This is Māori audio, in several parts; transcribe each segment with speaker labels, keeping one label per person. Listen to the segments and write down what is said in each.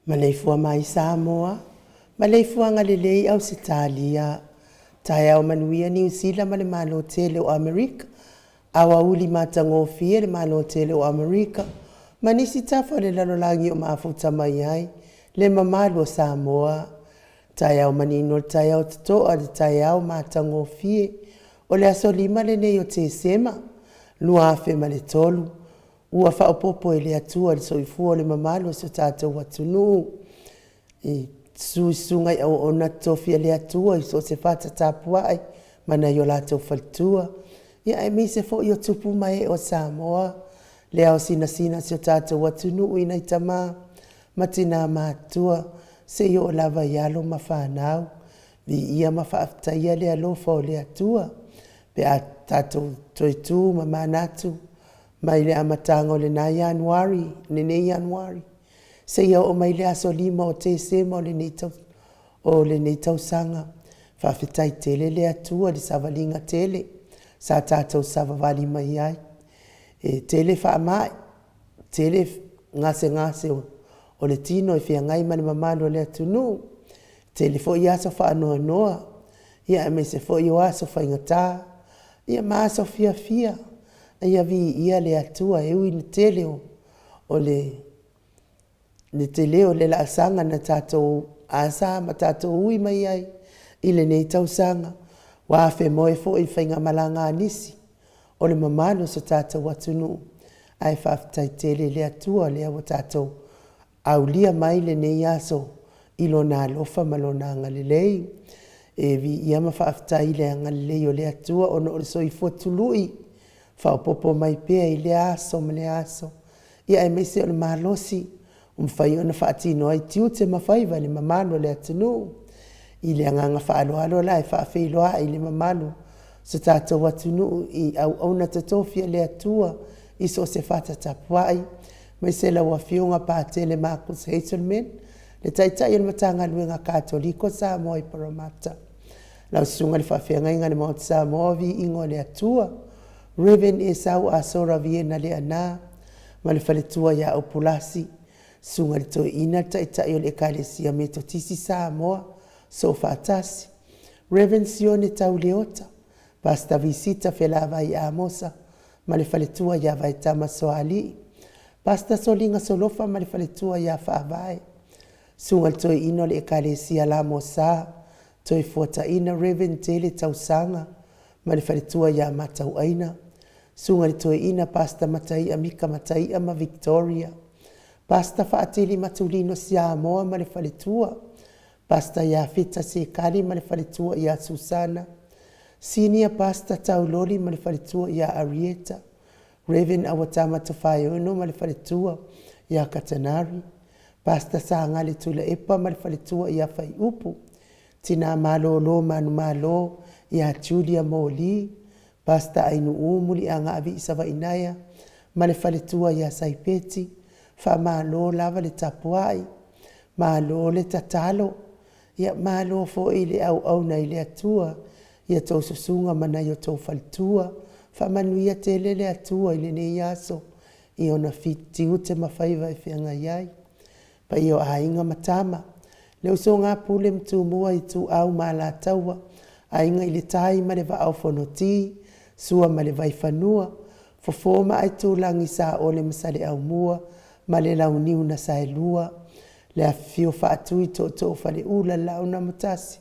Speaker 1: Maleifua mai Samoa, maleifua ngalelei au Sitalia, taia o manuia New Zealand ma le malo tele o Amerika, awa uli matangofie le malo tele o Amerika, manisi tafa le lalolangi o maafuta mai ai, le mamalu o Samoa, taia o manino taia o tatoa le taia o matangofie, o le aso lima le nei o te sema, lua afe ma le tolu, ua whaopopo e le atua le soifua le mamalu so tātou watunu. Suisunga i au ona tofia le atua i so se whata tāpuai mana i o lātou whaltua. Ia e mi se fo i o tupu mai o Samoa, le au sina so tātou watunu i nei tama, matina mātua, se i o lava i alo ma whanau, vi ia ma whaaftaia le alofa o le atua, pe a tātou toitu ma manatu, mai le amatango le na Januari, ne Januari. Se ia o mai le aso lima o te sema o le nei tau sanga. Whawhitai tele le atua le savalinga tele. Sa tātou savavali mai ai. Tele whaamai. Tele ngase o le tino e whia ngai mani mamalo le atunu. Tele fo i aso whaanoa noa. Ia me se fo i o aso whaingata. Ia maaso fia. Ia vi ia le atua e ui ni tele o le tele o le laasanga na tātou asa ma tātou ui mai ai i le nei tausanga wa fe moe fo i whainga malanga anisi o le mamano sa tātou atunu ai whaftai tele le atua le awa tātou au lia mai le nei aso i lo nā lofa ma lo nā ngalilei e vi ia ma whaftai le ngalilei o le atua o no o le soifua tului whaopopo mai pea i le aso ma le aso. Ia e mese o le malosi, whai ona whaatino ai tiu te mawhaiva le mamalo le atunu. I le anganga whaaloalo la e whaafeiloa i le mamalo. So tātou atunu i au auna tatofia le atua i so se whata tapuai. Mai se la wafionga pātele Marcus Hazelman. Le taitai o matanga luenga katoliko sa moa i Parramatta. Lau sunga le whawhiangainga le Mount Samoa vi ingo le atua. Reven e sau a sora viena le ana, ma le whaletua ia o pulasi, sunga le toi ina tai o le kalesia me to tisi Samoa, so whaatasi. Reven sione tau leota, pasta visita whelava i Amosa, ma le whaletua ia vai tama soali, pasta solinga solofa ma le whaletua ia whaavae. Sunga le toi ina le kalesia la mosa, toi fuata ina Reven tele tau sanga, ma le whaletua ia matau aina. Sunga le toe ina pasta matai a mika matai a ma Victoria. Pasta whaatili matulino si Samoa ma le whaletua. Pasta ia fita se kali ma le whaletua ia Susana. Sinia pasta tauloli ma le whaletua ia Arieta. Raven awatama tawhai ono ma le whaletua ia Katanari. Pasta saanga le tula epa ma le whaletua ia whai upu. Tina malo lo manu malo ia Julia Moli. Pasta ainu umuli anga avi isawa inaya, ma le whaletua ia Saipeti, wha malo lava le tapuai, malo le tatalo, ia malo fo i le au na i le atua, ia tau susunga mana i o tau whaletua, wha manuia tele le atua i le nei aso, i ona fiti ute mawhaiva e whianga iai, pa i o ainga matama, le uso ngā pule mtu mua i tu au ma la taua, ainga i le tai ma le va au fonoti, sua ma le vai whanua, fofoma ai tūlangi sa o le masale au mua, ma le lau niu na sa e lua, le a fio whaatui to whale ula lau na matasi,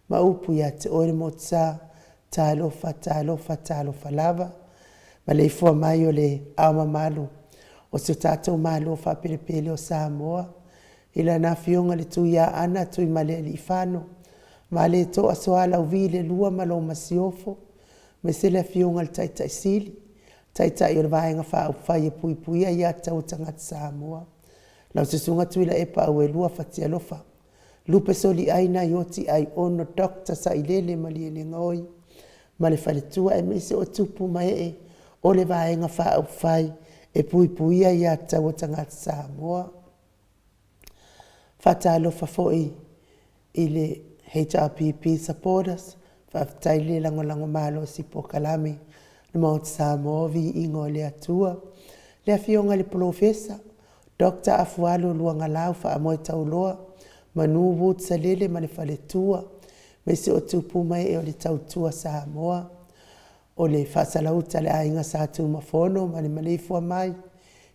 Speaker 1: ma upu ia te ore mo tsa, tālofa lava, ma le ifua mai o le auma malu, o se tātou malu o whaperepele o Samoa, ila na fionga le tuia ana tui ma le li whano, ma le to asoala u vi le lua ma lo masiofo, me se le fionga le taitai sili, taitai o le vaenga wha whai e pui ia tau tangata Samoa. Lau se sunga tuila e pa au e lua whatia lofa. Lupe soli aina ioti ai ono dokta sa ilele mali e le ngoi. Ma le whaletua e me se o tupu mai o le vaenga wha whai e pui ia tau tangata Samoa. Whata lofa foi i le HRPP supporters, whaftaile lango malo si po kalame, le Mount Samoa vi ingo le atua, le afionga le profesa, Dr. Afualo luanga lau fa amoe tauloa, manu wut salele ma le faletua, me se o tupu mai e o le tautua Samoa, o le whasalauta le ainga sa tu mafono, ma le malefua mai,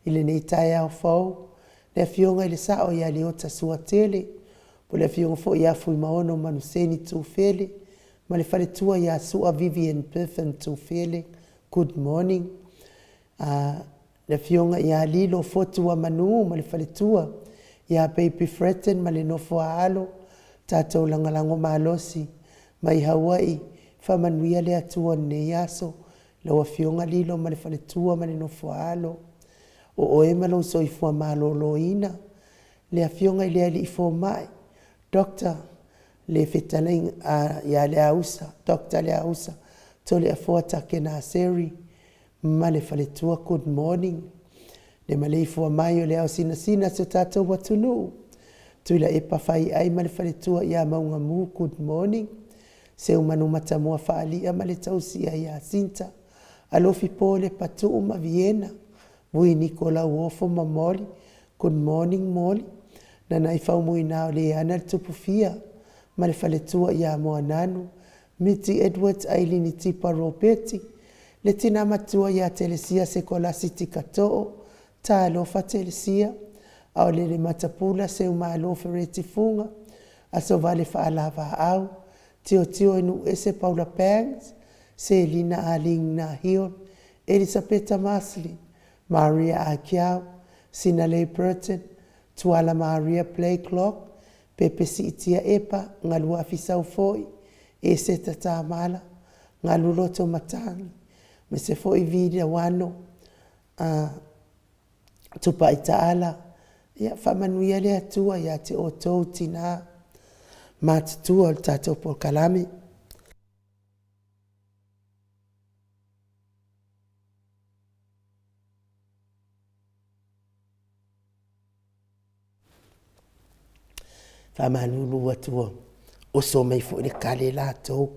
Speaker 1: i le nei tai au fau, le fionga i le sao ia le ota sua tele, po le fionga fo ia fui maono manuseni tu fele, ma le faletua ia sua Vivian Piffen tu fele, good morning. Le fionga ia lilo fotua manu ma le faletua, ia baby Fretten ma le nofo alo, tatou langalango malosi, mai Hawaii, whamanuia le atua ne yaso, lawa fionga lilo ma le faletua ma le nofo alo, o oe malo so i fua malo loina, le fionga i le ali i fo mai, Dr. le fetaling ia le ausa, Dr. le ausa, to le afua take na seri, ma le faletua good morning, le malei fua mai o le au sina so tatou watunu, tuila e pawhai ai ma le faletua ia maunga mu good morning, se umanu matamua whaalia ma le tausia ia sinta, alofi po le patu uma Vienna, Mui Nicola Wofo ma Moli, good morning Moli, na nai whau mui nao le ana le tupufia, ma le faletua ia moa nanu, Miti Edwards Ailini Tipa Roberti, le tina matua ia telesia se kolasi tikatoo, ta alofa telesia, au le matapula se uma alofa reti funga, aso vale whaalava au, tio inu ese Paula Pangs, se Lina Aling na Hion, Elisabetta Maslin, Maria Akiao, Sinalei Burton, Tuala Maria Play Clock, Pepe Sitia Epa, Ngalua Fisau Foi, Ese Tata Mala, Ngaluloto Matangi, me se foi vida wano, tupa itaala, ia whamanuia le atua ia te o tau tina, matutua o tatou por kalami. Whamanulu atua, o so mei fo le kale la tau.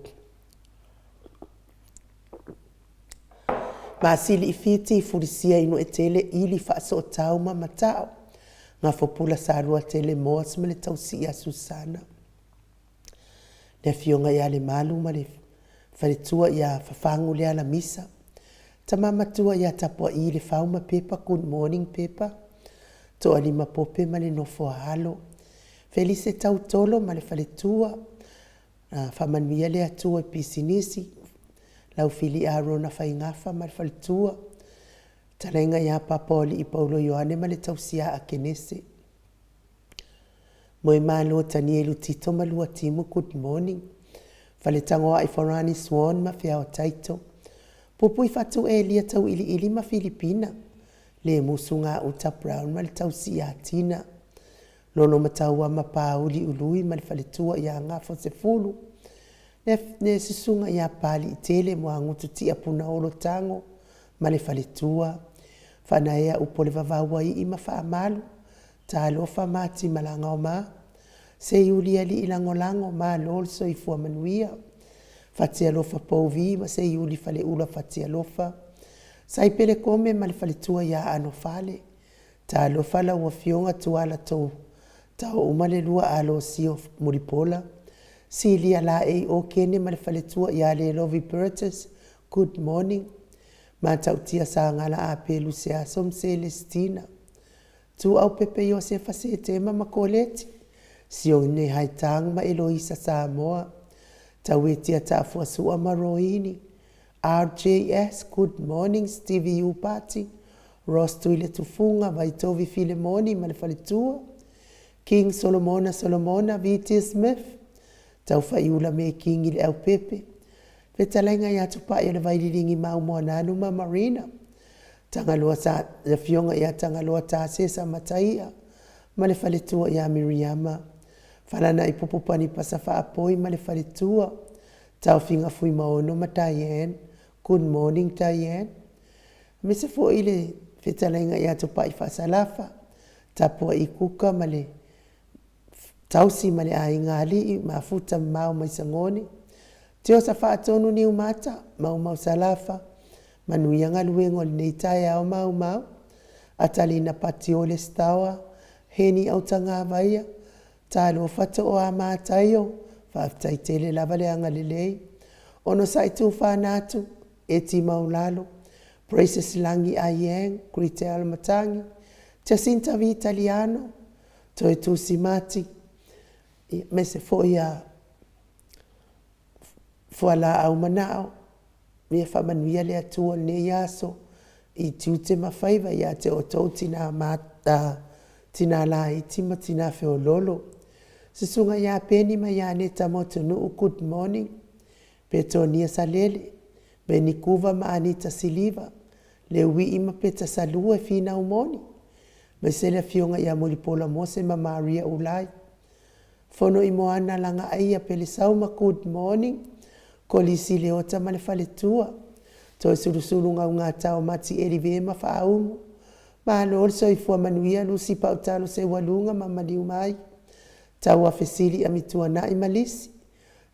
Speaker 1: Masili i fiti i furisia ino e tele ili whaaso o tau ma matao. Ngā fopula sarua tele moa sima le tausi a Susana. Le fionga ia le malu ma le whaletua ia whafangu le ala misa. Ta mamatua ia tapua i le whauma pepa, good morning pepa. To alima pope ma le nofo halo. Felice tau tolo ma le whaletua. Whamanuia le atua i pisinisi. Lau fili a rona whaingafa ma le whaletua. Tarenga ia papoli i Paulo Ioane ma le tausia a kenese. Moe malo tanielu tito ma lua timu, good morning. Whaletangoa i Farani Swan ma whiao taito. Pupui fatu e lia tau ili ma Filipina. Le musunga uta Brown ma le tausia a Tina. Lono mataua ma pauli ului ma le whaletua ia ngafo se fulu. Ne sisunga ia pali i tele moa ngutu tia puna olo tango ma le whaletua. Whanaea upo le vavaua i ma whaamalu. Ta alofa mati malanga o ma. Se iulia li ilangolango ma lolso i fua manuia. Fati alofa pouvi ma se iuli fale ula fati alofa. Sai pele kome ma le whaletua ia ano fale. Ta alofa la ua fionga tuala tau. Tau umale lua alo sio muripola. Si lia la e o kene ma le whaletua ia le Lovi Burtis. Good morning. Ma tautia sa ngala a pelu se asom Celestina. Tu au pepe Josefa se tema makoleti. Sio ne haitang ma Eloisa Samoa. Tawetia tafua sua maroini. RJS, good morning. Stevie Upati. Ross tuile tufunga vaitovi Filemoni ma le whaletua. King Solomona V.T. Smith. Taufa iula me King ile au pepe. Petalenga ya tupa ya le vaililingi mau moananu ma Marina. Tangalua sa le fionga ya tangalua ta sesa mataia. Ma le whaletua ya Miriama. Falana i popopani pasafa apoi ma le whaletua. Tau finga fui maono ma Diane. Good morning Diane. Me se fo ile petalenga ya tupa i fasalafa. Tapua i kuka ma le tausi ma le aingali ma futa mau mai sangoni. Teo sa whaatonu ni umata, mau salafa, manuia ngā luengo le neitai au mau. atalina pati o le stawa, heni au tanga vaia, talo fata o amataio, whaftai tele lava le anga lelei. Ono sai tu whanatu, e ti maulalo, Braces langi aieng, Krite Almatangi, Jacinta vi Italiano, toi tu simati, me se foia fuala au manao, me whamanuia le atua ne yaso, I tiute mawhaiva ia te o tau tina mata, tina la itima, tina whiololo. Se sunga ia peni ma ia ne tamoto nuu good morning, Petonia Salele, Benikuva ma Anita Siliva, le ui ima peta salua fina umoni, me sele fionga ia Molipola Mose ma Maria Ulai. Fono imoana langa aia pele sauma good morning, kolisi leota ma le faletua, toi surusuru ngā tau mati erive ma whaaumu, ma lo so I fua manuia lusi pautalo se walunga ma maliu mai, tau a fesili a mitua na I malisi,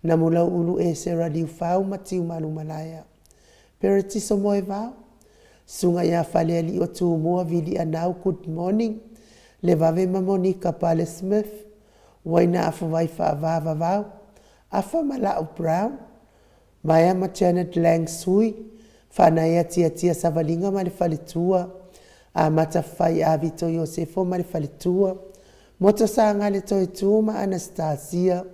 Speaker 1: na mulau ulu e se radiu whau matiu malu malaya. Peretiso moe vau, sunga ia whale ali o tu mua vili anau good morning, le vave ma Monica Pale Smith, waina afa vai whaavava vau, afa Malau Brown, Maya ma Janet Lang Sui, whanai tia savalinga ma le whaletua, a mata whai a Vito Iosefo ma le whaletua, moto sa ngale toi tu ma Anastasia,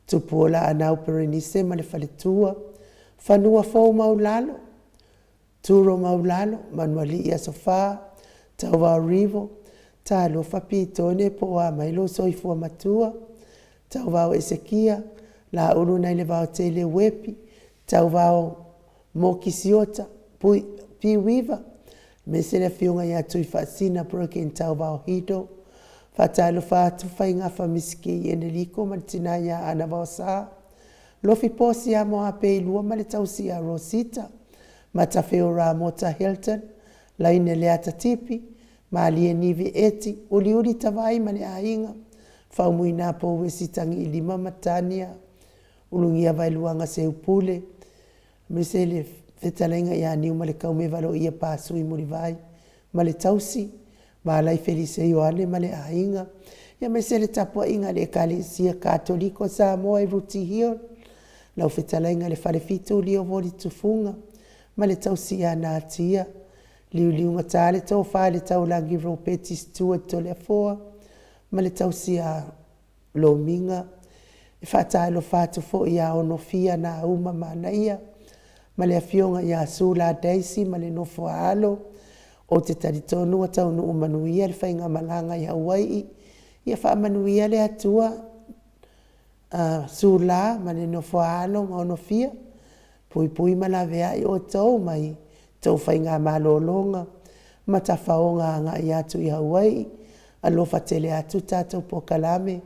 Speaker 1: tupola anau Perenise ma le whaletua, whanua fau maulalo, turo maulalo, manuali ia sofa, tauwa rivo, talo whapi tone po a mailo soifua matua, tauwa Ezekia, la uru nei le vau tele wepi, tauwa Moki siota, pi wiva, me se le fionga ia tui whaasina broken tauwa hito, whatalo whaatu whainga whamiski ene liko martina ia ana wasa, lofi posi a moa peilua ma le tausi a Rosita, matafeo ra mota Hilton, laine leata tipi, ma alie nivi eti, uli tawai ma le ainga, whaumuina po wesitangi ilima matania, ulungia vailuanga se upule, me se le whetalenga ia niu ma le kaume valo ia pāsui muri vai, ma le tausi, ma lai Felice Ioane ma le ainga, ia me se le tapua inga le kalesia katoliko sa moa Ruti Hill, lau whetalenga le wharefitu li o voli tufunga, ma le tausi ia nā tia, liunga tāle tau whae le tau langi Ropeti Stewart to le foa, ma le tausi ia Lominga, e whataelo whatu fo ia ono fia na uma mana ia, ma le afionga ia Sula Daisy ma le nofo alo, o te taritonu a tau nu umanuia le whainga malanga i Hawaii, ia wha manuia le atua Sula ma le nofo alo ma ono fia, pui ma la vea i o tau mai, tau whainga malolonga, ma ta whaonga anga i atu i Hawaii, alofa tele atu tātou po kalame,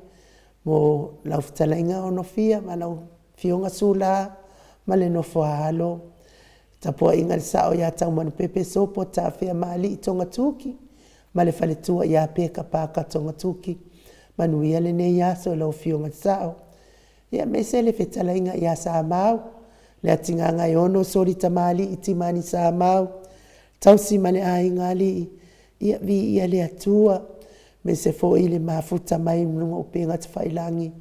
Speaker 1: mo lau whtalainga ono fia, ma lau fionga Sula, ma le nofo alo, tapua inga le sao ia tau manu pepe sopo ta whea maali I tonga tuki, ma le whaletua ia peka paka tonga tuki, manuia le ne iaso lau fionga sao. Ia mese le whetalainga ia sa mau, le atinganga I ono sori ta maali I timani sa mau, tausi ma le ainga li, ia vi ia le atua, mese fo I le mafuta mai mlunga upenga te whailangi,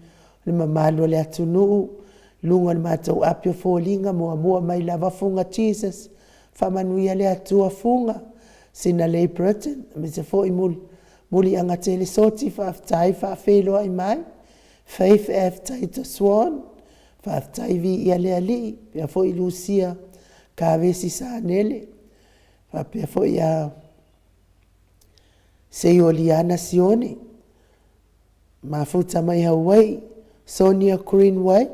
Speaker 1: le mamalo le atunuu, lunga le mātou apio fōlinga mua mai lava funga Jesus, whamanuia le atua funga, sina lei Britain, me se fōi muli anga tele soti whaaftai whaafeloa I mai, Faith aftai to Swan, whaaftai vi ia le ali, pia fōi Lucia, ka vesi sa nele, pia fōi a Seioliana Sione, mafuta mai Hawaii, Sonia Greenway,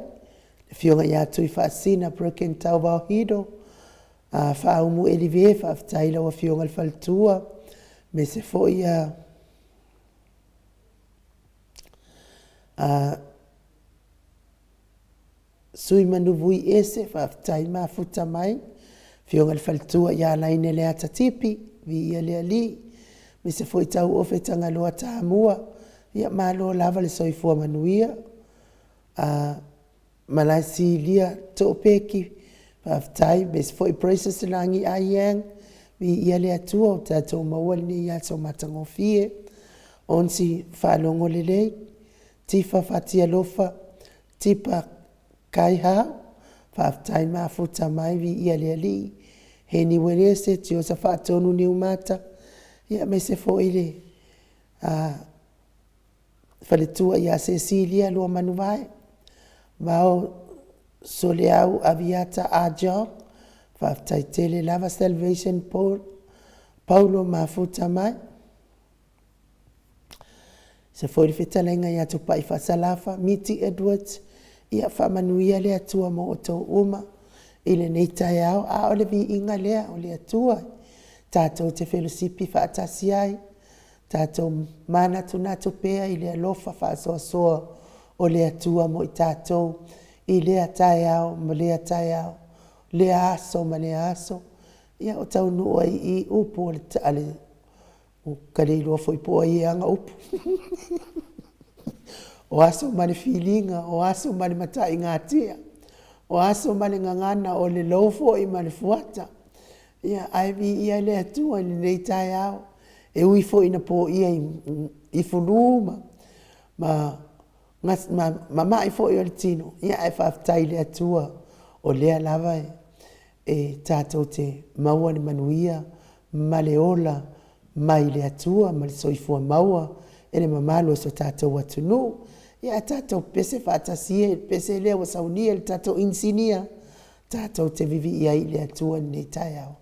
Speaker 1: fionga ia tui whaasina broken tau vau hido, whaumu elive whaaftaila wa fionga le whaltua, me se foi sui manuvui ese whaaftai mafuta mai, fionga le whaltua ia laine le atatipi, vi ia le ali, me se foi tau ofe tanga loa tāmua, ia malo lava le soifua manuia, Malaisi lia tōpeki, whaaftai, me se foi Braces langi aiang, vi ia le atua o tātou maua ni ia so matangofie, onsi whalongo lelei, tifa fatia lofa, tipa kai hao, whaftai mafuta mai vi ia le ali, he ni werese ti o sa whaatonu ni umata, ia me se fo ile, whaletua ia Cecilia lua manuwae, vao soleau aviata ajo, whaftai tele lava Salvation Paulo mafuta mai, se fo ile whetalenga ia tupai whasalafa, Miti Edwards, ia whamanuia le atua mo o tau uma, ile nei tai au, a ole vi inga lea o le atua, tātou te whelosipi whaatasi ai, tātou mana tunatu pea i le alofa whaasoa soa o le atua mo i tātou, i lea tai au, mo lea tai au, lea aso ma lea aso, ia o tau nua i upu o le taale, o kareilua foi poa i anga upu. O aso mani filinga, o aso mani matai ngatia, o aso mani ngangana o le lofo i mani fuata. Ia aivi ia le atua ni nei tai au, e ui fo ina po ia i fuluma, ma mai fo i o le tino, ia e whaftai le atua o lea lava e tātou te maua ni manuia, ma le ola, mai le atua, ma le soifua maua, e le mamalo so tātou atunu, ia tātou pese whaatasie, pese lea wa saunia, le tātou insinia, tātou te vivi ia i le atua nei tai au.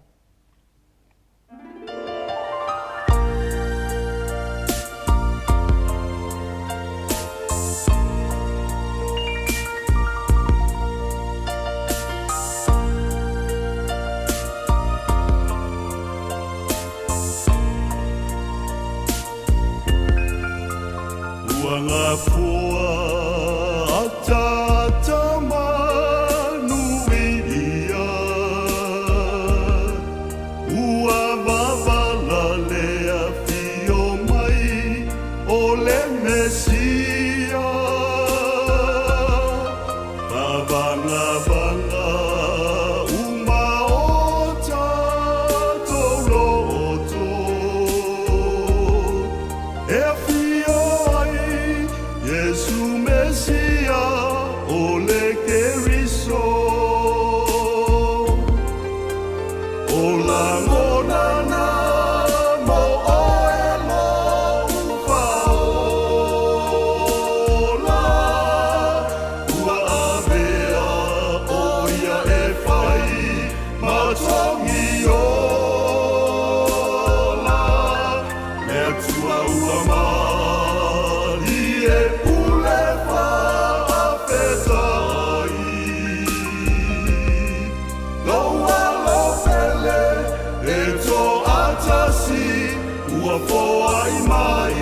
Speaker 2: Ngā fua a tata manu ia ua wawala lea fio mai o le Mesia Vanga uma o tātou loto e fio Jesu Mesia o le keriso o la ngonana mo o e lo ufaola ua avea o ia e whai matongi ola le atua ua mari e ua foa i mai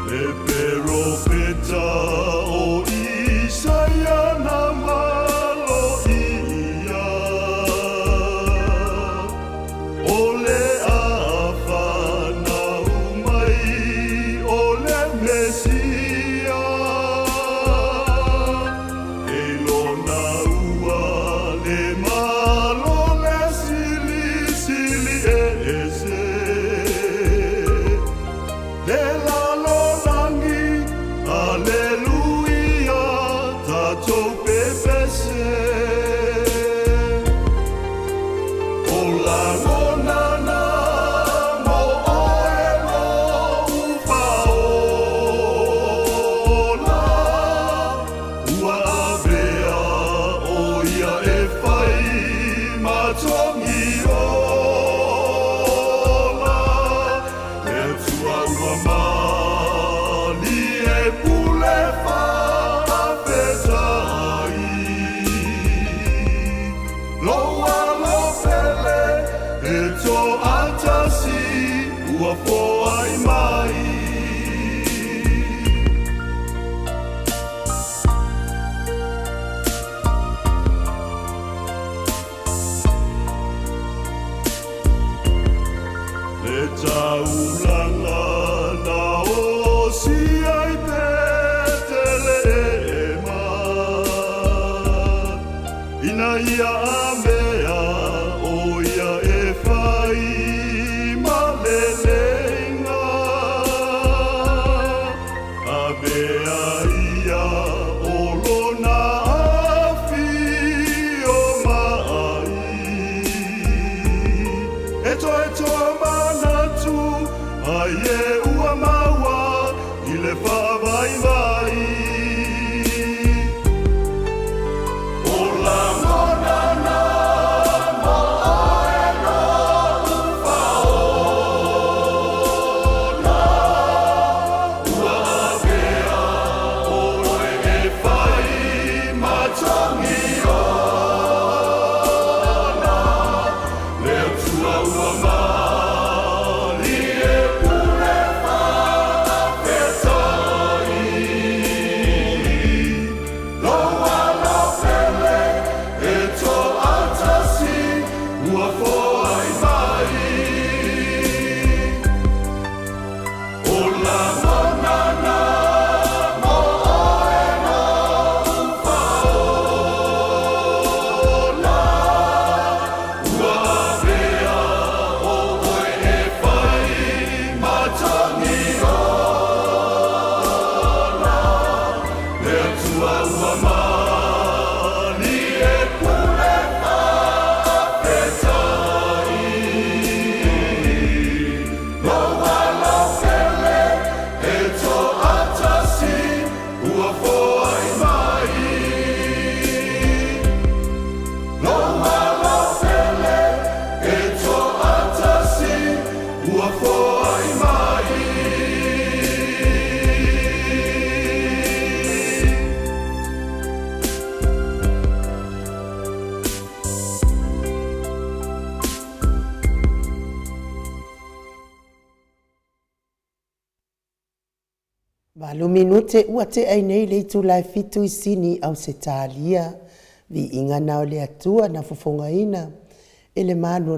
Speaker 2: le perofeta o Isaia na malo ia o le awhana umai o le Mesia e lona ua le malo le sili sili e se le lalo langi aleluia tatou pepese o la ngonana mo o e lo ufaola ua avea o ia e whai matongi ola e atua ua mani e pule whaafetai loa lo pele e to atasi ua foa i mai le taulanga ia mea o ia e whai malelenga. A mea ia o lona awhi o mai. E toa manatu ai e ua maua i le whawai vai.
Speaker 1: Malo minute ua te ai nei le tu lai fitu I sini au se talia vi inga na o le atua na fofonga ina e le malo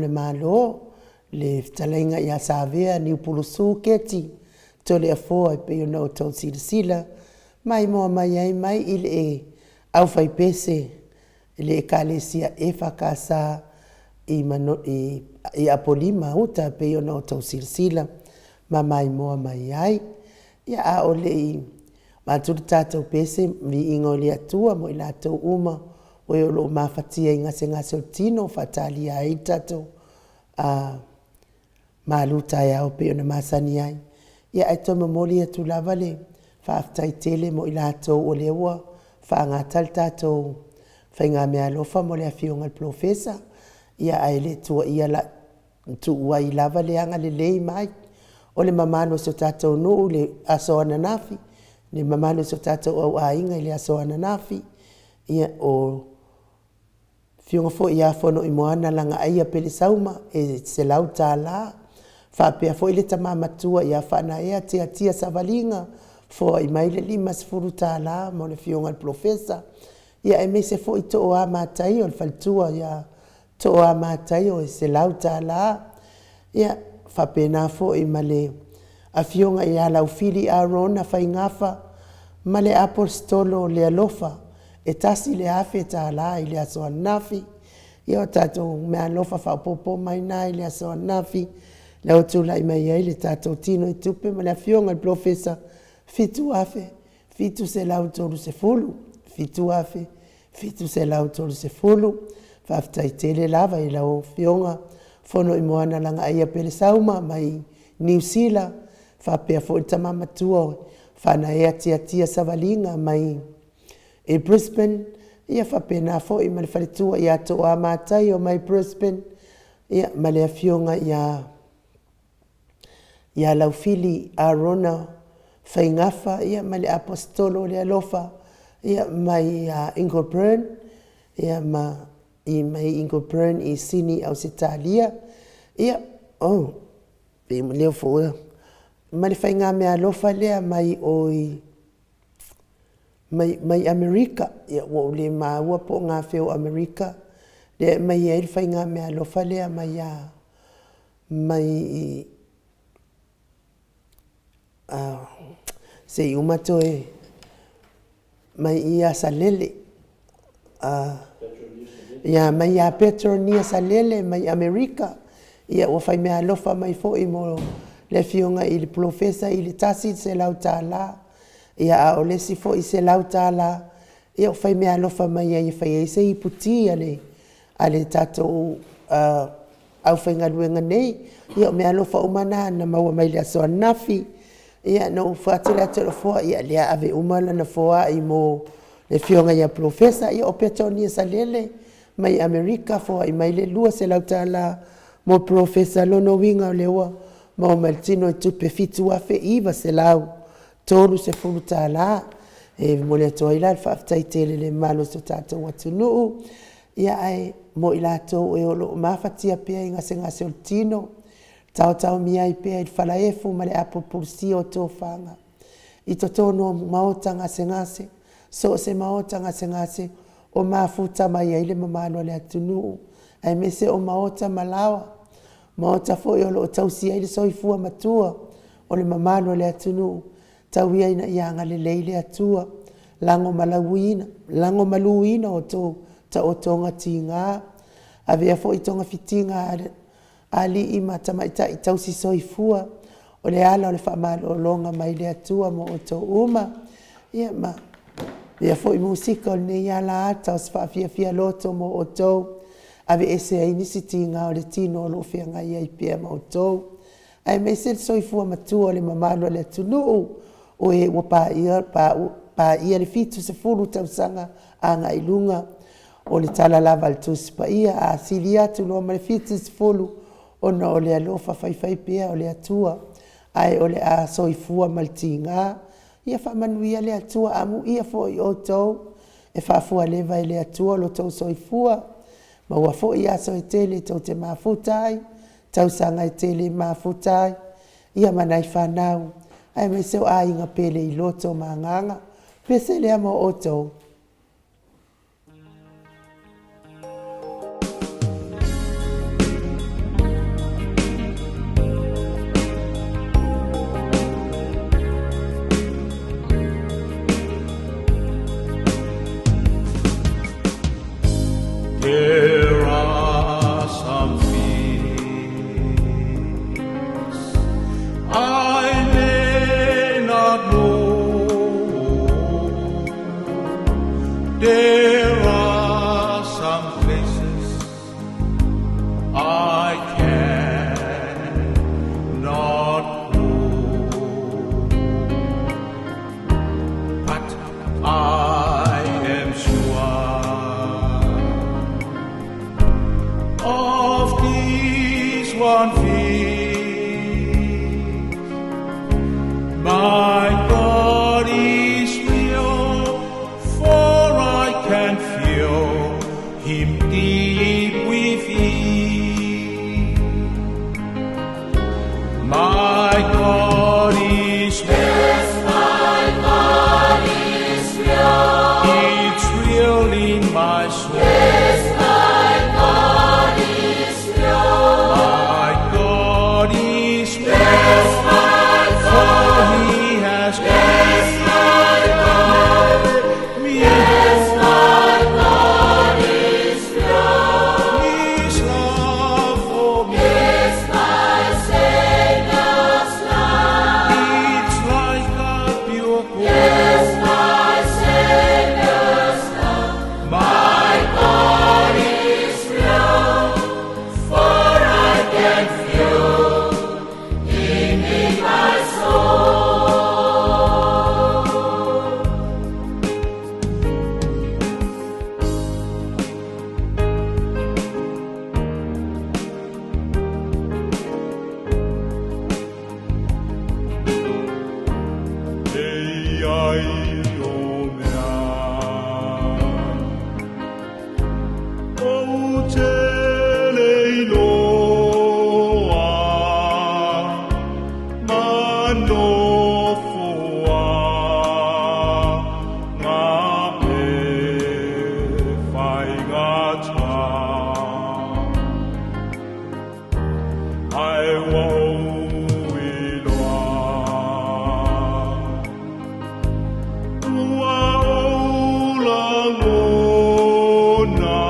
Speaker 1: le talainga ia savea ni upulusu keti to le afoa pe yo no tau sila mai moa mai ai mai il e au fai pese le kalesia e fakasa I mano I apolima uta pe yo no tau sila ma mai moa mai ai ia a o le maturu tātou pese vi ingo le atua mo I lātou uma o e o lo mawhatia I ngase o tino whatalia ai tātou maluta ia o pe o na masani ai. Ia ai tō mamoli atu lava le whaaftai tele mo I lātou o le ua whaangatal tātou whainga mea lofa mo le awhionga le profesa. Ia ai le tua ia la tu ua I lava le anga le lei mai. O le mamano so tātou nuu le aso ananafi, le mamano so tātou au ainga I le aso ananafi, ia o fionga fo ia fono I moana langa aia pele sauma e se lau tā la, whapea fo I le tamamatua ia whana ea te atia savalinga, fo I maile 5 tā la mo le fionga le profesa, ia e me se fo I to o a mātai o le faltua ia to o a mātai o se lau tā la, ia whapena fo I male a fionga I alau fili a rona whaingafa ma le apostolo le alofa e tasi le afe tā la I le aso anafi ia o tātou mea alofa whapopo mai nā I le aso anafi le o tula I mai ai le tātou tino I tupe ma le a fionga le profesa fitu afe fitu se lau tolu se fulu fitu afe fitu se lau tolu se fulu whaftai tele lava I lau fionga fono I moana langa aia pele sauma mai New Zealand whapea fo I tamamatua whana ea tia savalinga mai e Brisbane ia whapena fo I male whaletua ia to a mātai o mai Brisbane ia male a fionga ia laufili a rona whaingafa ia male apostolo le alofa ia mai Ingleburn ia I mai Ingleburn I sini au se talia ia pe leo fo mai whainga mea alofa lea mai oi mai Amerika ia o le maua po ngā wheo Amerika le mai e whainga mea alofa lea mai se umato mai ia salele ia mai ia Petronia Salele mai Amerika ia ua fai mea alofa mai fo'i mo le fionga i le profesa i le tasi se lau tāla ia a o lesi fo'i se lau tāla ia ua fai mea alofa mai ia fai e se i puti ale tatou au fai ngaluenga nei ia mea alofa umana na maua mai le asoa nafi ia no fatile atelo foa ia lea ave umala na foa i mo le fionga ia profesa ia o Petronia Salele mai Amerika foa i mai le lua se lau tāla mo profesa lono winga o lewa mo maltino i tupe fitu afe iwa se lau tolu se fulu tāla mo le toa ila alfa aftai tele le malo so tātou atunuu ia ai mo ila tau e olo mafatia pia i ngase o tino tau mia i pia i falaefu ma le apo pulsi o tō whanga i to tono maota ngase so se maota ngase o mafuta mai ai le mamano le atunuu ai mese o maota malawa maota fo i olo o tausi ai le soifua matua o le mamano le atunuu tau ia ina ianga le leile atua lango maluina o tō ta o tonga tinga avea fo i tonga fitinga ali i matamaita i tausi soifua o le ala o le whamalo o longa mai le atua mo o tō uma ia ma ia fo i musika o le nei ala ata o se whaafia loto mo o tō ave ese ai nisi tinga o le tino o lo whianga ia i pia mo o tō ai mei se soifua matua o le mamalo le atunuu o e ua pa ia le fitu se fulu tausanga anga ilunga o le tala lava le tusi pa ia a sili atu loa ma le fitu se fulu ona o le alofa faifai pia o le atua ai o le a soifua ma le tinga ia whamanuia le atua amu ia fo i o tau e whafua leva i le atua lo tau soifua ma ua fo i aso e tele tau te mafutai tau sanga e tele mafutai ia manai whanau ai me seo a inga pele i loto maanganga pese le amo o tau
Speaker 2: There are some things I may not know. There are some places I cannot go. But I am sure of this one thing, my God is real, for I can feel Him deep within. My God is real. Yes, my God is real. It's real in my soul. Yes, my God is real. My God is real. Yes, my God. For He has yes, my God. Me. Yes, my God is real. His love for me. Yes, my Savior's love. It's like a pure gold. Yes, my Savior's love. My God is real, for I can feel Him in my soul. Ei, ai, o mea, o te leiloa, manofoa, ngā e whai ngata. Ai wau iloa, ua ola ngona,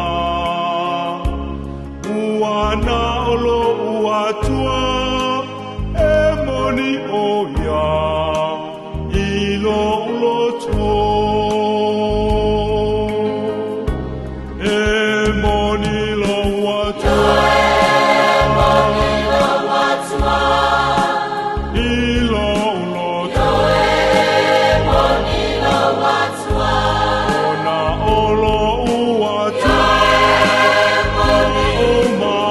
Speaker 2: oia ilo loto e moni lo watua ilo loto ona olo uatua o mama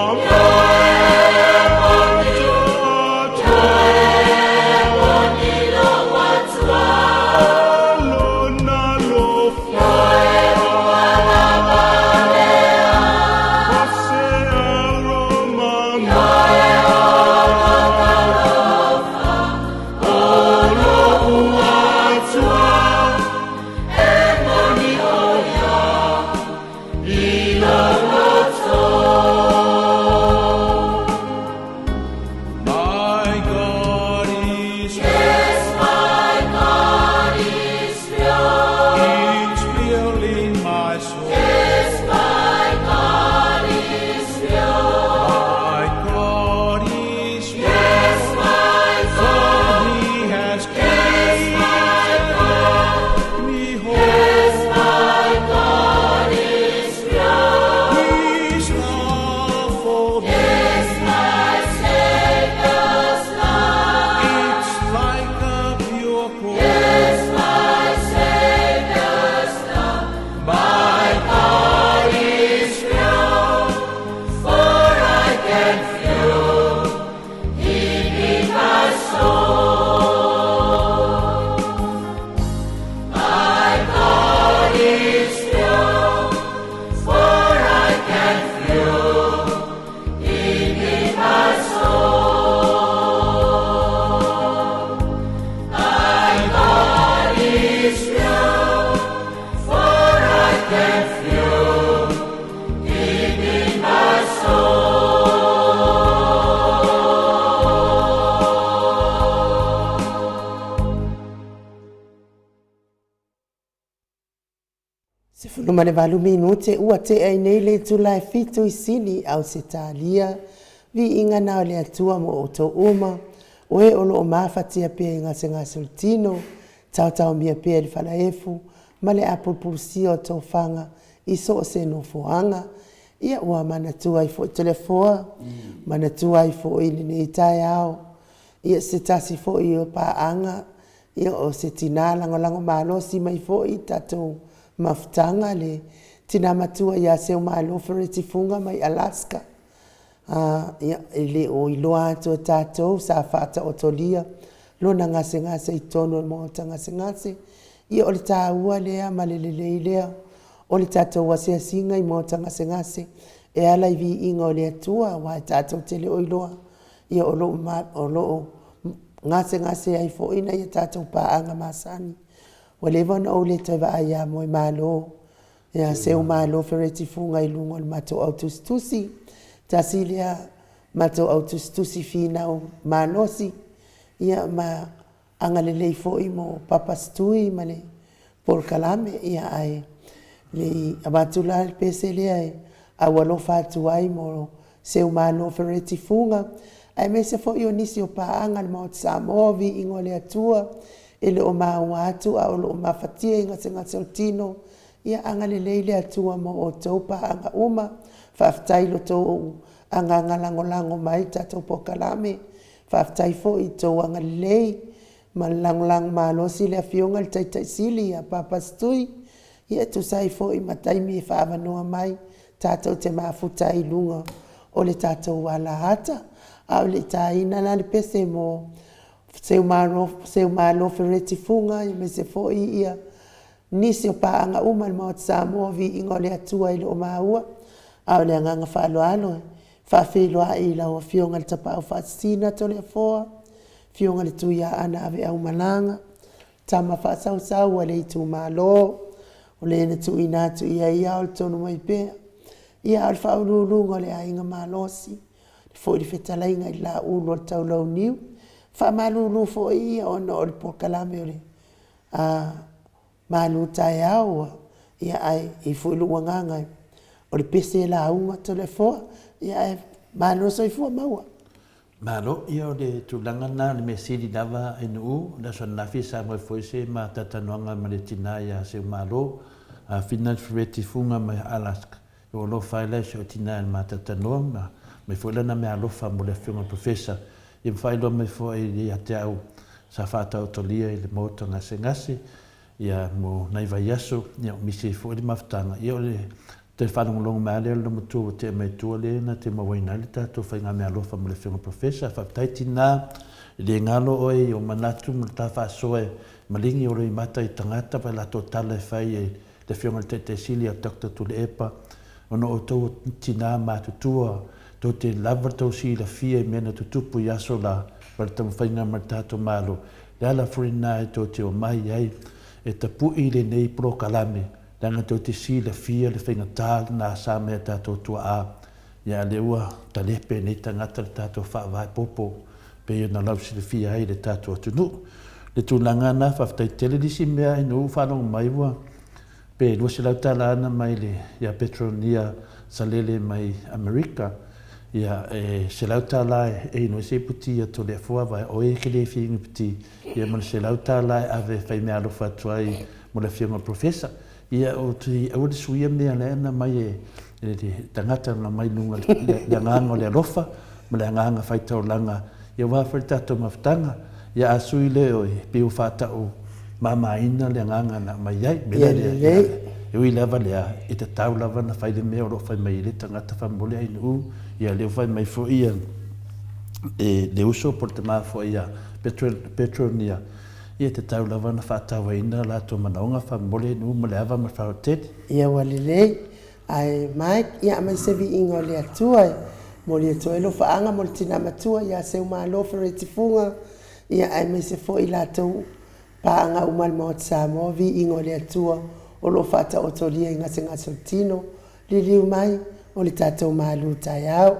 Speaker 1: Ma le valu minute ua te ai nei le tulai fitu I sili au se talia vi inga nao le atua mo o to uma o e olo o mafatia pia inga se ngā sultino tau tau mia pia le falaefu ma le apul pulsi o to fanga iso o se no foanga ia ua manatua I fo telefoa manatua I fo ili ne itai au ia se tasi fo I o paanga ia o se tina lango malosi mai fo I tatou mafutanga le tina matua ia se o malofa retifunga mai Alaska. Ia le o iloa ato tatou sa fata o tolia lo na ngase I tono mo ta ngase ia o le tāua lea ma le lea o le tatou wase singa I mo ta ngase e ala I vi inga o le atua wa tatou tele o iloa ia o lo ngase ai fo ina ia tatou paanga masani Walewa na o le taiwa aia mo I malo. Ia se o malo fereti funga I lungo le mato autustusi. Tasi lea mato autustusi fina o manosi. Ia ma angalelei fo I mo papastui ma le por kalame ia ai. Le abatula le pese lea e awalo fatu ai mo se o malo fereti funga. Ai me se fo I o nisi o paanga le maot Samovi ingo le atua. Ele o maunga atu a o lo mafatia inga se ngā sautino ia anga le leile atua mo o taupa anga uma whaftai lo tau anga lango mai tatou po kalame whaftai fo I tau anga lei ma lango malosi le afionga le taitai sili a papastui ia tu sai fo I mataimi e whaavanoa mai tatou te mafutai lunga o le tatou wala hata a o le taina na le pese mo seu malo fereti funga I me se fo I ia nisi o paanga uma le maot Samoa vi ingo le atua I lo maua au le anganga whaaloalo whawhiloa I la o fionga le tapau whaasina to le foa fionga le tuia ana ave au malanga tama whaasau a le itu malo o le ena tu ina tu ia o le tonu mai pea ia al whaululunga le ainga malosi fo I whetalainga I la ulo tau lau niu Whamalulu fo ia o no le pokalame o le malu tai au ia ai I fo ilu nganga o le pese la unga to le fo ia ai malu so I fo maua
Speaker 3: Malo ia o le tulaga na le mesili lava inuu na sonafi sa mo foi se ma tatanoanga ma le tina ia se malo a fina freti funga mai Alaska o lo faile se o tina ma tatanoanga me foi lana me alofa mo le funga professor i failo me foi ia te au sa fata o tolia i le moto ngase ia mo nai vai aso ia mi se foi le maftanga ia o le te whanong long mea leo le mutu te mai tua le na te mawaina le tato whainga mea lofa mo le whiunga professor whaptaiti nā le ngalo oi o manatu mo ta whasoe malingi o rei mata i tangata pa la to tala e whai e le whiunga te sili a Dr. Tule Epa ono o tau tina mātutua to te lava tau si la fia i mena tutupu i aso la para tamu whainga ma tato malo le ala furina e to te o mai ai e tapu i le nei pro kalame Danga tau te si le fia le whainga tā nā sā mea tātou tua a. Ia le ua ta lepe nei tangata le tātou whaavai popo. Pe ia na lausi le fia ai le tātou atunu. Le tūlanga nā whaftai tele lisi mea inu whanong mai ua. Pe lua se lau tala ana mai le ia Petronia salele mai Amerika. Ia se lau tala e inu se puti a to le fua vai o e ke le whiingi puti. Ia mana se lau tala e ave whai mea alo whatuai mo le whiunga professor. Ia o te au le suia mea le ana mai e tangata na mai nunga le nganga le alofa ma le nganga whaitau langa ia wawhari tato maftanga ia asui le o piu whatau mamaina le nganga na mai ai mele le e ui lava le a i te tau lava na whaile mea o lo whai mai le tangata whamole ai nu ia le whai mai fo ia le uso por te maa fo ia Petronia ia te tau lava na whātawa ina la tō manaonga whamole nu ma le awa ma whaotete.
Speaker 1: Ia walilei, ai Mike, ia mai sevi ingo le atua, mo le atua e lo whaanga mo le tina matua, ia seu maa lo whare tifunga, ia ai mai se fo i la tau paanga umal mo te Samoa, vi ingo le atua, o lo whata o tolia i ngase ngase o tino, li liu mai, o le tātou maa lutai au.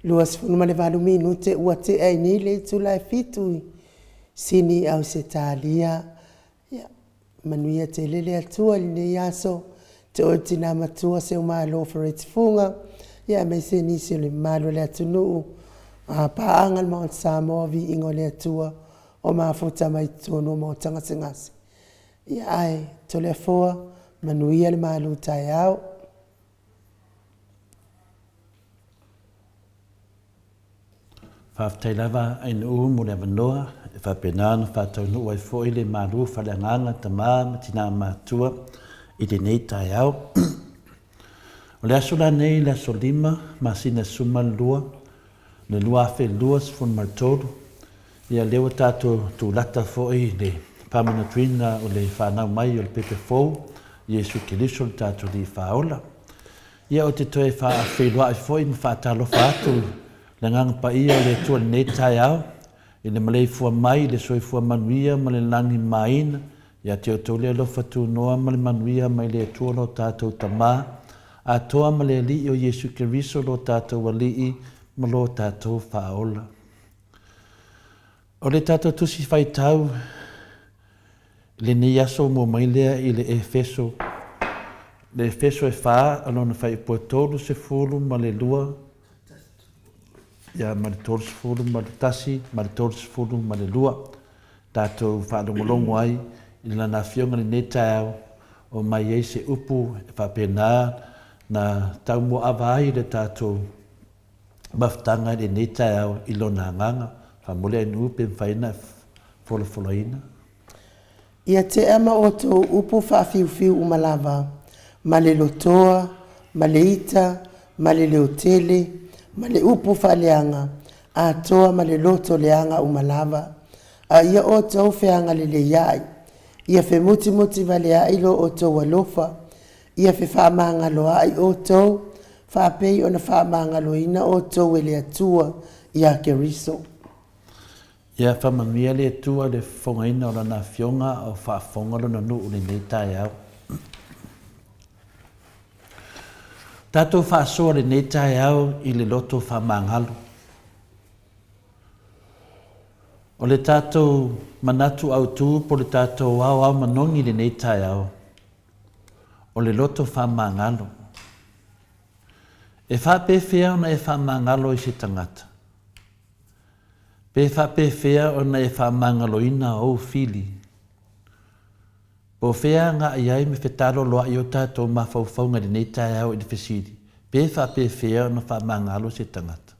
Speaker 1: Luas funu ma le valu minute ua te ai ni le tula e fitu sini au se talia. Ia, manuia te lele atua li ne yaso te o tina matua se o malo fareti funga. Ia me se nisi o le malo le atunu paanga ma o Samoa vi ingo le atua o mafuta mai tonu mo tanga sengasi. Ia ai tole foa manuia le malo tai au.
Speaker 3: Whaftai lava aina mo le manoa, e whapenana whatau no ai fo le maru whalanganga ta maa tina matua i le nei tai au. O le aso la nei le aso lima, masina suma lua, le lua afe lua sifun martoru, ia lewa tato tu lata fo i le pamana tuina o le whanau mai o le pepe fou, Yesu Kiliso le tato li whaola. Ia o te toe wha afe lua ai fo i ma whaatalo whaatu, le ngang pa ia le tua le nei tai au, i le malei fua mai, le soi fua manuia, ma le langi maina, ia te o tole alo fatu noa ma le manuia, mai le tua lo tātou tamā, a toa ma le li o Yesu Kiriso lo tātou walii, ma lo tātou whaola. O le tātou tusi whai tau, le ni aso mo mai lea i le Efeso e wha, alona whai puatolu se fulu ma le lua, ia ma le tolu se fulu ma le tasi, ma le tolu se fulu ma le lua, tātou whaadongolongo ai, i lana fionga le netau, o mai ei se upu, e whapena, na tau mo awa ai le tātou, maftanga le netau i lona nganga, whamole ai nupe mwhaina, folofoloina.
Speaker 1: Ia te ama o tō upu whaafiu umalava, ma le lotoa, ma le ita, ma le leotele, ma le upu whaleanga, a toa ma le loto leanga umalava, a ia o tō whianga le iai, ia whe muti vale ai lo o tō walofa, ia whe whaamanga lo ai o tō, whaapei o na whaamanga lo ina o tō wele atua, ia Keriso.
Speaker 3: Ia whamamia le atua le whongaina o lana fionga o whaafongalo na nuu le nei tai au. Tātou whaasoa le nei tai au i le loto whamangalo. O le tātou manatu au tū po le tātou au manongi le nei tai au. O le loto whamangalo. E whapewhea ona e whamangalo i se tangata. Pe whapewhea ona e whamangalo ina o fili. Po whea ngā iai me whetaro loa i o tātou mawhauwhaunga le nei tai au i le whesiri. Pe whapewhea ona whamangalo se tangata.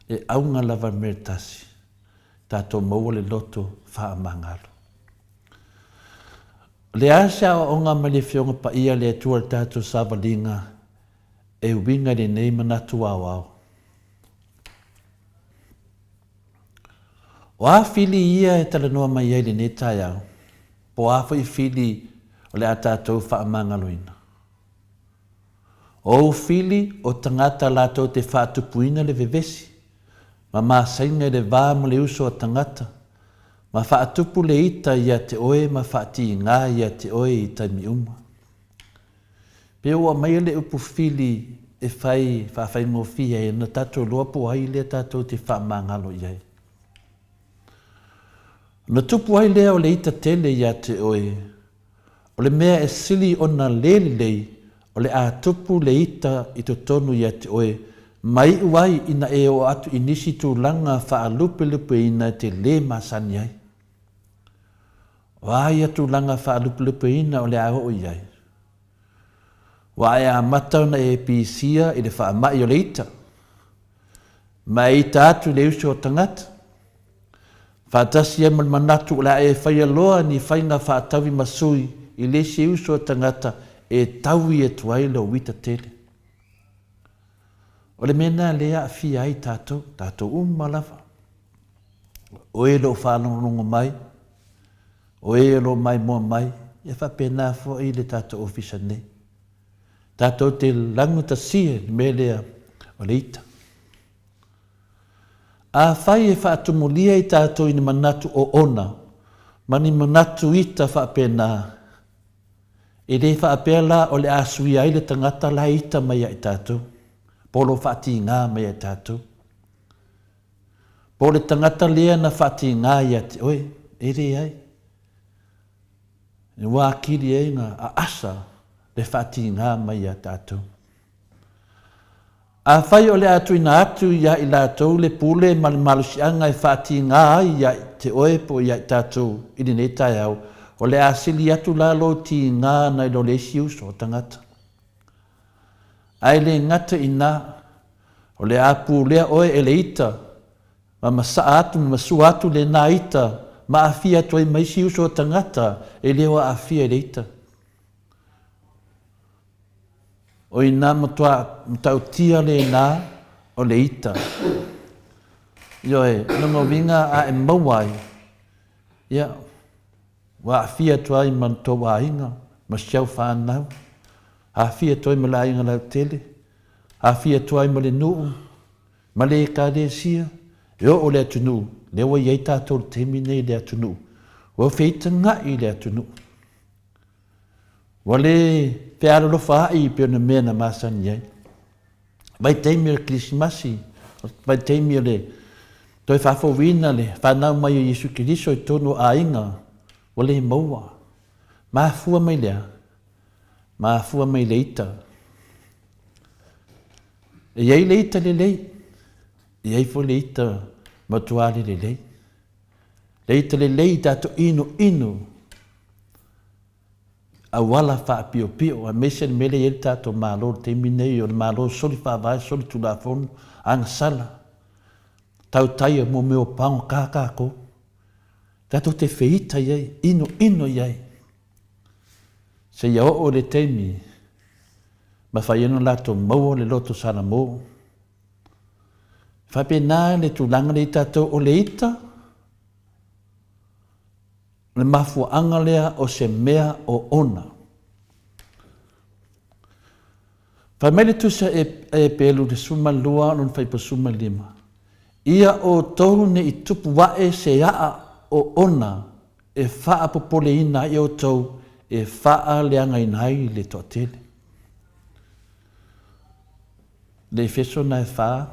Speaker 3: E aunga lava meritasi. Tātou maua le loto whamangalo. Le asa o onga ma le whionga pa ia le atua le tātou savalinga e winga le nei manatu au au. O a fili ia e tala noa mai ai le nei tai au. Po a fai fili o le a tātou whaamangaloina. O fili o tangata lātou te whaatupuina le vevesi. Ma māsainga le vā mo le uso o tangata. Ma whaatupu le ita ia te oe, ma whaati ngā ia te oe i taimi uma. Peo a mai le upu fili e whai mo fia e na tātou loapu ai le tātou te whaamangalo iai. Na tupu ai lea o le ita tele ia te oe, o le mea e sili o na lelei, o le a tupu le ita i to tonu ia te oe, mai uai ina e o atu inisi tu langa wha lupe ina te le masani ai. Wai atu langa wha lupe ina o le a o iai. Wai a matau na e pisia i le wha mai o le ita. Mai ita atu le uso o tangata. Whaatasi e manatu la e whaia loa ni whainga whaatawi masui i le se uso tangata e taui e tuaile o wita tele. O le mena lea a fi ai tātou umalawa. O e lo whanonga mai, o e lo mai mua mai, e whapena fo i le tātou ofisa ne. Tātou te languta sie me lea o le ita. A whai e whaatumulia i tātou i ni manatu o ona, mani manatu ita whaapena. E le whaapela o le asui ai le tangata la ita mai i tātou. polo whaati ngā mai e tātou. Po le tangata lea na whaati ngā ia te oe, ere ai. E wā kiri e ngā a asa le whaati ngā mai a tātou. A whai o le atu ina atu ia i lātou le pule malusianga e whaati ngā ia te oe po ia i tātou i le netai au. O le asili atu lalo ti ngā na ilo le sius o tangata. Ai le ngata ina o le apu lea oe e le ita ma masa atu, ma masu atu le nā ita ma afia toi mai sius o tangata e lewa afia le ita. O ina matau tia le nā o le ita. Io e, nungo winga a e mawai. Ia, wa afia toi man tō wāinga, ma siau whānau. A afia toi ma la inga lau tele. A afia toi ma le nuu, ma le kāre sia. Io o le atunu, le wa iei tātou temi nei le atunu. Wa feita ngā i le atunu. Wa le pearo lo whaai pio na mea na masani iei. Vai teimi le Krismasi, vai teimi le toi whawhawina le whanau mai o Yesu Kiriso i tono a inga, wa le maua. Mahafua mai lea, mahafua mai le ita. E iei le ita le lei, e iei fo le ita matuale le lei. Le ita le lei tato inu, a wala wha pio pio, a mese le mele el tato malo te minei o le malo soli whawai, soli tulafonu, anga sala. Tau taia mo meo pao kākako. Tato te whiita iei, ino iei. Se ia o le teimi, ma whaieno lato mau le loto sana mo. Whapena le tulanga le tato o le ita, le mafu angalea o se mea o ona. Whamele tusa e pelu de suma lua non whaipa suma lima. Ia o tau ne i tupu wae se aa o ona e wha popole ina i o tau e wha leanga inai le toatele. Le feso na e wha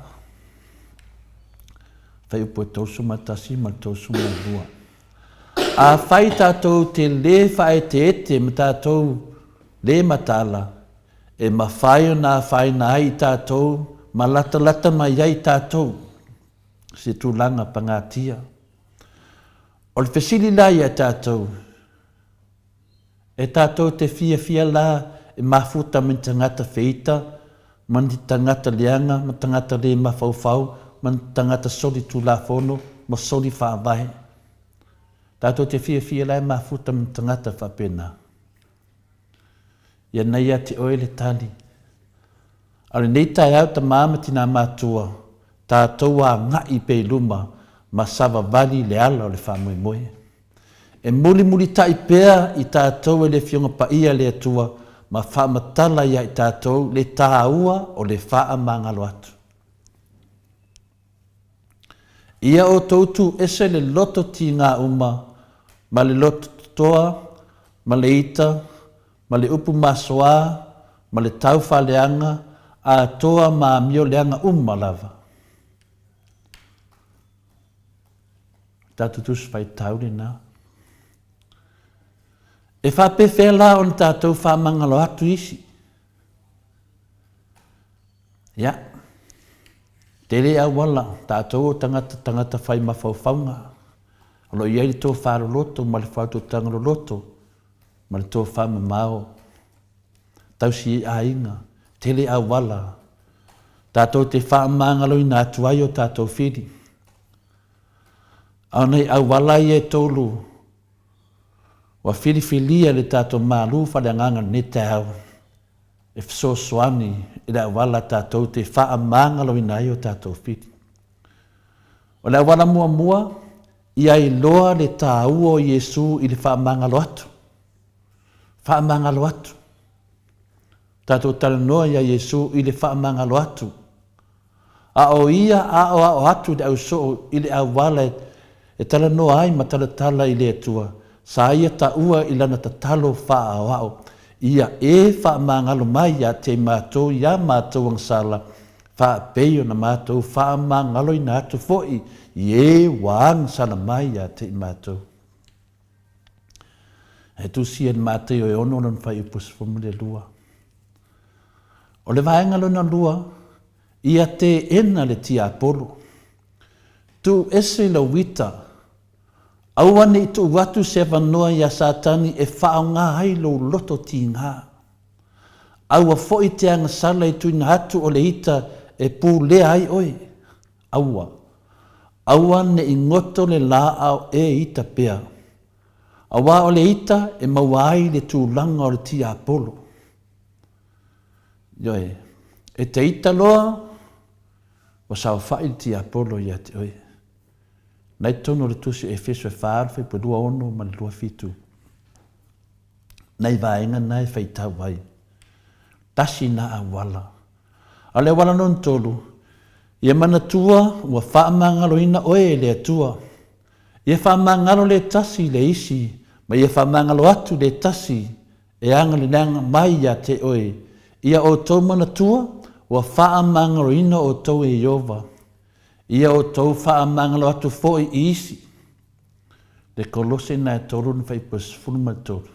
Speaker 3: whai upo e tau suma tasi ma tau suma lua. A whai tātou te le whae te ete ma tātou le matala e ma whai o nā whai nā i tātou ma lata mai ai tātou se tūlanga pangatia. O le whesili la i a tātou e tātou te fia la e mafuta min tangata whiita man di tangata leanga ma tangata le mawhauwhau man tangata soli tūlafono ma soli whaavahe. Tātou te fia lai mafuta min tangata whapena. Ia nei a te oe le tali. Ale nei tai au ta māmati nā mātua, tātou a ngai pe luma, ma sava vali le ala o le whamui moe. E muli tai pēa i tātou e le fionga pa ia le atua, ma whamatala ia i tātou le tāua o le wha mangalo atu. Ia o tautu ese le loto ti ngā uma, ma le loto toa, ma le ita, ma le upu masoa, ma le tau whaleanga, a toa ma mio leanga lava. Tātou tus whai taure nā. E whape whela on tātou whamangalo atu isi. Ia. Tere au wala, tātou o tangata whai mawhauwhaunga. Alo iei tō whāro loto, ma le whauto tangaro loto, ma le tō whama mao. Tau si a inga, tere au wala. Tātou te whaamangalo i nā tuai o tātou whiri. Au nei au wala i e tōlu, wa whiriwhilia le tātou mālu whareanganga ne te au. E wso soani, e le au wala tātou te whaamangalo i nai o tātou whiri. O le au wala mua, ia i loa le tāua o Iesu i le whaamangalo atu. Whaamangalo atu. Tātou talanoa ia Iesu i le whaamangalo atu. A o ia a o atu le au so i le au wala e talanoa ai ma talatala i le atua. Sa ia taua i lana tatalo whaawao. Ia e whaamangalo mai ia te mātou ia mātou ang sala. whaapei o na mātou, whaamangalo i nā atu fo'i, ie wāng sana mai a te i mātou. E tu si en mātou e ono non whai upus fumule lua. O le vaengalo na lua, ia te ena le tia apolo. Tu ese la wita, awane i tu watu se wanoa ia satani e whaonga hai lo loto ti ngā. Aua fo'i te anga sala i tu ina atu o le ita e pū lea ai oi. Aua ne i ngoto le la au e ita pea. Awa o le ita e mawai le tūlanga o le tia apolo. Yoe, e te ita loa, wa sao whai tia apolo ia te oi. Nei tono le tusi e feso e whārwhi pa lua ono ma le lua fitu. Nei vaenga nei whai tau wai. Tasi na a wala. A le wala non tolu, ia mana tua ua whaamangalo ina oe le atua. Ia whaamangalo le tasi le isi, ma ia whaamangalo atu le tasi e anga le nanga mai a te oe. Ia o tau mana tua ua whaamangalo ina o tau e Iova. Ia o tau whaamangalo atu fo'i i isi. Le kolose na e toru na whaipus fulma toru.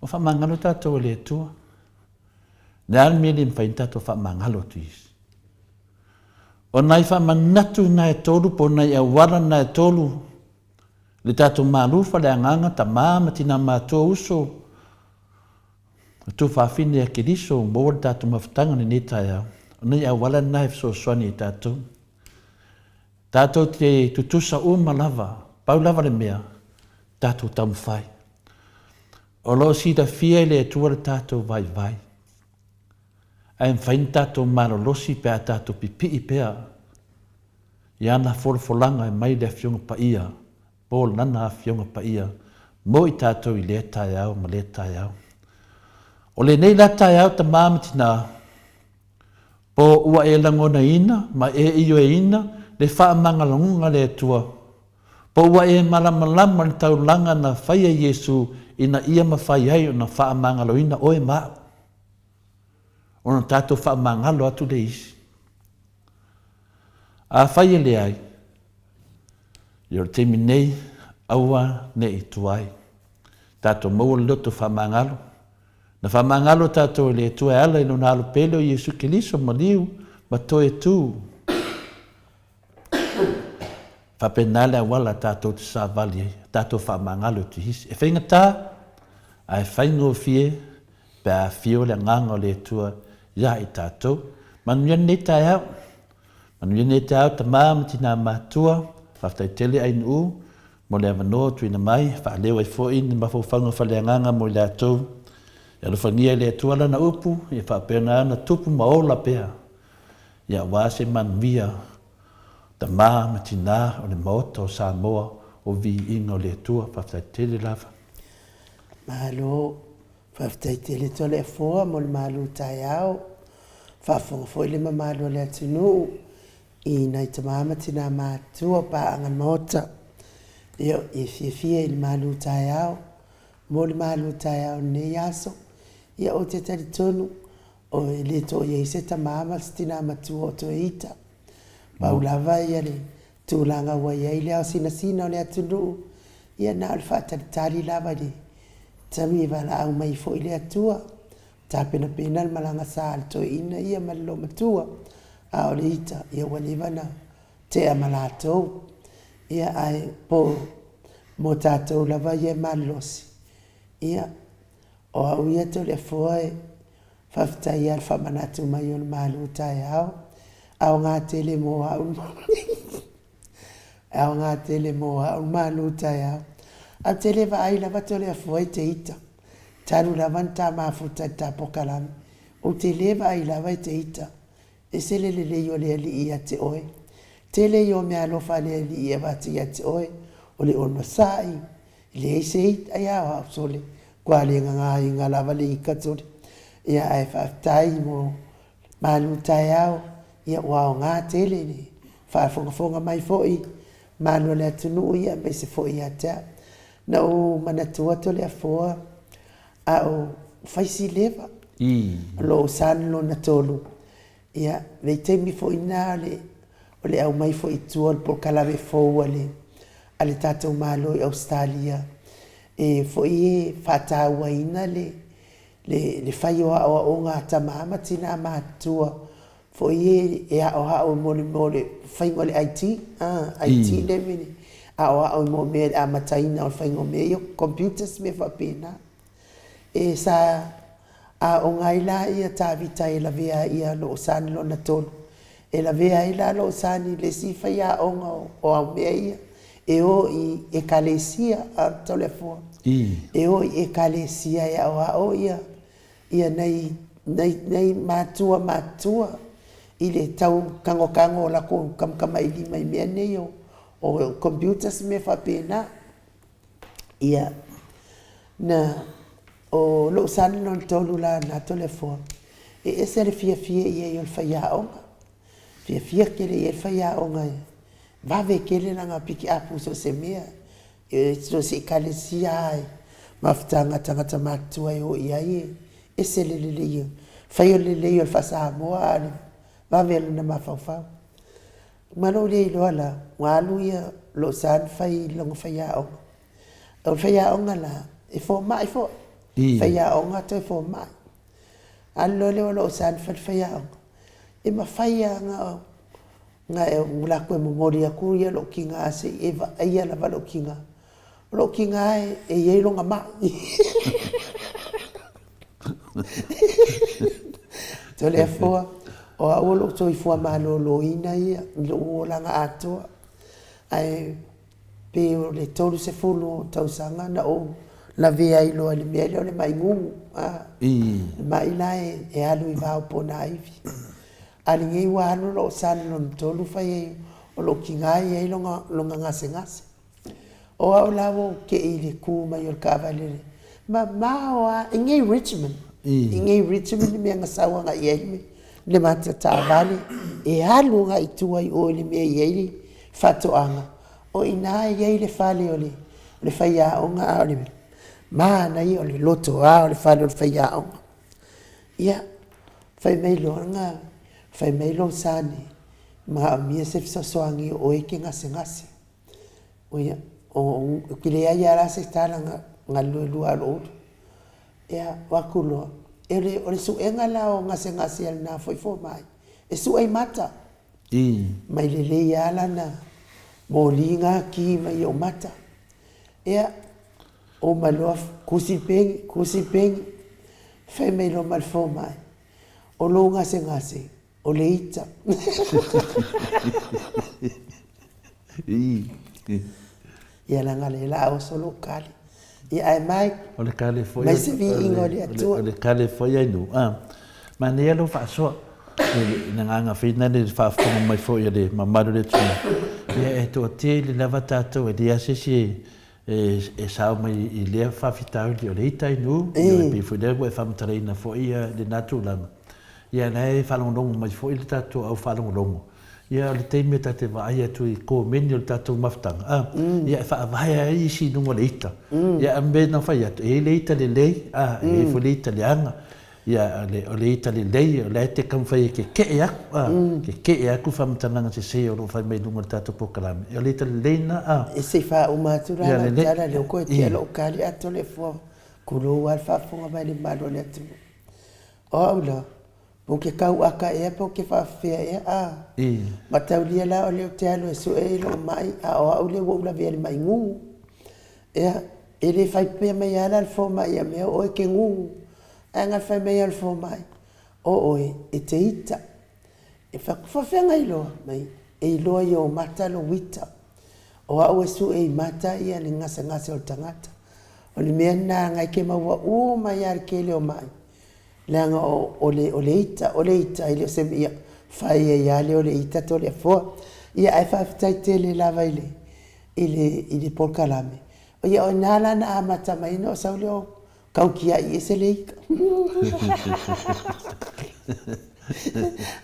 Speaker 3: O whaamangalo tātou le atua. Nā mele mwhaintato whaamangalo tu isi. O nai whaamanatu na e toru po nai e wara na e toru. Le tātou mālufa le anganga ta māmati nā mātua uso. Tu whaafine a kiriso mōre tātou mawhatanga ni netai au. O nai e wara na e so swani i tātou. Tātou te tutusa o malava, pau lava le mea, tātou tamu whai. O lo si da fia le atua le tātou vai vai. Ai mwhain tātou marolosi pēr tātou pipi i pēr. Ia na wholofolanga e mai le fionga pa ia, pōl nana a fionga pa ia, mo i tātou i le tai au, ma le tai au. O le nei la tai au ta māmati nā, po ua e langona ina, ma e iyo e ina, le whaamangalonga le atua. Po ua e malamalama ni taulanga na whaia Yesu ina ia mawhai ai o na whaamangalo ina oe maa. O na tātou whaamangalo atu le isi. A whaia le ai. Ior temi nei, aua ne i tuai. Tātou maua loto whaamangalo. Na whaamangalo tātou le atua ala ino nalo pele o Yesu Keliso maliu, ma toe tū. Whapenale a wala tātou te sāwali, tātou whaamangalo tu hisi. E whainga tā, ai whaingo fie, pe a fio le nganga le tua, ia i tātou. Manuia nei tai au. Manuia nei tai au, ta māmati nā mātua, whaftai tele ai nu, mo le amanoa tuina mai, whaaleo ai fōi, ni mawhawhanga whale nganga mo le atou. Ia rufangia le tua lana upu, ia whapena ana tupu maola pea. Ia wāse manuia, ta māmati nā o le maota o Samoa o vi inga o le tua whaftai tele lava.
Speaker 1: Malo, whaftai tele to le fōa mo le malu tai au. Whafonga fōi le mamalo le atunu. I nai ta māmati nā mātua pa angan maota. Ia e fia i le malu tai au. Mo le malu tai au ne yaso. Ia o te tari tonu. O le to ia i se ta māma stina matua o to ita. Paulava ia le tūlanga wa ia i le au sina o le atunu. Ia nā le whātari lava le tami wala au mai fo i le atua. Tā pena le malanga sā le to ina ia malilo matua. A o le ita ia walivana te amalatou. Ia ai po mo tātou lava ia malosi. Ia o au ia to le foe whaftai ia le whamanatu mai o le malu tai au. Au ngā tele mo au. Au ngā tele mo au malu tai au. Au tele wa ai lava to le foe te ita. Taru lava nta mafuta ta pokalami. O te leva ai lava te ita. E se le yo le li ia te oe. Te le yo me alofa le li ia vati ia te oe. O le ono sai. Le e se ita ai au au sole. Kwa le ngā inga lava le ika tole. Ia ai whaftai mo malu tai au. Ia wao ngā tele ni. Whaafonga mai foi. Malu le atunu ia me se foi ia te. Na o manatua tole a foa. A o faisi leva. Lo san lo na tolu. ia le temi fo ina o le au mai fo itua le polkalame fou a le tatou malo i Australia e fo i whātāuaina le whai o o ngā tamama tina mātua fo i e o mole whaingo le IT IT le mini o mo me a mataina o whaingo me i computers me whapena e sa a o ngai la ia tāwita e la vea ia lo sani lo na tolu e la vea ila lo sani le si whaia onga o au mea ia e o i e kalesia a telefon e o i e kalesia ia o ia nei matua i le tau kango la ko kama i lima i mea nei o computers me whapena ia na o lo sani no tolu la na telefon e se le fia ia i o whaia onga fia kele i e whaia onga Vave kele nga piki apu so se mea. So se kalesia ai. Mafutanga tangata matua o iai. E se lele yo. Fayo lele yo fasa moa ali. Vave luna mafaufa. Mano le lola. Walu ya lo san fai long faya onga. O faya onga la. E fo mai fo. Faya onga to e fo mai. Allo le lo san faya onga. E ma faya nga nga e ngula ko mo mori aku ia lo kinga se eva ia la lo kinga e ye lo nga mai to le fo o lo to i fo ma lo ina ia lo la nga ato ai pe le tolu se fulu tau sanga na o la vea i lo le mele le mai ngu mai lai e alu i va po naivi ali ngai wano lo san lo tolu fai o lo kingai e lo ngase o au lavo ke i le ku mai o cavaliere ma o ngai Richmond me nga sawa nga ye le mata tavali e alu nga ituai o le me ye fato anga o ina ye le fale o le fai a onga o le ma na i o le loto o le fale o le fai a onga ia fai mai lo nga fai mai lo sani ma mia se soangi o e ke ngase o kile ia ra se tala nga lu alo ia wakulo o le su enga la o ngase al na foi mai e su ai mata mai le ia la na molinga ki mai o mata ia o malof kusipeng fai mai lo mal mai o lo ngase o le ita. Ia la ngale la o solo kali. Ia ai mai.
Speaker 3: O le kale foi.
Speaker 1: Mai se vi ingo le atua.
Speaker 3: O le kale foi ai nu. Ma ne lo fa so. Na nga fina le fa fo mai foi le mamado le tsu. Ia e to te le lava tato e dia se e sa mai i le fa fitau le le ita nu. Ia pe foi le we fa mtraina foi le natulanga. Ia nei whalongongo mai fo i le tatou au whalongongo. Ia le teime ta te vai atu i ko meni o le tatou maftanga. Ia e whaavai i si nungo le ita. Ia ambe na whai atu. E le ita le lei. E fo le ita le anga. Ia o le ita le lei. O le te kam whai ke e aku. Ke e aku whamtananga se se o lo whai mei nungo le tatou pokalame. Ia o le ita le lei na.
Speaker 1: E se wha umatura na tala leo koe tia lo kari ato le fua. Kuro wal whafunga mai le malo le atu. O au la. O ke kau aka e po ke whawhea e ma taulia la o leo te alo e su e lo mai o au le wau la vea le mai ngungu e le whaipea mai ala al fo mai a mea o e ke ngungu anga whai mai al fo mai o e te ita e whawhea ngai loa mai e loa i o mata lo wita o au e su e mata ia le ngase o tangata o le mea na ngai ke maua mai ar ke leo mai langa o le ita ile se ia fai ia le o le ita to le fo ia ai fa tai le lava ile polkalame o ia o nala na amata mai no sa le kau kia i se le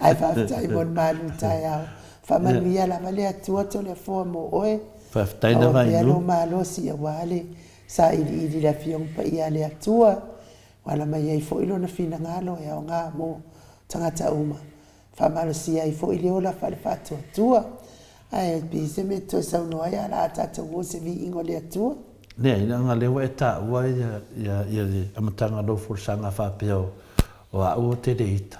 Speaker 1: ai fa tai mon malu tai au fa manu ia la vale atua to le fo mo oe
Speaker 3: fa tai na vai
Speaker 1: no malo si wale sa ili la fiong pa ia le atua wala mai ai fo ilo na fina ngalo e o ngā mo tangata uma whamarasia i fo i le ola whale whatua tua. Ai pi se me to sa no ai ala tātou o se vi ingo le atua.
Speaker 3: Ne, nga lewa e tā ua ia amatanga no fursanga whapeo o a ua te reita.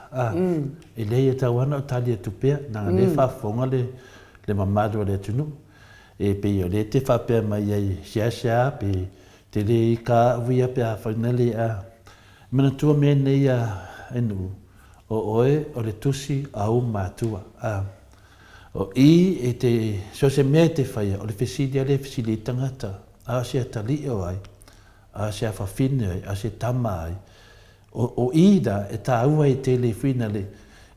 Speaker 3: I le ia tau ana o tali e tupea, nga le whafonga le mamadu le tunu. E pe o le te whapea mai ai sia pe te le i ka uia pe a whanele a mana tua me nei a enu. O oe o le tusi au mātua. O I e te so se mea te whaia, o le whesili a le whesili tangata. A se tali o ai, a se whawhine ai, a se tama ai. O ida e tā ua i te le whina le,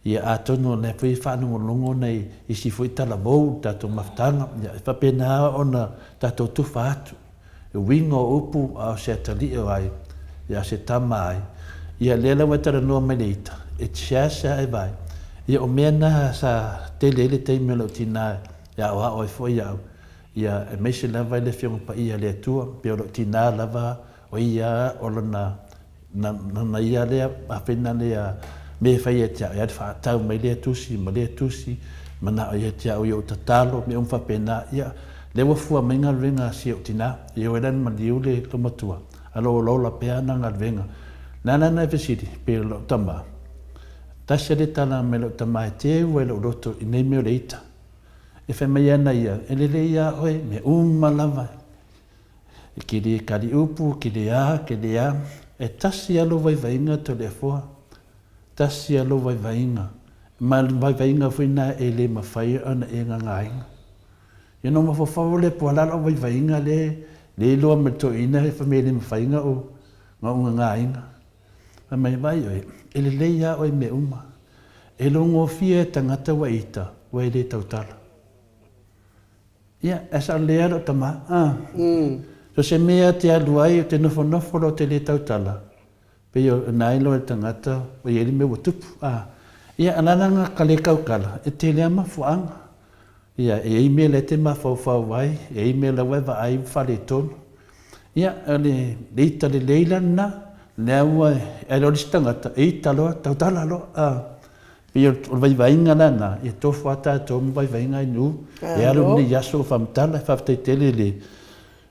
Speaker 3: ia a tono le whi whanungo longo nei i si whi tala mou tato maftanga, ia e whapena ona tato tuwha atu. E wingo upu a se tali o ai, ia se tama ai. Ia lela watara noa meleita, e tiasa e vai. Ia o mea naha sa te lele te melo tina, ia o hao e fwoi au. Ia e meise lava i le whionga pa ia le atua, pe oro tina lava o ia o na ia lea a whena lea me whai e tia, ia te whaatau mai lea tusi, ma lea tusi, ma na o ia tia o ia o tatalo, me umwha pena, ia le wafua mai ngā ruenga si o tina, ia o eran ma liu le tomatua, alo o lola pea na ngā ruenga. Nana na vesiri, pe lo tama. Tasia le tala me lo tama e te ua lo roto i nei meo le ita. E whai mai ana ia, e lele ia oe, me lava. E ki le kari upu, ki le a, e tasi alo vaivainga to le fua. Tasi alo vaivainga. Ma vaivainga whina e le mawhai ana e ngangainga. Ia no mawhawhau le pualala o vaivainga le loa me to ina e whamei le mawhainga o ngangainga. Ma mai vai oe, e lele ia oe me uma. E longo fia tangata wa ita, wa e le tautala. Ia, e sa lea ro tama. So se mea te aluai o te nofo lo te le tautala. Pe yo nailo e tangata o ieri me watupu. Ia, anananga kale kaukala, e te lea mafuanga. Ia, e email e te mafau wai, e email a wewa ai whare tonu. Ia, le leita le leila na, lea ua e loris tangata, e italoa, tautala loa. Ia o vaivainga nana, ia tofu ata tomu vaivainga inu. E alo ni yaso whamtala, whaftaitele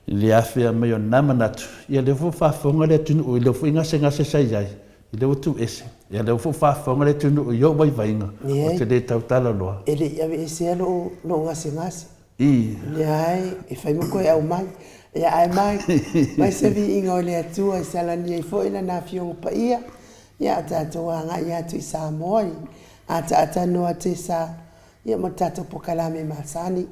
Speaker 3: le awhia mai o namanatu. Ia leo fu whafonga le tunu ui, leo fu ingase sai ai. I leo tu ese. Ia leo fu whafonga le tunu ui, yo vaivainga. O te le tautala loa.
Speaker 1: E le iawe ese alo no ngase.
Speaker 3: I.
Speaker 1: Le ai, e whaimoko e au mai. E ai mai, mai se vi inga o le atua, i salani e fo ina na fiongo pa ia. Ia atatua ngai atu i Samoa. Ata noa te sa, ia mo tato pokalame masani.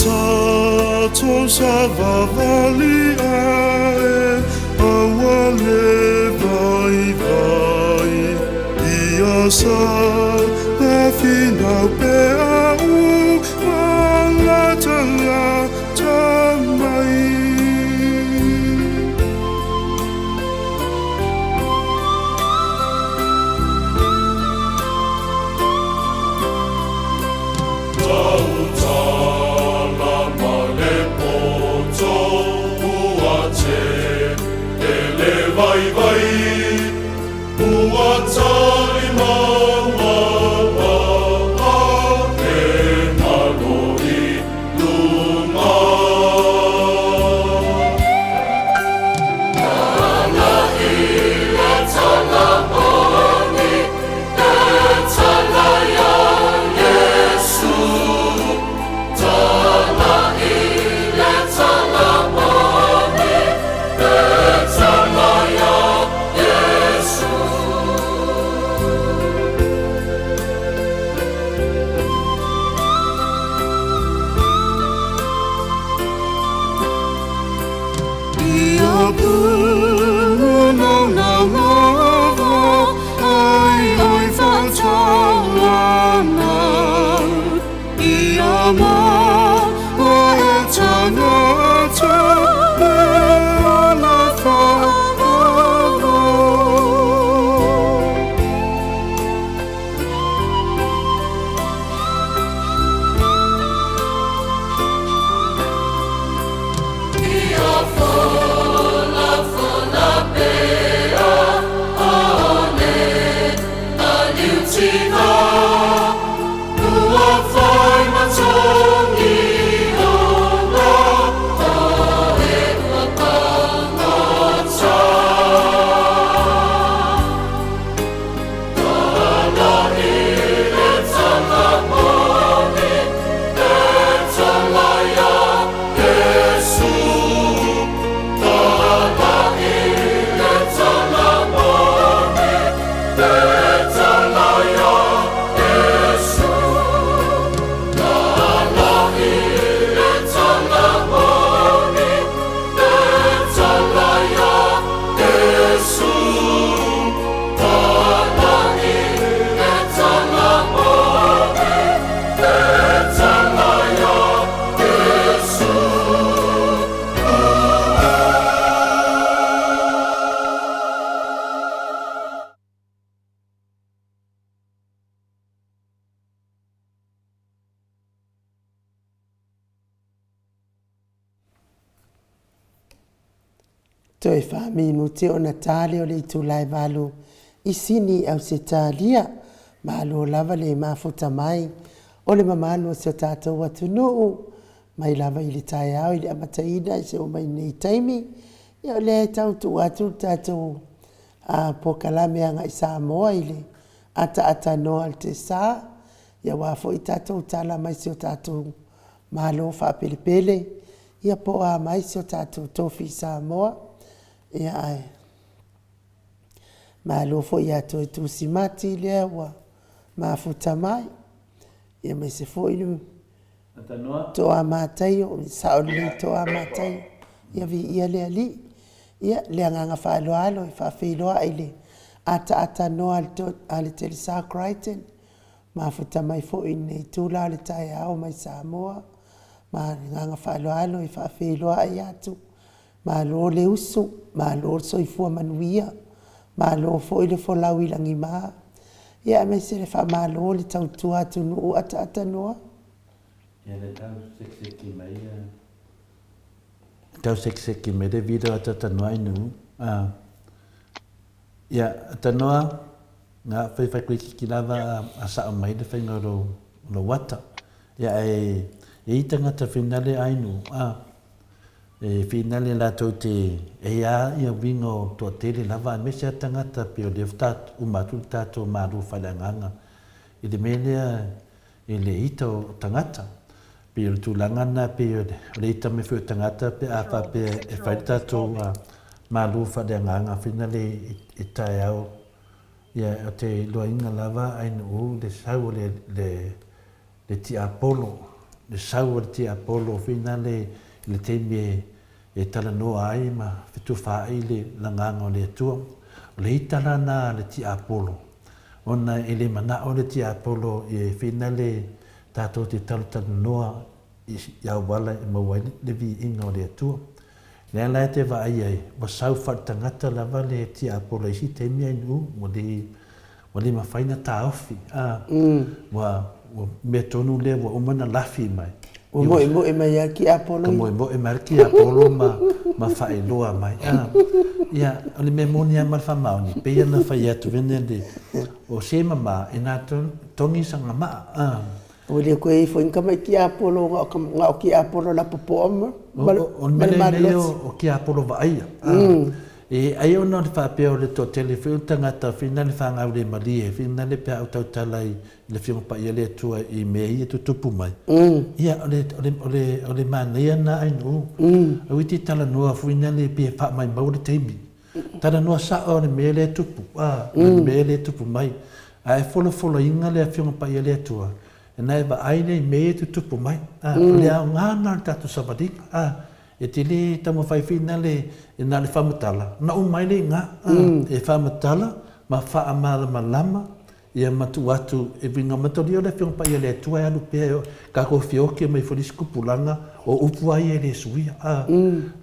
Speaker 2: Tato savavali ae, awale vai. Ia sa na finau pe au, malatanga tamai.
Speaker 1: Toi whaminu te o Natale o le itu lai walu i sini au se talia malo lava le mafuta mai o le mamanu o se tātou watu nuu mai lava i le tae au i le amataida i se o mai nei taimi i o le tau tu atu tātou a pokalame anga i Samoa i le ata noa al te sā ia wafo i tātou tala mai se o tātou malo whapelepele ia po a mai se o tātou tofi Samoa ia ai malo fo ia to tu simati le wa mafuta mai ia me se fo inu to amatai o sauli to amatai ia vi ia le ali ia le nganga fa lo alo fa filo ile ata no alto ale telesa Crichton mafuta mai fo in tu la le tai au mai Samoa ma nganga fa lo alo fa filo ia tu ma lo le usu ma lo soifua manuia ma lo fo ile fo lawi langi ma ia me se le fa ma lo le tau tua tu no ata noa
Speaker 3: ia le tau sekseki mai tau sekseki mai de video ata noa inu ia ata noa nga fai kui ki lava asa mai de fai ngoro lo wata ia e tangata finale ainu e finale la tote e ia wingo to tele lava me se tangata pe o leftat umatu tato maru falanganga i de melia ele ito tangata pe o tulangana pe le ita me fu tangata pe apa pe e falta to maru falanganga finale itayao ia te loinga lava ainu de sau le ti apollo le sau ti apollo finale le teme e tala noa ai ma fitu fai le langanga o le atua. O le itala na le ti Apollo. Ona e le mana o le ti Apollo e fina le tato te tala noa i awala e mawai le vi inga o le atua. Le ala te va ai ai, wa sau whatangata lava le ti Apollo i si teme ai nu, wa le mawhaina ta ofi. Wa me tonu le wa umana lafi mai.
Speaker 1: Mo e mai ki Apollo.
Speaker 3: Mo e mai ki Apollo ma fai loa mai. Ia, ole me monia ma fa mauni. Pe ia na fai atu vene de o se mama e na tongi sanga ma.
Speaker 1: O le ko e fo inka mai ki Apollo nga o ki Apollo la popoma.
Speaker 3: O me o ki Apollo va ia. E ai ona fa pe o le to telefone tangata fina le fa ngau le mali e fina le pe au tau talai le fiong pa ia le tua i me ia tu tupu mai. Ia ole mania na ai no. O iti tala noa fina le pe fa mai mau le teimi. Tala noa sa o le me le tupu. Me le tupu mai. Ai folo inga le fiong pa ia le tua. E nai ba ai le me tu tupu mai. Le au ngana tatu sabadik. E e te le tamo whaifina le e nā le whamatala. Na umai le ngā, e whamatala, ma whaamara ma lama, ia matu atu e winga matori o le whiongpa ia le atua e anu pēo, ka ko whioke mai wharisku pulanga o upu ai e le suia.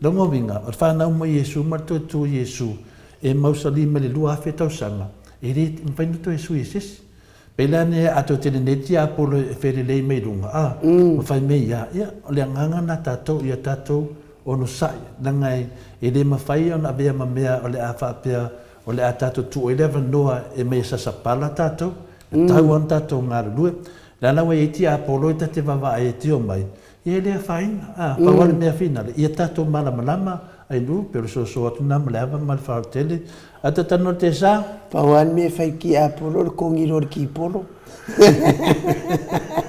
Speaker 3: Longo winga, o whanau mai Yesu, marto tu Yesu, e mausalima le lua awhe tausanga, e re mwhainoto e sui sisi. Pela ne ato tene neti a polo e where lei mei runga. Ma whai mei ia, o le anganga na tātou ia tātou ono sai. Nangai e le mawhai o na vea ma mea o le a whapea o le a tātou tu o elewa noa e mei sasapala tātou. Tau an tātou ngā rurue. Lana wai e ti a polo i tate wawa e ti o mai. Ia le a whaina, pawale mea whina le. Ia tātou malama lama ai nu, pero so atu nama le awa mal whaotele. Ata tano te sa?
Speaker 1: Pawan me fai ki a polo, kongiro ki polo.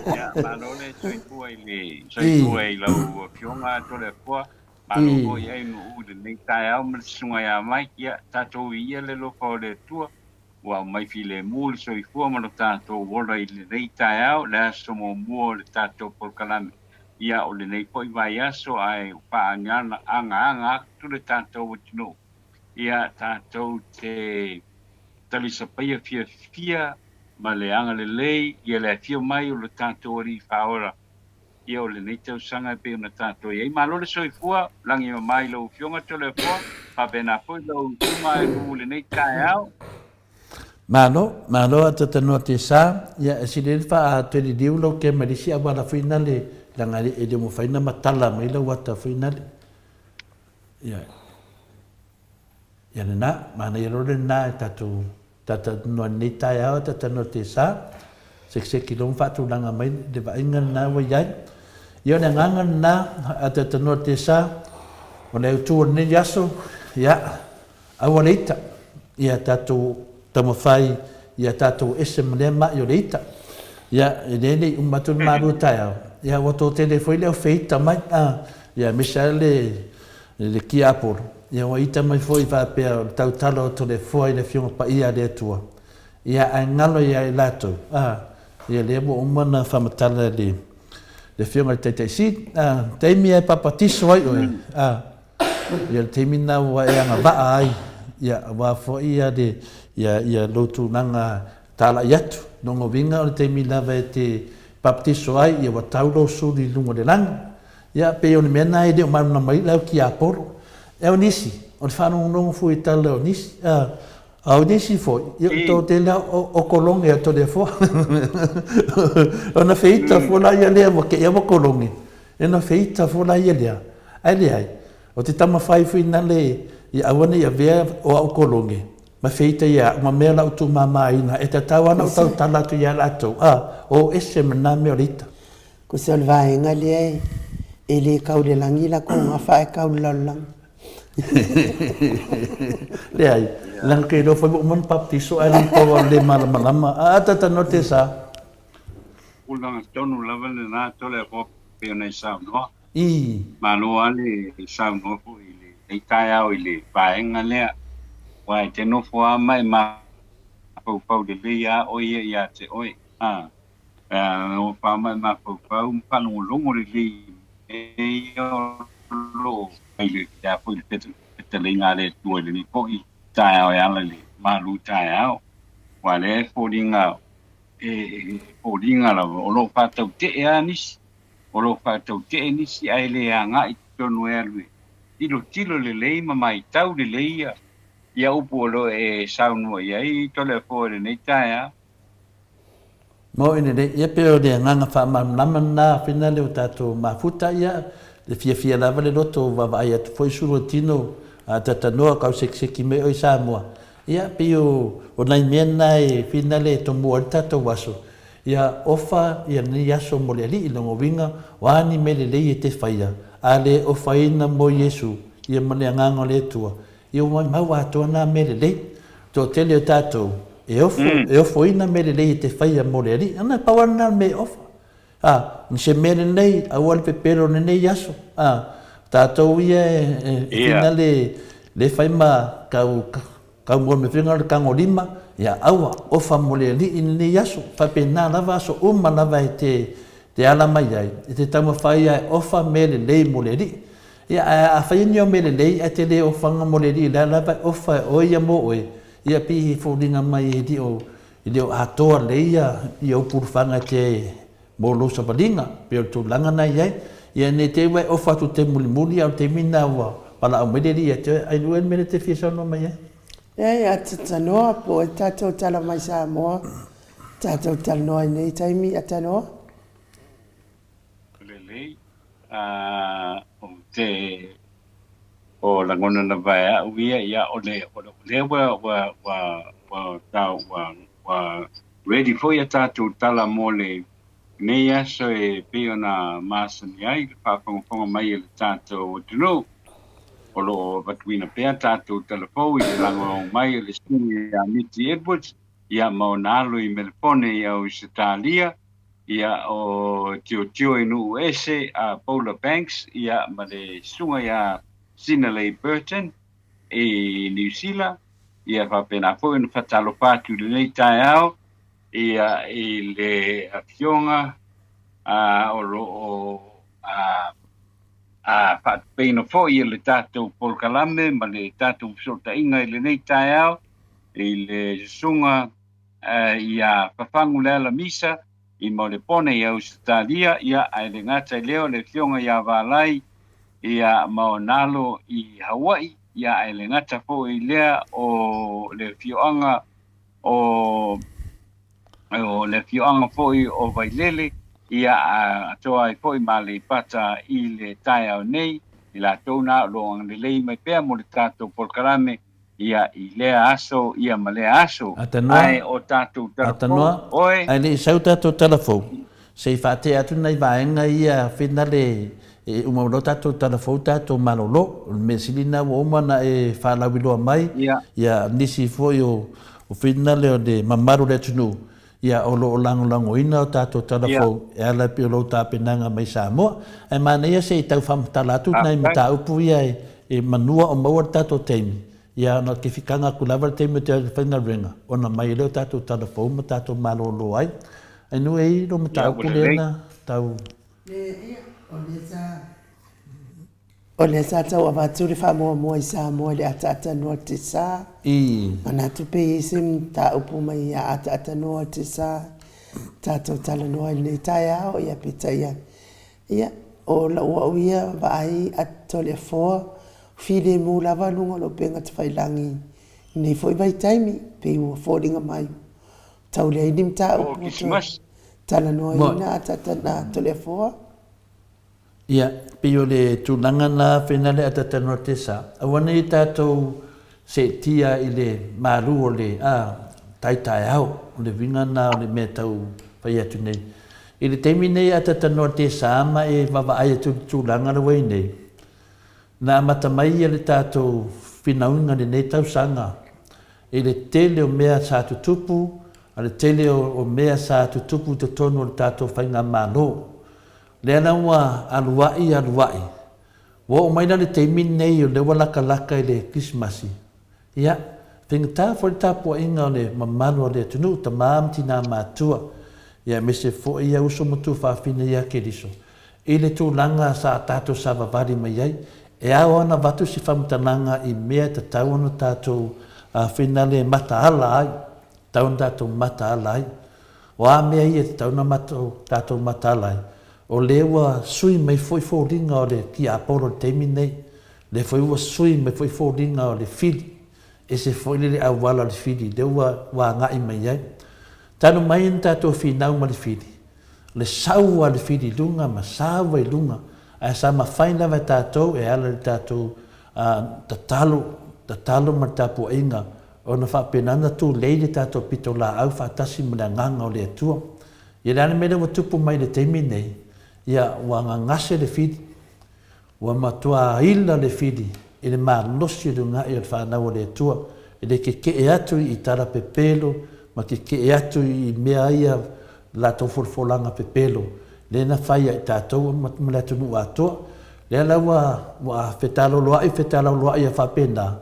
Speaker 4: Ya, malole soifua i lau fionga tole fua. Malolo i ai no ude nei tai au ma sunga ya mai kia tatou ia le lofa o le tua. Wa mai fi le muli soifua ma no tatou wola i le nei tai au le aso mo mua le tatou polkalame. Ia o le nei poi vai aso ai pa angana anga tu le tatou watino. Ia tātou te talisa paia fia ma le anga le lei, ia le fia mai o le tātou ori whaora. Ia o le nei tau sanga pe ona tātou. Ia i malo le soifua, langi ma mai lau fionga tole fua, pa pena poi lau tunga e mu le nei tae au.
Speaker 3: Malo ata tanoa te sa, ia e sile wha a tweni diu lau ke marisi a wala whina le, langari e le mo whaina matala mai lau wata whina le. Ia na, mana i rore na e tatu noa nei tai au, tata no te sa, sekseki long whatu langa mai, le wainga na wa iai. Ia ne nganga na, a tata no te sa, o ne utua ne yaso, ia, awa leita, ia tatu tamawhai, ia tatu ese mlema i o leita. Ia, e nene umatu maru tai au, ia wato tele foi leo feita mai, ia misa le ki aporo. Ia wa ita mai foi va pe tau talo to le foi le fionga pa ia le tua. Ia ai ngalo ia lato. Ia le mo umana famatala le fionga te si. Te mi e papatiso ai oi. Ia te mi na wa e anga va ai. Ia wa fo ia de ia lotu nanga tala yatu. Nongo vinga o te mi lava e te papatiso ai ia wa taulo su di lungo de lang. Ia pe o mena e de o maruna mai lau ki aporo. E o nisi, o te whanau nongo fui tala o nisi, o nisi foi, tō te lea o kolonge a tō le fua. O na whiita fula ia lea mo ke ea mo kolonge, e na whiita fula ia lea, ai lea ai. O te tama whai fui na le, i awane ia vea o au kolonge, ma whiita ia, ma mea lau tu mama ina, e te tawana o tau talatu ia latou, o ese mena mea rita.
Speaker 1: Ko se ol vaenga lea e le kaule langi la ko ngā whae kaule lalang.
Speaker 3: Le ai, lang kei do foi mon baptiso ai lang po le malama tata no te sa.
Speaker 4: Ulanga tonu lava le na tole ko pe nei sa no. Malo ale sa no fu ile ai tai au ile paenga le wa te no fo mai ma pau de ia o ia te oi. O pa mai ma pau pa no longo le e lo ile ya fu te linga le tu le ni ko i tai au ya le malu tai au wa le fodinga fodinga la o lo fa tau te anis o lo fa tau te anis ai le anga i tonu e lui i lo tilo le ma mai tau le ia ia upo lo e saunu ia i to le fo le nei tai au
Speaker 3: mo ine de ia pe o de nganga fa na fina le tato mafuta ia le fia lava le loto va vai at foi suru tino tata no ka sekseki me o Samoa ia pe o nai mena e fina le to morta to waso ia ofa ia ni yaso mo le li longo vinga wani me le le te faia ale o faina mo Yesu ia mane nganga le tua ia ma wa to na me le to tele tato e ofo ina me le te faia mo le li ana pawana me ofa ni se mere nei a wal pepero nei yaso tatou ia ina le fai ma kau mo me finga ka ngolima ia awa ofa mo le li nei yaso fa pena lava so lava te ala mai ai te tama fai ai ofa me le mo le li ia a faini o mele lei a te le o fanga mo le li la lava o fa o ia mo oe ia pi folinga mai e di o i o atoa le ia o purfanga te mo lo sa balinga pe o tu langa na ia ne te wai o fa tu te muli au te mina wa pala o mele li te ai luen mele te fisa no mai
Speaker 1: e atanoa po tatou tala mai Samoa tatou tala noa nei taimi atanoa
Speaker 4: lelei o te o langona na vai uia ia o le wa ready for ya tatou tala mo le nei aso e peona masani ai whakonga mai le tatou tino o lo batuina pea tatou telefou i lango mai le sini a Mitty Edwards ia maonalo i Melpone ia o Isitalia ia o tio inu ese a Paula Banks ia ma le sunga ia Sinalei Burton e New Zealand ia whapena fo in whatalo pātu le nei tai au ia i le afionga o lo whapeina fo ia le tātou polkalame ma le tātou sota inga i le nei tai au i le sunga ia whawhangu le ala misa i mo le pone ia Australia ia ai le ngata i leo le fionga ia wālai ia maonalo i Hawaii ia ai le ngata fo i lea o le fioanga o le fioanga fo i o Wailele ia atoa i fo i male pata i le tai au nei i la tona lo ang le lei mai pea mo le tatou polkarame ia i lea aso ia ma lea aso ai o tatou telefou oe
Speaker 3: ai le sau tatou telefou se fate atu nei vaenga ia finale e uma lo tatou telefou tatou malolo me silina o mana e falawilo mai ia nisi foi o finale o de mamaru le tunu ia o lo lango ina o tatou telefou e ala pe lo tapenanga mai Samoa e mana ia se tau fam talatu nei mata upu ia e manua o maua tatou teimi ia na ke fikanga ku lava te me te whainga ringa ona mai leo tatou telefou ma tatou malolo ai ai nu e no mata upu lena tau
Speaker 1: o le sa tau avaturi whamoa i Samoa le ata noa te sa mana tu pe isim ta upu mai ia ata noa te sa tatou tala noa i nei tai au ia pita ia o la ua uia vai ato le foa file mu lava lunga lo penga te whailangi nei foi vai taimi pe ua fōringa mai tau le inim ta upu tala noa ina ata na to le foa
Speaker 3: ia pio le tūlanga na whenale atata no te sa. Awana i tātou se tia i le maru o le taitai au, o le winga na o le mea tau whai atu nei. I le teimi nei atata no te sa ama e wawa ai atu tūlanga na wei nei. Nā mata mai i le tātou whinaunga le nei tau sanga. I le tele o mea sa tutupu, a le tele o mea sa tutupu te tonu o le tātou whainga malo. Le ana ua aluai. Wa o maina le teimi nei o le walaka i le Krismasi. Ia, whengata fo le tāpua inga o le mamano o le tunu, ta maamti nā mātua. Ia, me se fo ia uso motu whawhina ia ke riso. I le tūlanga sa tātou sa wawari mai ai, e au ana watu si whamutananga i mea ta tau ana tātou whina le mata ala ai, tau ana tātou mata ala ai. O a mea ia te tau na tātou mata ala ai. O lewa sui mai foi ringa o le ki aporo teimi nei. Le foi ua sui mai foi ringa o le fili. E se foi le awala le fili. Le ua ngai mai ai. Tanu mai in tātou whinau ma le fili. Le saua le fili lunga ma saua i lunga. A sa ma whaina vai tātou e ala le tātou tatalo ma tāpua inga. O na whapenana tū leile tātou pito la au whatasi ma le nganga o le atua. I rana mele wa tupu mai le teimi nei. Ia ua ngangase le fili, ua matua ila le fili, i le mālosi le ngai o le whanau le atua, i le ke atu i tara pepelo, ma ke atu i mea ia la tau folfolanga pepelo, le na whaia i tātou ma le atu nua atua, le ala ua whetalo loa i a whapena,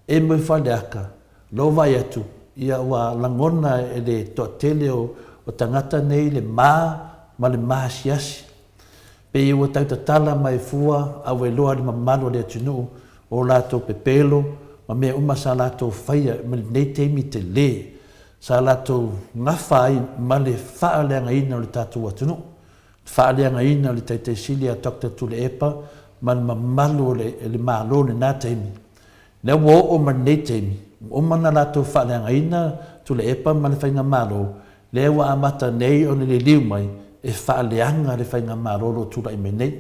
Speaker 3: e mui whaleaka, lo vai atu, ia ua langona e le toa tele o tangata nei le ma le maa siasi, pe i ua tautatala mai fua au e loa ni mamalo le atunuu o latou pepelo ma mea uma sa latou faia ma lenei teimi te lē sa latou gafa ai ma le faaleagaina o le tatou atunuu faaleagaina o le taitaisili a Dr. Tuleepa ma le mamalu o le malo lenā taimi lea ua oo ma lenei taimi uma na latou faaleagaina Tuleepa ma le faiga malo lea ua amata nei o le liliu mai e faaleaga le faiga malolo tulaʻi mai nei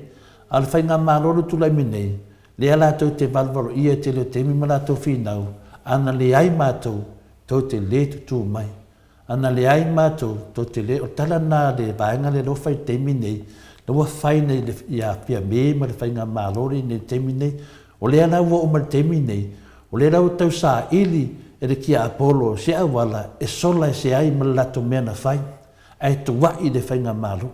Speaker 3: a le faiga malolo tulaʻi mai nei lea latou te valovaloia te leo temi ma latou finau ana leai matou tou te lē tutū mai ana leai matou tou te lē o talana le vaega le lofa i temi nei le ua fai nei ia fiamē ma le faiga malolo i nei temi nei o lea lau ua uma le temi nei o lea lau tausaʻili e le kia apolo se auala e sola e se ai ma le latou mea na fai ai tuaʻi le faiga malo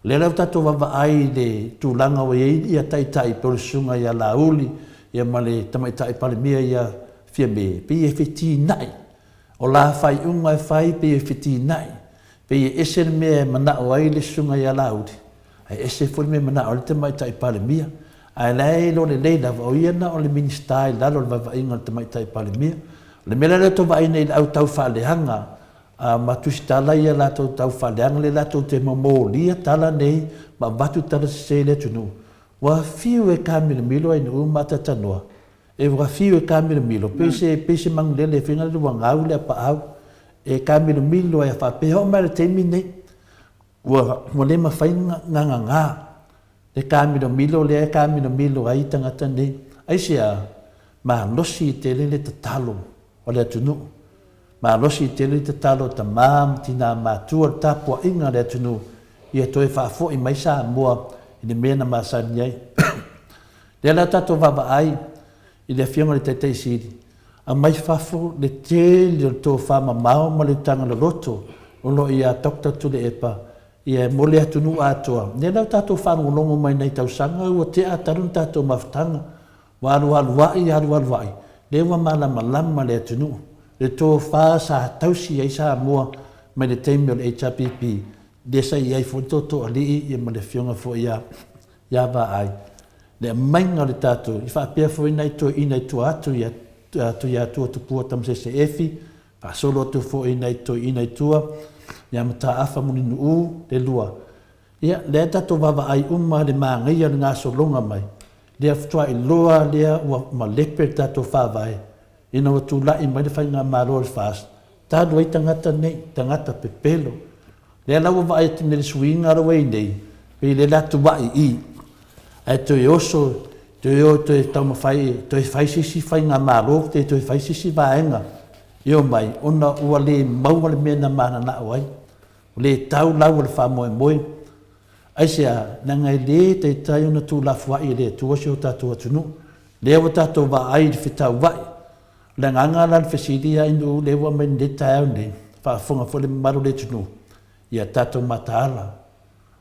Speaker 3: le lau tatou vavaai le tulaga o iai ia taʻitaʻi pe o le susuga ia lauli ia ma le tamaʻitaʻi palemia ia fiamē pe ia fetinaʻi o la faiʻuga e fai pe ia fetinaʻi pe ia ese le mea e manaʻo ai le susuga ia lauli ai ese foi le mea manaʻo ai le tamaʻitaʻi palemia ae lae lo lelei lava o ia na o le minista i lalo le vavaaiga o le tamaʻitaʻi palemia le mea le tovaʻina i le ʻautau faaleaga ma tusi tala ia latou tau faaleaga le latou te mamolia tala nei ma vatu tala sesē le atunuu ua fiu e kamilamilo ai nuu ma tatanoa e ua fiu e kamilamilo peise magulele e figa le luagau le apaau e kamilamilo ai a faapea o mai le taimi nei ua lē mafai gagagā le kamilamilo lea e kamilamilo ai tagata nei aisea malosi i tele le tatalo o le atunuu malosi i tele le tatalo tamā ma tinā matua le tapuaʻiga le atunuu ia toe faafoʻi mai sa moa i le mea na masani ai lea la tatou vavaai i le afiaga o le taitaisili a mai fafo le tele o le tofamamao ma le tagaloloto o loo ia Dr. Tuleepa ia mo le atunuu atoa lea lau tatou faalogologo mai nei tausaga ua te atalu na tatou mafutaga ua alualuaʻi le ua malamalama le atunuu le tofā sa tausi ai sa moa mai le taimi o le HRPP le sai ai foʻi totoʻalii ia ma le afioga foʻi ia vaai le maiga o le tatou i faapea foʻi nai toeina i tua atu ia tua tupua tamaseseefi faasolo atu foʻi nai toeina i tua ia mataafa mulinuu le lua ia lea tatou vavaai uma le magaia le gasologa mai lea tuailoa lea ua malepe le tatou faavae ina ua tulaʻi mai le faiga malo le fas talu ai tagata nei tagata pepelo lea lau ua vaai atine le suiga lauai nei pei le latuaʻi i ae toe oso toe taumafai toe faisisi faiga malo te toe faisisi vaega io mai ona ua lē maua le mea na mananaʻo ai o lē tau lau o le faamoemoe aisea nagai lē taitai ona tulafuaʻi e le atua se o tatou atunuu lea ua tatou vaai i le fetauaʻi le agaga la le fesilia inuu le ua mai le taeau nei faafoga foi le mamalu le atunuu ia tatou mataala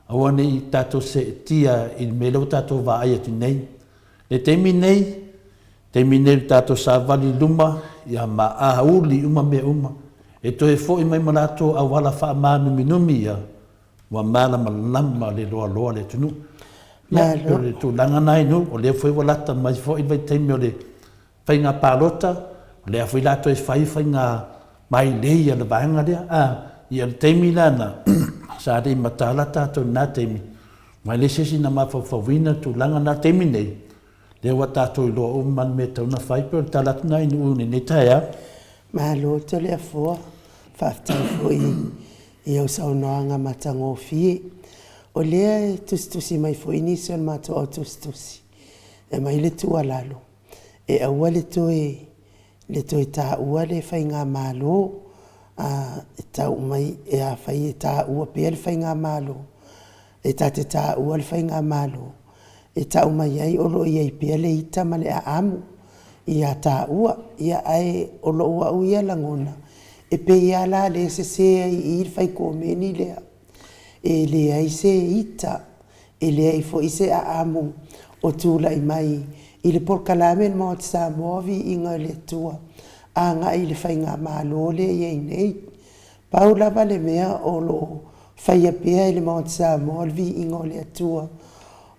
Speaker 3: aua nei tatou seʻetia i le mea leu tatou vaai atu nei le taimi nei le tatou savali luma ia ma auli uma mea uma e toe foʻi mai ma latou auala faamanuminumi ia ua malamalama le loaloa le atunuu ia o le tulaga na inu o lea foi ua lata mai foʻi mai taimi o le faiga palota o lea foi latou e fai faiga mai leia le vaega lea ia le taimi lana sa lei matala tatou na taimi mai le sesi na mafaufauina tulaga na taimi nei le ua tatou iloa uma me tauna fai pe o le talatuna inuu nenei taea
Speaker 1: malo te le afoa faafetai foʻi i au saunoaga ma tagofie o lea e tusitusi mai foʻi nisi o le matou au tusitusi e mai le tualalo e aua le toe taʻua le faiga malo e tau mai e afai e taʻua pea le faiga malo e tate taʻua le faiga malo e tau mai ai o loo iai pea le ita ma le aamu ia taʻua ia ae o loo aʻu ia lagona e peia la le sesē ai i le faikomeni lea e leai se ita e leai foʻi se aamu o tulaʻi mai i le polokalame le maoti samoa viiga i le atua agaʻi le faiga malo le iai nei pau lava le mea o loo faia pea i le maoti samoa le viiga o le atua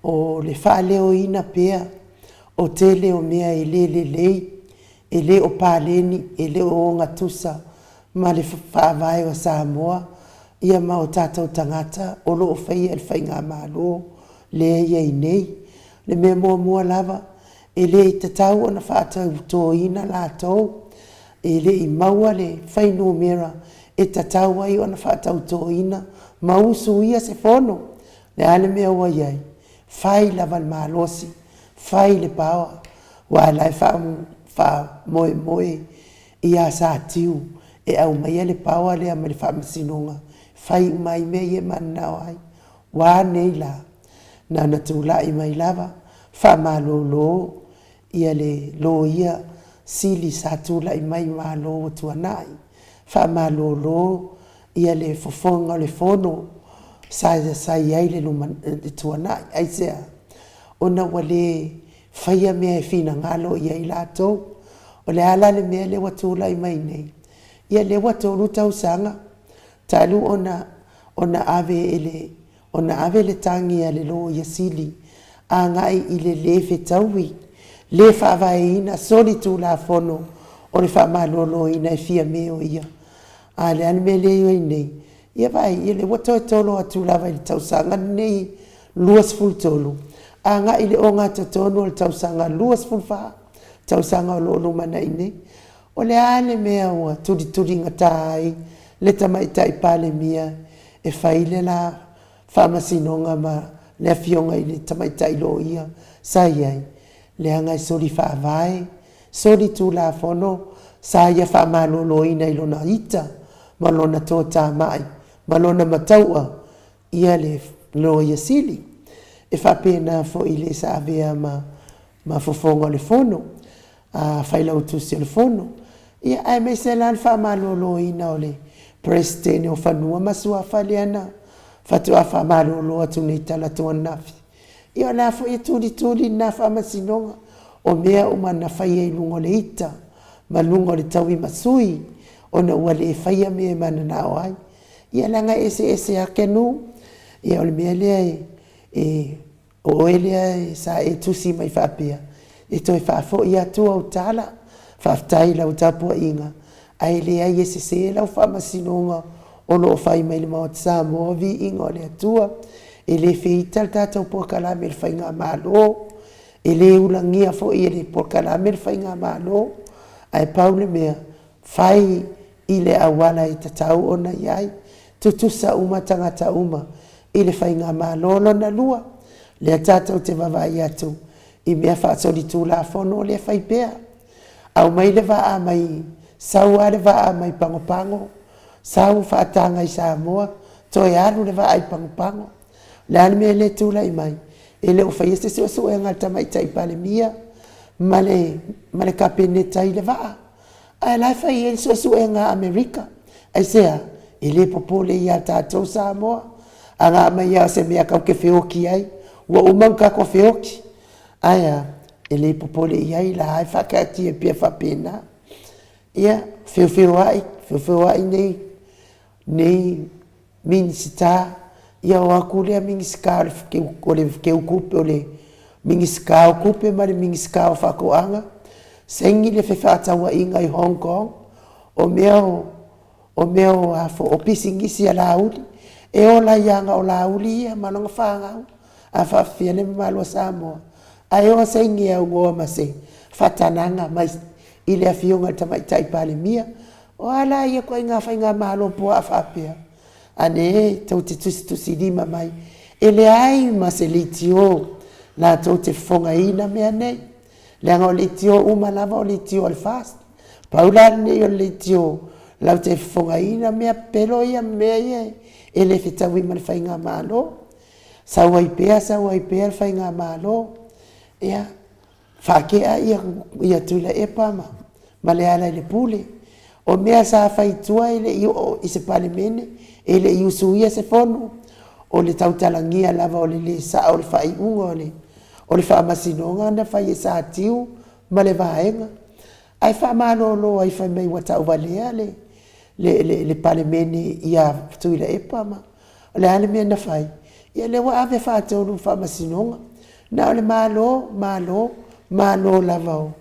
Speaker 1: o le whaaleo ina pea o tele o mea e le o pāleni, e le o ngatusa, ma le whaavai o Samoa, ia ma o tātou tangata, o lo o whaia le whainga mālo, le iei nei, le mea mua lava, e le i tatau o na whaatau tō ina lātou, e le i maua le whainu mera, e tatau ai o na whaatau tō ina, mausu ia se whono, le ale mea ua iei, whai lava le mālosi, whai le pawa, wa lai wha moe i a sa tiu, e au mai le pawa le ama le wha masinonga, whai mai mea ie manau ai, wa nei la, na tūla i mai lava, wha malolo, ia le lo ia, sili sa tūla i mai malo o tuanai, wha malolo, ia le fofonga le fono, sa iai le tuanai, ai sea, ona wale whaia mea e whina ngalo iai lātou, o le ala le mea le watula i mai nei, ia le watolu tausanga, talu ona ave le tangi a le lo ia sili, a ngai i le lefe taui, le whaavai ina soli tu la fono, o le whaamalolo ina e fia meo ia, a le ane me leo i nei, ia vai, ia le wato e tolo atu lava i le tausanga nei luas ful tolu, a ngai le o ngā tatono le tausanga luas ful wha, tausanga o lo lumana i nei, o le ale mea ua turi ngatai, le tamaitai pale mia, e whaile la whamasinonga ma le afionga i le tamaitai lo ia, sa iai, le angai sori whaavai, sori tu la fono, sa ia whaamalolo ina i lona ita, ma lona tō mai, ma lona mataua, ia le lo ia sili, e whapena fo i le sa avea ma fofonga le fono, a whaila utusi le fono, ia ai me se lan whaamalolo ina o le Presidente o whanua masua whaleana, whatua whaamalolo atu nei tala tua nafi. Ia la fo i turi na whamasinonga, o mea umana whaia i lungo le ita, ma lungo le taui masui, o na ua le whaia mea mana na oai. Ia langa ese akenu, ia o le mea lea o elea sa e tusi mai whapea. E toi whafo i atua o tala, whaftai lau tapua inga, ai lea i ese se lau whamasinonga, o lo whai mai le maot Samoa vi inga o le atua, e le whital tātou porkalame le whainga malo, e le ulangia fo i le porkalame le whainga malo, ai paule mea, whai i le awala i tatau ona iai, tutusa uma tangata uma, i le whainga malo lona lua, le tātou te wawai atu, i mea whaasori tū la fono le whaipea, au mai le waa mai, sau a le waa mai pangopango, sau whaatanga i Samoa, toi alu le waa i pangopango, le ane mea le tūla i mai, e le uwhai este se osu e ngata mai tai pale mia, ma le kapene tai le waa, ai lai whai e se osu e ngā Amerika, ai sea, e le popole i a tātou Samoa, a ngā mai a se mea kau ke whioki ai, ua umang kako whioki, aia, e le popole i ai la hai whakati e pia whapena, ia, whio ai nei minisita, ia o aku lea minisika o le keukupe o le minisika o kupe ma le minisika o whakoanga, sengi le whewhataua inga i Hong Kong, o mea o hafo o pisingisi a lauli, e o la ianga o lauli ia malanga whangau, a whawhia le malua Samoa, a e o sengi au ngoa ma se whatananga mai i le awhionga tamaitai pale mia, o ala ia koe ngā whainga malo poa a whapea. Ane, tau te tusi lima mai, e le ai ma se litio, la tau te whonga ina mea nei, le anga o litio uma lava o litio al fast, paula nei o litio, lau te whonga ina mea pero ia mea ia, e le whitawi ma le whainga malo, sau ai pea le whainga malo, ia, whakea ia tula e pama, ma le ala i le pule, o mea sa whaitua i se pale mene, e le iusuia se fono, o le tautalangia lava o le sa o le whaiunga o le whaamasinonga na whai e sa tiu, ma le vaenga. Ai whaamalolo ai whai mai wata uvalea le pale mene i a tuila e pama, o le ale mea na whai, ia le wa ave whaatonu whaamasinonga, na o le malo lava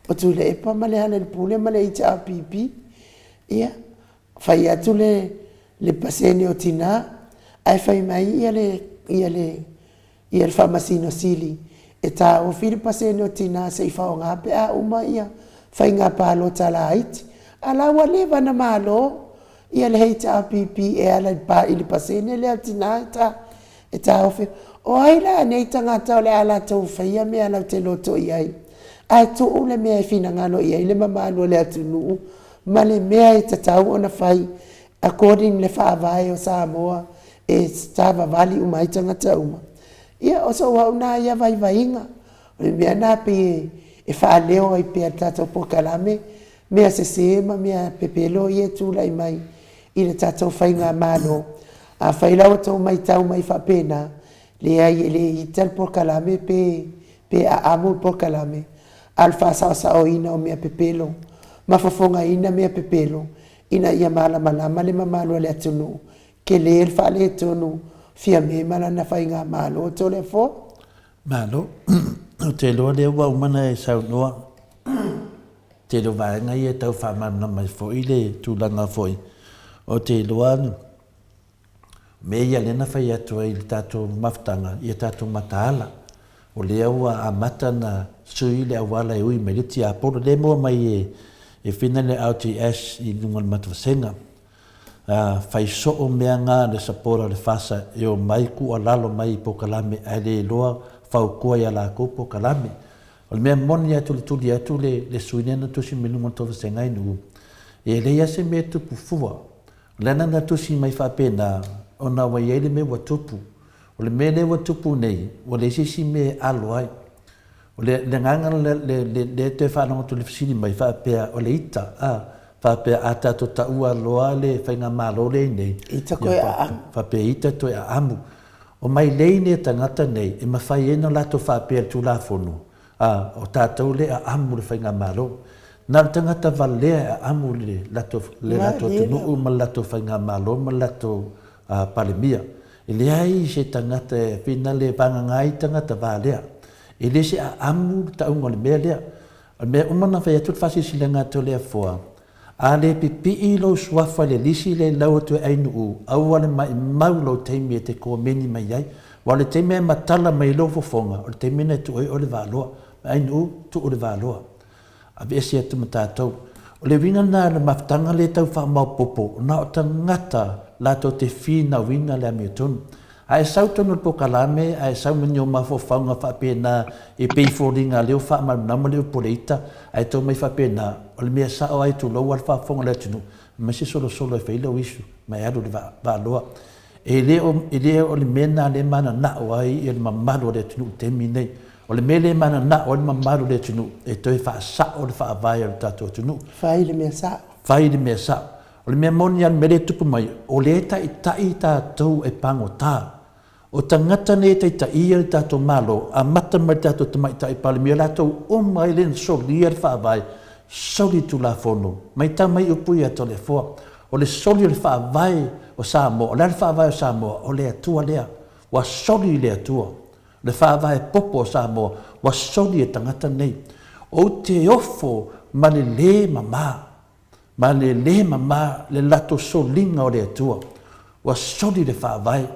Speaker 1: o tu le epa ma le hana le pule ma le ita a pipi ia fai atu le pasene o tina ai fai mai ia le famasino sili e ta o fili pasene o tina se i fao ngā pe a uma ia fai ngā palo tala aiti ala wa leva na malo ia le heita a pipi e ala pa ili pasene le atina e ta o fi o ai la nei tangata o le ala tau faia me ala te loto iai ai tu o le mea fina ngalo iai le mamalo le atunu ma le mea e tatau ona fai according le whaavai o Samoa e stava vali uma i tangata uma ia o so wa una ia vai vainga o le mea na pe e whaaleo ai pe tato po kalame mea sesema mea pepelo ia tu lai mai i le tato whainga malo a whailau tau mai tau mai whapena le ai le ital por kalame pe a amu por kalame alfa sa o ina o mea pepelo ma fofonga ina mea pepelo ina ia mala malama le mamalo le atunu ke le el fa le tonu fia me mala na whainga malo to le fo
Speaker 3: malo o te loa le wa umana e sau noa te lo vaenga i e tau whamana mai fo i le tūlanga foi o te loa me ia lena whai atu i le tātou maftanga i e tātou mataala o le aua a mata na sui le awala e ui me le ti aporo le mua mai e whina le LTS i nunga le matawasenga whai so o mea ngā le sapora le whasa e o mai ku a lalo mai i pokalame ai le loa whau kua i ala ko pokalame o le mea moni atu le tuli atu le suinena tusi me nunga matawasenga i nungu e le ia se me tupu fua lena na tusi mai whapena o na wai ele me watupu o le me le watupu nei o le sisi me alo ai o le nganga le te whanonga tu le fisini mai whapea o le ita whapea a tato ta ua loa le whainga malo le nei
Speaker 1: ita koe a amu
Speaker 3: whapea ita toi a amu o mai lei ne tangata nei e mawhai ena lato whapea tu la fono o tātou le a amu le whainga malo nā tangata valea a amu le lato tunu ma lato whainga malo ma lato palemia. E le ai se tangata e whina le pangangai tangata valea. E le se a amu taunga le mea lea. O mea umana whai atut whasi sila ngā tō lea fua. A le pipi i lo suafa le lisi le lau atu e ainu u. Au ale mai mau lo teimi e te kua meni mai ai. Wa le teimi e matala mai lo fofonga. O le teimi ne tu oi o le valoa. Ainu u tu o le valoa. A vesi atu matatou. O le winga nā le maftanga le tau wha mau popo. Nā o tangata lato te whina winga le amiotonu. A e sau tonu po kalame, a e sau mani o mafo whaunga whapena e pei fōringa leo wha manama leo poreita, a e tau mai whapena. O le mea sao ai tu lau al whafonga le atunu. Ma se solo e whaila isu, mai aru le waloa. E leo o le mena le mana na o ai e le mamaro le atunu temi nei. O le mele mana na o le mamaro le atunu e toi wha sa o le wha avai o le tato atunu.
Speaker 1: Whai le mea sa.
Speaker 3: Whai le mea sa. O le mea moni an mele tupu mai, o le tai tātou e pango tā. O tangata ne te ta ia le tātou malo, a mata mai tātou tamai tai pale, mea lātou o mai len soli ia le whaavai, soli tu la fono. Mai tā mai upui ato le fua. O le soli le whaavai o Samoa, o le whaavai o Samoa, o le atua lea, wa soli le atua. Le whaavai popo o Samoa, wa soli e tangata nei. O te ofo ma le mama. Ma le mama le lato solinga o le atua. Wa soli le whaavai.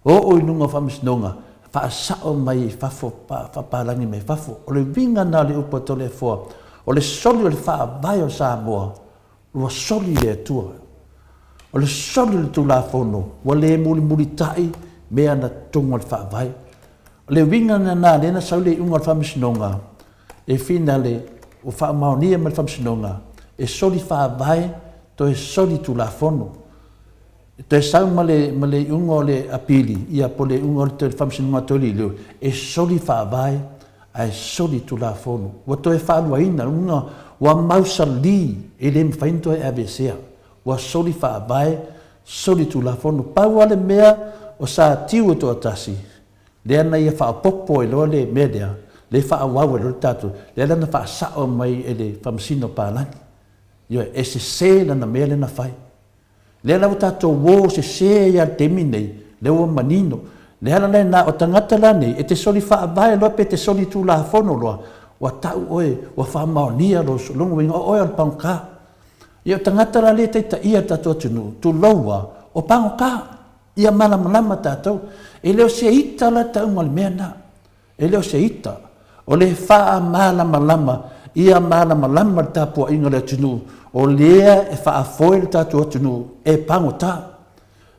Speaker 3: O inunga whamisnonga. Whaasao mai whapalangi mai whafo. O le winga nā le upa to le fua. O le soli o le whaavai o Samoa. Wa soli le atua. O le soli le tula fono. Wa le muli tai mea na tunga le whaavai. O le winga nā lena sau le unga le whamisnonga. E whina le o whaamaonia mai le whamisnonga. E soli whaavai, to e soli tu la fono. To e sau ma le unga o le apili, ia po le unga o le whamsinunga toli leo, e soli whaavai, a e soli tu la fono. Wa to e whaanua ina, unga wa mausa li, e le mwhainto e abesea. Wa soli whaavai, soli tu la fono. Pau ale mea o sa tiu to atasi. Le ana ia whaapopo e loa le mea lea, le whaawau e lo tatu, le ana whaasao mai e le whamsino pālangi. Yo e se na mea lena fai. Le lau tātou wō se ia temi nei, le ua manino, le hala le na o tangata lani e te soli whaavae loa pe te soli tū la fono loa wa tau oe wa whaamaonia lo solongo inga oe al pangka ia o tangata la le te ta ia tato tunu tu laua o pangka ia malama tatou e leo se ita la tau mal mena e leo se ita o le wha malama ia malama tapua inga le tunu o lea e wha afoe le tato tunu e pangota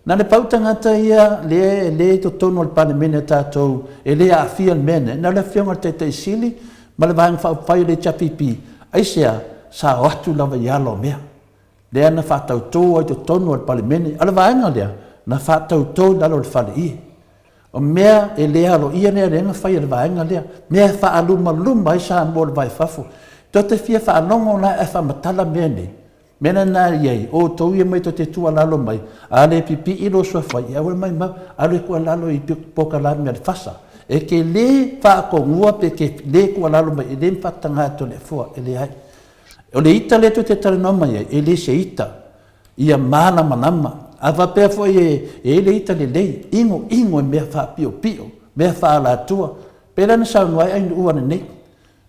Speaker 3: na le pau tangata ia le to tono al panemene tatou e le a fia mene na le fionga te sili ma le vang fa fai le chapipi ai sea sa watu lava yalo mea le ana fa tau to ai to tono al panemene ala vanga le na fa tau to dalo le fale i o mea e le alo ia ne renga fai le vanga le mea fa aluma lumba ai sa mo le vai fafu to te fia fa longo na e fa matala mene mena na yai o to ia mai to te tua lalo mai ale pipi i lo so fai ia mai ma ale ko lalo i poka la me fasa e ke le fa ko ngua pe ke le ko lalo mai le patanga to le fo ele ai o le ita le to te tala no mai ele se ita ia mana manama ava pe fo e le ita le ingo me fa pio me fa la tua pela na sa no ai u ana nei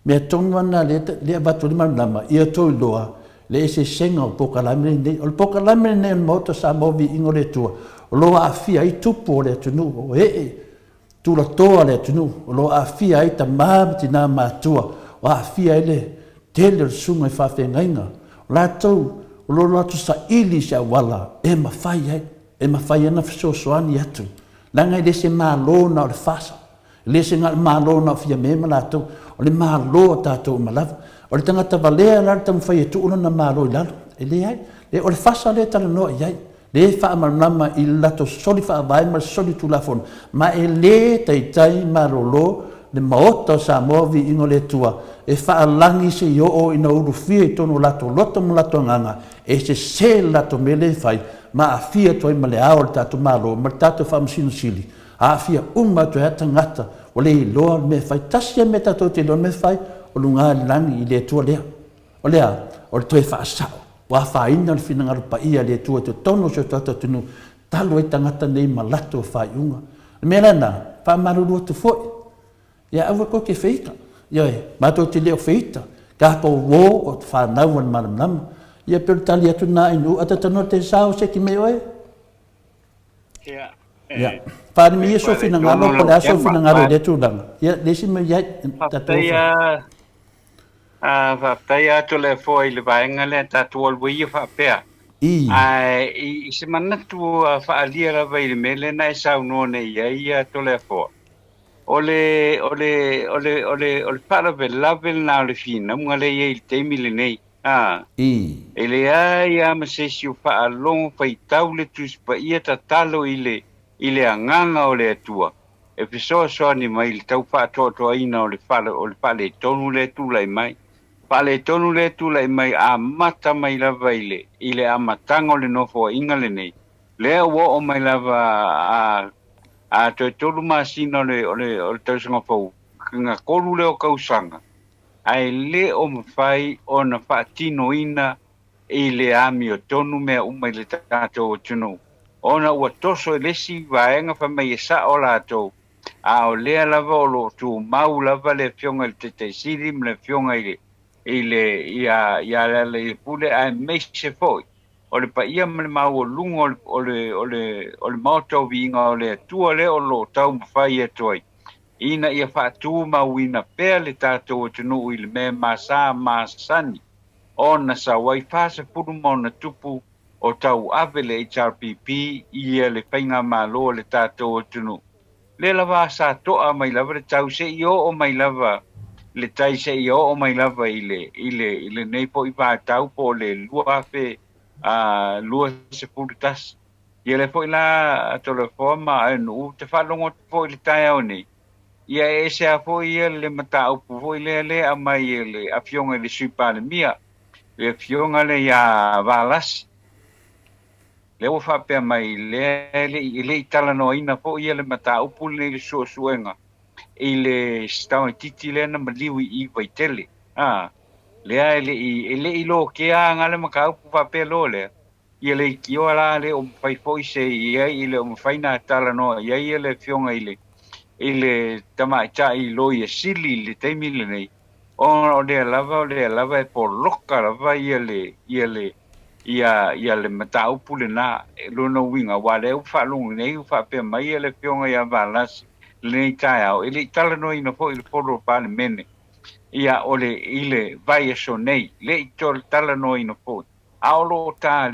Speaker 3: me tonga na le ba to manama ia to loa le se senga o poka lamene nei o poka lamene nei moto sa movi ingo le tua o lo a fia i tupo le tunu o tu la toa le tunu o lo a fia i ta mamti na matua o a fia ile tele sunga i fa ngainga la tu o lo tu sa ili sa wala e mafai na fiso soani atu langa i le se malo na o le fasa le se ngal malo na fia mema la tu o le malo tatou malava o le tangata valea la tamu fai e tuuna na malo i lalo e le ai le o le fasa le tala no i ai le fa amalama i lato soli fa vai ma soli tu lafon ma e le tai marolo le maota sa movi ingo le tua e fa alangi se yo o ina uru fia i tonu lato loto mo lato nganga e se lato mele fai ma a fia toi ma le ao le tato malo ma tato fa msino sili a fia umma to hata ngata o le loa me fai tasia me tato te loa me fai o lunga langi i le tua lea o lea o le toe whaasao wa whaina le whina pa ia le tua te tono so tata tunu talo e tangata nei malato o whaiunga mea na whamarurua tu foi ia awa ko ke whika ia mato te leo whita ka po wo o te whanau an maramnama ia pero tali atu na inu atatano te sao se ki me oe ia whani mi e so whina ngalo ko le aso whina ngalo le tūlanga ia lesi me iai tato
Speaker 4: Whaptai atu le fo i le vaenga le tatu al wii whapea. I se manatu whaalia rawa i le mele na e sau no ne ia atu le fo. Ole whaarawe lavel na o le fina, mga le ia i teimi le nei. E le ia ma se si o whaalongo whaitau le tuspa ia ta talo i le anganga o le atua. E pisoa soa ni mai le tau whaatoa ina o le whale tonu le tula i mai. Pale tonu le tula i mai a mata mai lava i le amatanga o le nofo inga le nei. Lea ua o mai lava a toi tolu masina o le tausanga fau. Nga kolu leo kausanga. Ai le o mawhai o na whaatino ina i le ami o tonu mea umai le tato o tunu. Ona ua toso e lesi vaenga whamai e sa o lato. A o lea lava o lo tu mau lava le fionga le te siri le fionga ia le pule a meise foi o le pa ia me mau o lungo o le moto vinga o le tua le o lo tau mawhai e toi ina ia whaatu mau ina pea le tātou o tunu i le me masani ona sa wai whasa puru mo na tupu o tau ave le HRPP ia le whainga malo le tātou o tunu le lava sa toa mai lava le tau se i o mai lava le tai se i o mai lava i le nei po i tau po le lua fe lua se puritas ia le po i la to le forma anu te whalongo po i le tai au nei ia e se a po i le mata upu po i le a mai le a fionga le suipa le mia le fionga le ia valas le o whapea mai le itala no ina po i le mata upu le suenga i le stau titi le na maliwi i vaitele lea ele i lo ke a ngale makau pu papel lo le ia le kio ala le o fai foi se ia ile o fai na tala no ia ile fionga ile tama cha i lo ia sili le te mile nei o le lava e por loka lava ia le matau pule na lo no winga wale u fa long nei u fa pe mai le fionga ia valas le tai au ile tala no ina fo il polo pa mene ia ole ile vai so nei le tol tala no ina fo aulo ta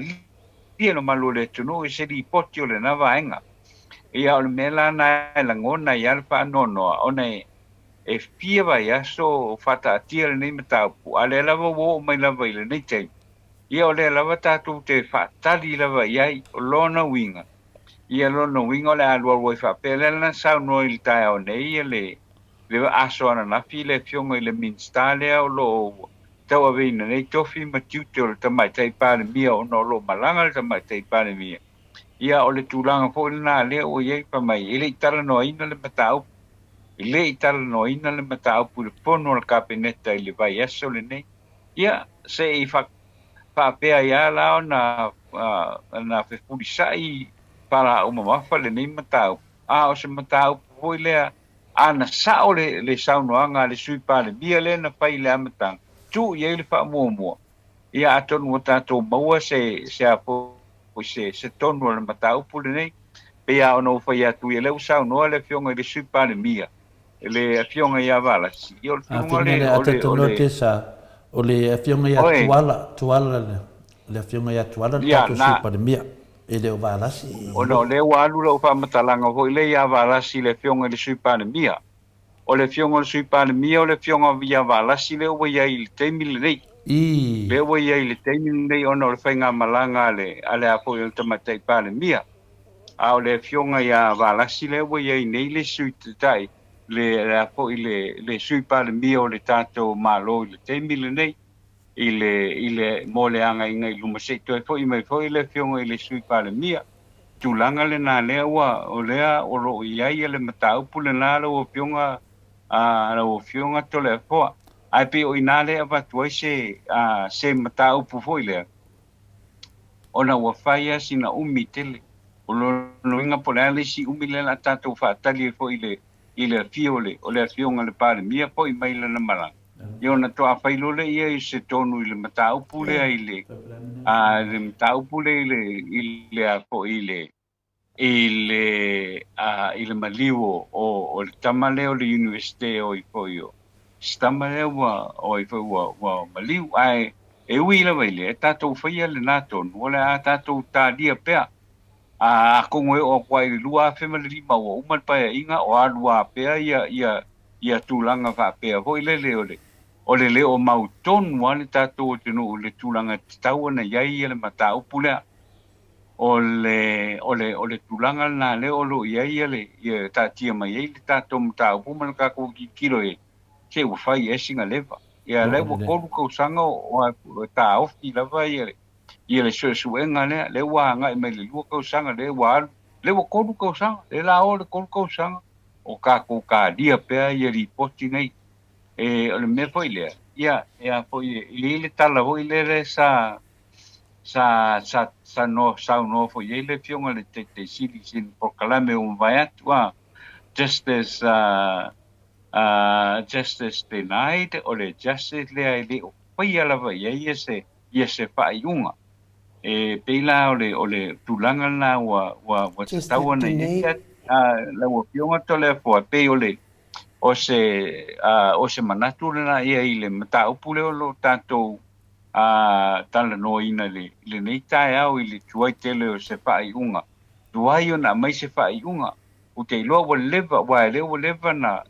Speaker 4: ia no malu le tunu i se di poti o le na vaenga ia o le mela na la ngona ia le pa nono ona e fia vai aso fata atia le nei mata pu ale lava wo mai lava ile nei te ia o le lava tatu te fa tali lava ia o lona winga ia lona winga le alua wo fa pele na sa no il tai o nei le aso ana na file fionga ile minstale o lo tawa vina nei tofi matiute o le tamai tai pale mia o no lo malanga le tamai tai pale mia ia o le tulanga fo na le o ye pa mai ile tala no ina le matau ile tala no ina le matau pu le pono le kabineta ile vai aso le nei ia se i fa pe ia la na fe pulisai para o mamafa le nei matau o se matau fo ile ana sa o le saunoanga le sui pale mia le na pai le amatang tu ye le fa mo ia aton mo tato maua se apo se tonu le matau pule nei pe ia ono fa ia tu le usau no le fionga le sui pale mia le fionga ia vala si o fionga
Speaker 3: le o le fionga ia tuala le fionga ia tuala le sui pale mia ele o vala si
Speaker 4: ono le walu lo fa matalanga ho le ia vala si le fionga le sui pale mia o le fionga le sui pale mia o le fionga via vala si le o ia il temile nei le o ia il temile nei ono le fainga malanga ale apo il tamatai pale mia a le fionga ia vala si le o ia nei le sui tai le apo le sui pale mia o le tato malo le temile nei ile mole anga inga luma se to fo mai fo ile fionga ile sui pale mia tulanga le na le wa o lea o lo ia le matau pule na lo fionga lo fionga to le fo ai pe o inale ava tu se matau pu fo ile ona wa faia sina umitele o lo inga pole le si umile la tato fa tali fo ile fiole o le fionga le pale mia fo mai le na mala yo na to afailo le ia se tonu ile matau pule ile le matau pule ile a po ile maliwo o le tamaleo le universite o ifoio stamaleo o ifoio wa maliu ai e wila wile tato faia le nato no le tato ta dia pea ko ngoi o kwai lua family ma o uman pa inga o alua pea ia tulanga fa pea ho ile le o mauton wale tato tino le tulanga tau na yai le matau pula o le tulanga na le o lo yai le ia tatia mai le tato matau puman ka ko kilo e se o fai e singa leva ia le o ko sanga o ta ofi lava ia le suenga le wa nga mai le lu ko sanga le o ko sanga le la o le ko sanga o ka dia pe ia ripoti nei o le me foi le ia foi le tala foi le sa no foi le fionga le te sili sin por calame un vai atua justice denied o le justice le foi ala vai ia se fa iunga peila o le tulanga na wa tawana ia la wo fionga to le fo pe o se manatu na ia ile mata upule o lo tato tala no ina le nei tai au ile tuai tele o se fai unga tuai ona mai se fai unga o te lo wo leva na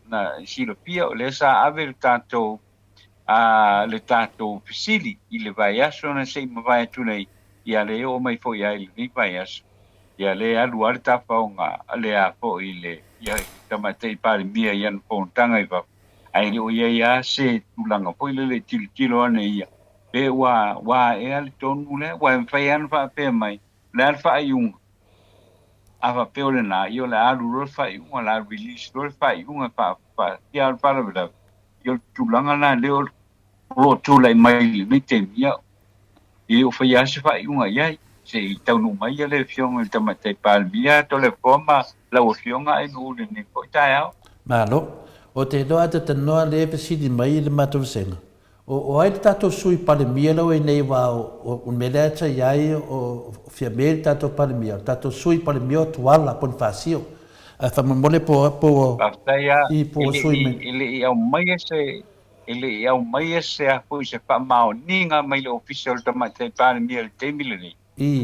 Speaker 4: silopia o le sa ave tato le tato fisili ile vai aso na se vai tu nei ia le o mai fo ia ile vai aso ia le alu alta faunga ale a fo ile ia tamatei pale mia ian pontanga iwa ai o ia se tulanga po ile tilo ane ia pe wa e al tonu le wa fai an fa pe mai le al fa yung ava pe ole na io le alu ro fa yung la release ro fa yung fa ia al para bla io tulanga na le ro tu lai mai le te mia e o fai as fa yung ia se tau no mai le fiong te mate palmia to le forma la o fiong ai no le ni ko ta
Speaker 3: malo o te loa te tanoa le pesidi mai le matou senga o ai tatou sui palmia lo e nei wa o melea ta iai o fia mele tatou palmia tatou sui palmia tu ala pon fasio a fa mole po
Speaker 4: i po sui me ile au mai se ele au mai se a foi se fa mau ninga mai le official to mate palmia le te mileni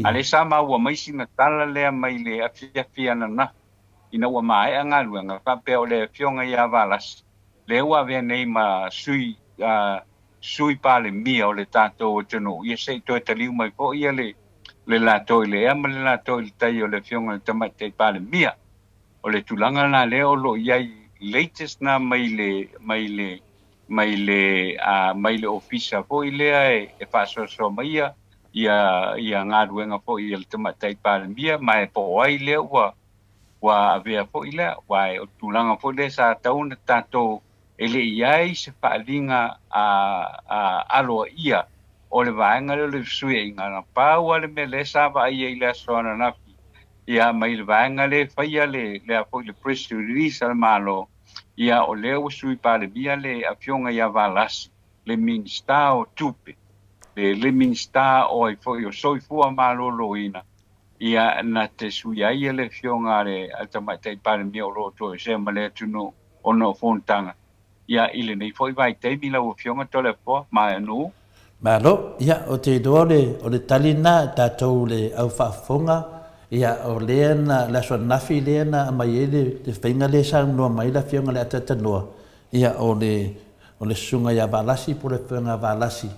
Speaker 4: ale sa ma wa mai sina tala le mai le afia na ina wa mai anga luanga fa pe o le fionga ia valas le wa ve nei ma sui pale mia o le tato tonu ia se to te liu mai ko ia le la to le am le la to le tai o le fionga tamate pale mia o le tulanga na le o lo ia latest na mai le ofisa ko ile e fa so mai ia ngā ruenga po i le tamatai palemia mai po ai le wa avea po i le wa o tulanga po le sa tauna tato ele iai se whaalinga aloa ia o le vaenga le sui inga na pau ale me le sa wa ia i le asoana nafi ia mai le vaenga le whaia le po i le press release al malo ia o le sui palemia le afionga ia valasi le minsta o tupe le minsta o i foi o soifua malolo ina ia na te suia ia le fionga le altamate palmi o roto se male tuno ono fontanga ia ile nei foi vai te mila o fionga tole po ma no
Speaker 3: malo ia o te dole o le talina tatou le au fafonga ia o le na la so nafi le na mai ele te finga le sa no mai la fionga le tatanoa ia o le sunga ia valasi por le fionga valasi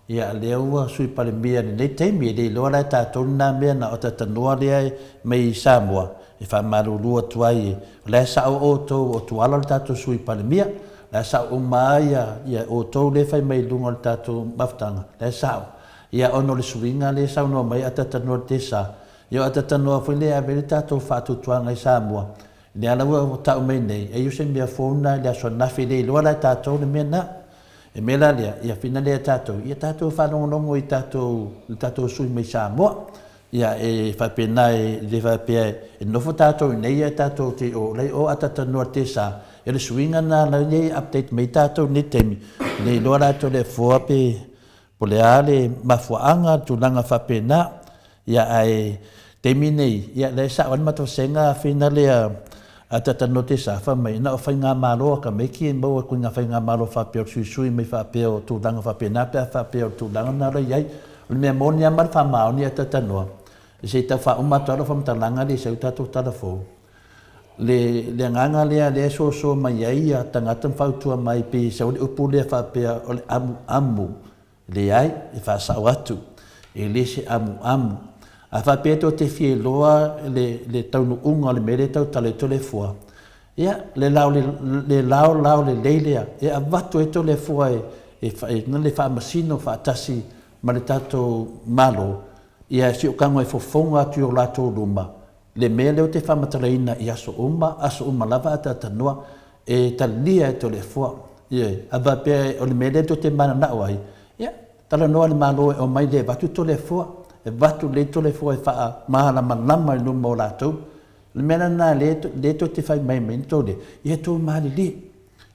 Speaker 3: ia leua sui palemia nei taimi le loa tatou na mea na o tatanoa lea mai Samoa e whamarurua tuai le sa o tou o tuala le tatou sui palemia le sa o maia ia o tou le whai mai lunga le tatou maftanga le sa ia ono le suinga le sa no mai a tatanoa te sa ia a tatanoa foi le avele tatou whatutuanga i Samoa le ala ua tau mai nei e yuse mea fona le aso nafi le loa tatou le mea na e mela lea ia fina lea tatou ia tatou whanongonongo i tatou sui mai Samoa ia e whapena le whapea e nofo tatou nei e tatou te o lei o atatanua te sa e le suinga na lei update mai tatou ni temi le loa rato le fua pe po le ale mafuaanga tulanga whapena ia ai temi nei ia le sa wan mato senga fina lea a tatano te sa fa mai na o whainga malo ka meki e mau ko nga whainga malo whapea o sui mai whapea o tūlanga whapea pia whapea o tūlanga nā rei ai o le mea moni a mar whamao ni a tatanoa e se tau wha umatoa whamtalanga le sau tatou talafou le nganga lea so mai ai a tangata whautua mai pe sa o le upu lea whapea o le amu le ai e whasau atu e le se amu a whapea to te fie loa le taunu unga le mere tau tale tole fua. Ia, le lau le leilea, e a watu e tole fua e ngale wha masino wha atasi ma le tato malo, ia si o kango e fofonga atu o lato luma. Le mea leo te whamataraina i aso uma lava ata tanua e talia e tole fua. Ia, a whapea o le mere to te mana nao ai. Ia, tala noa le malo e o mai le watu tole fua. E watu le tole fua e wha mahala manama i luma o lātou. Le mena nā le to te whai mai mento le, i e tō mahali li.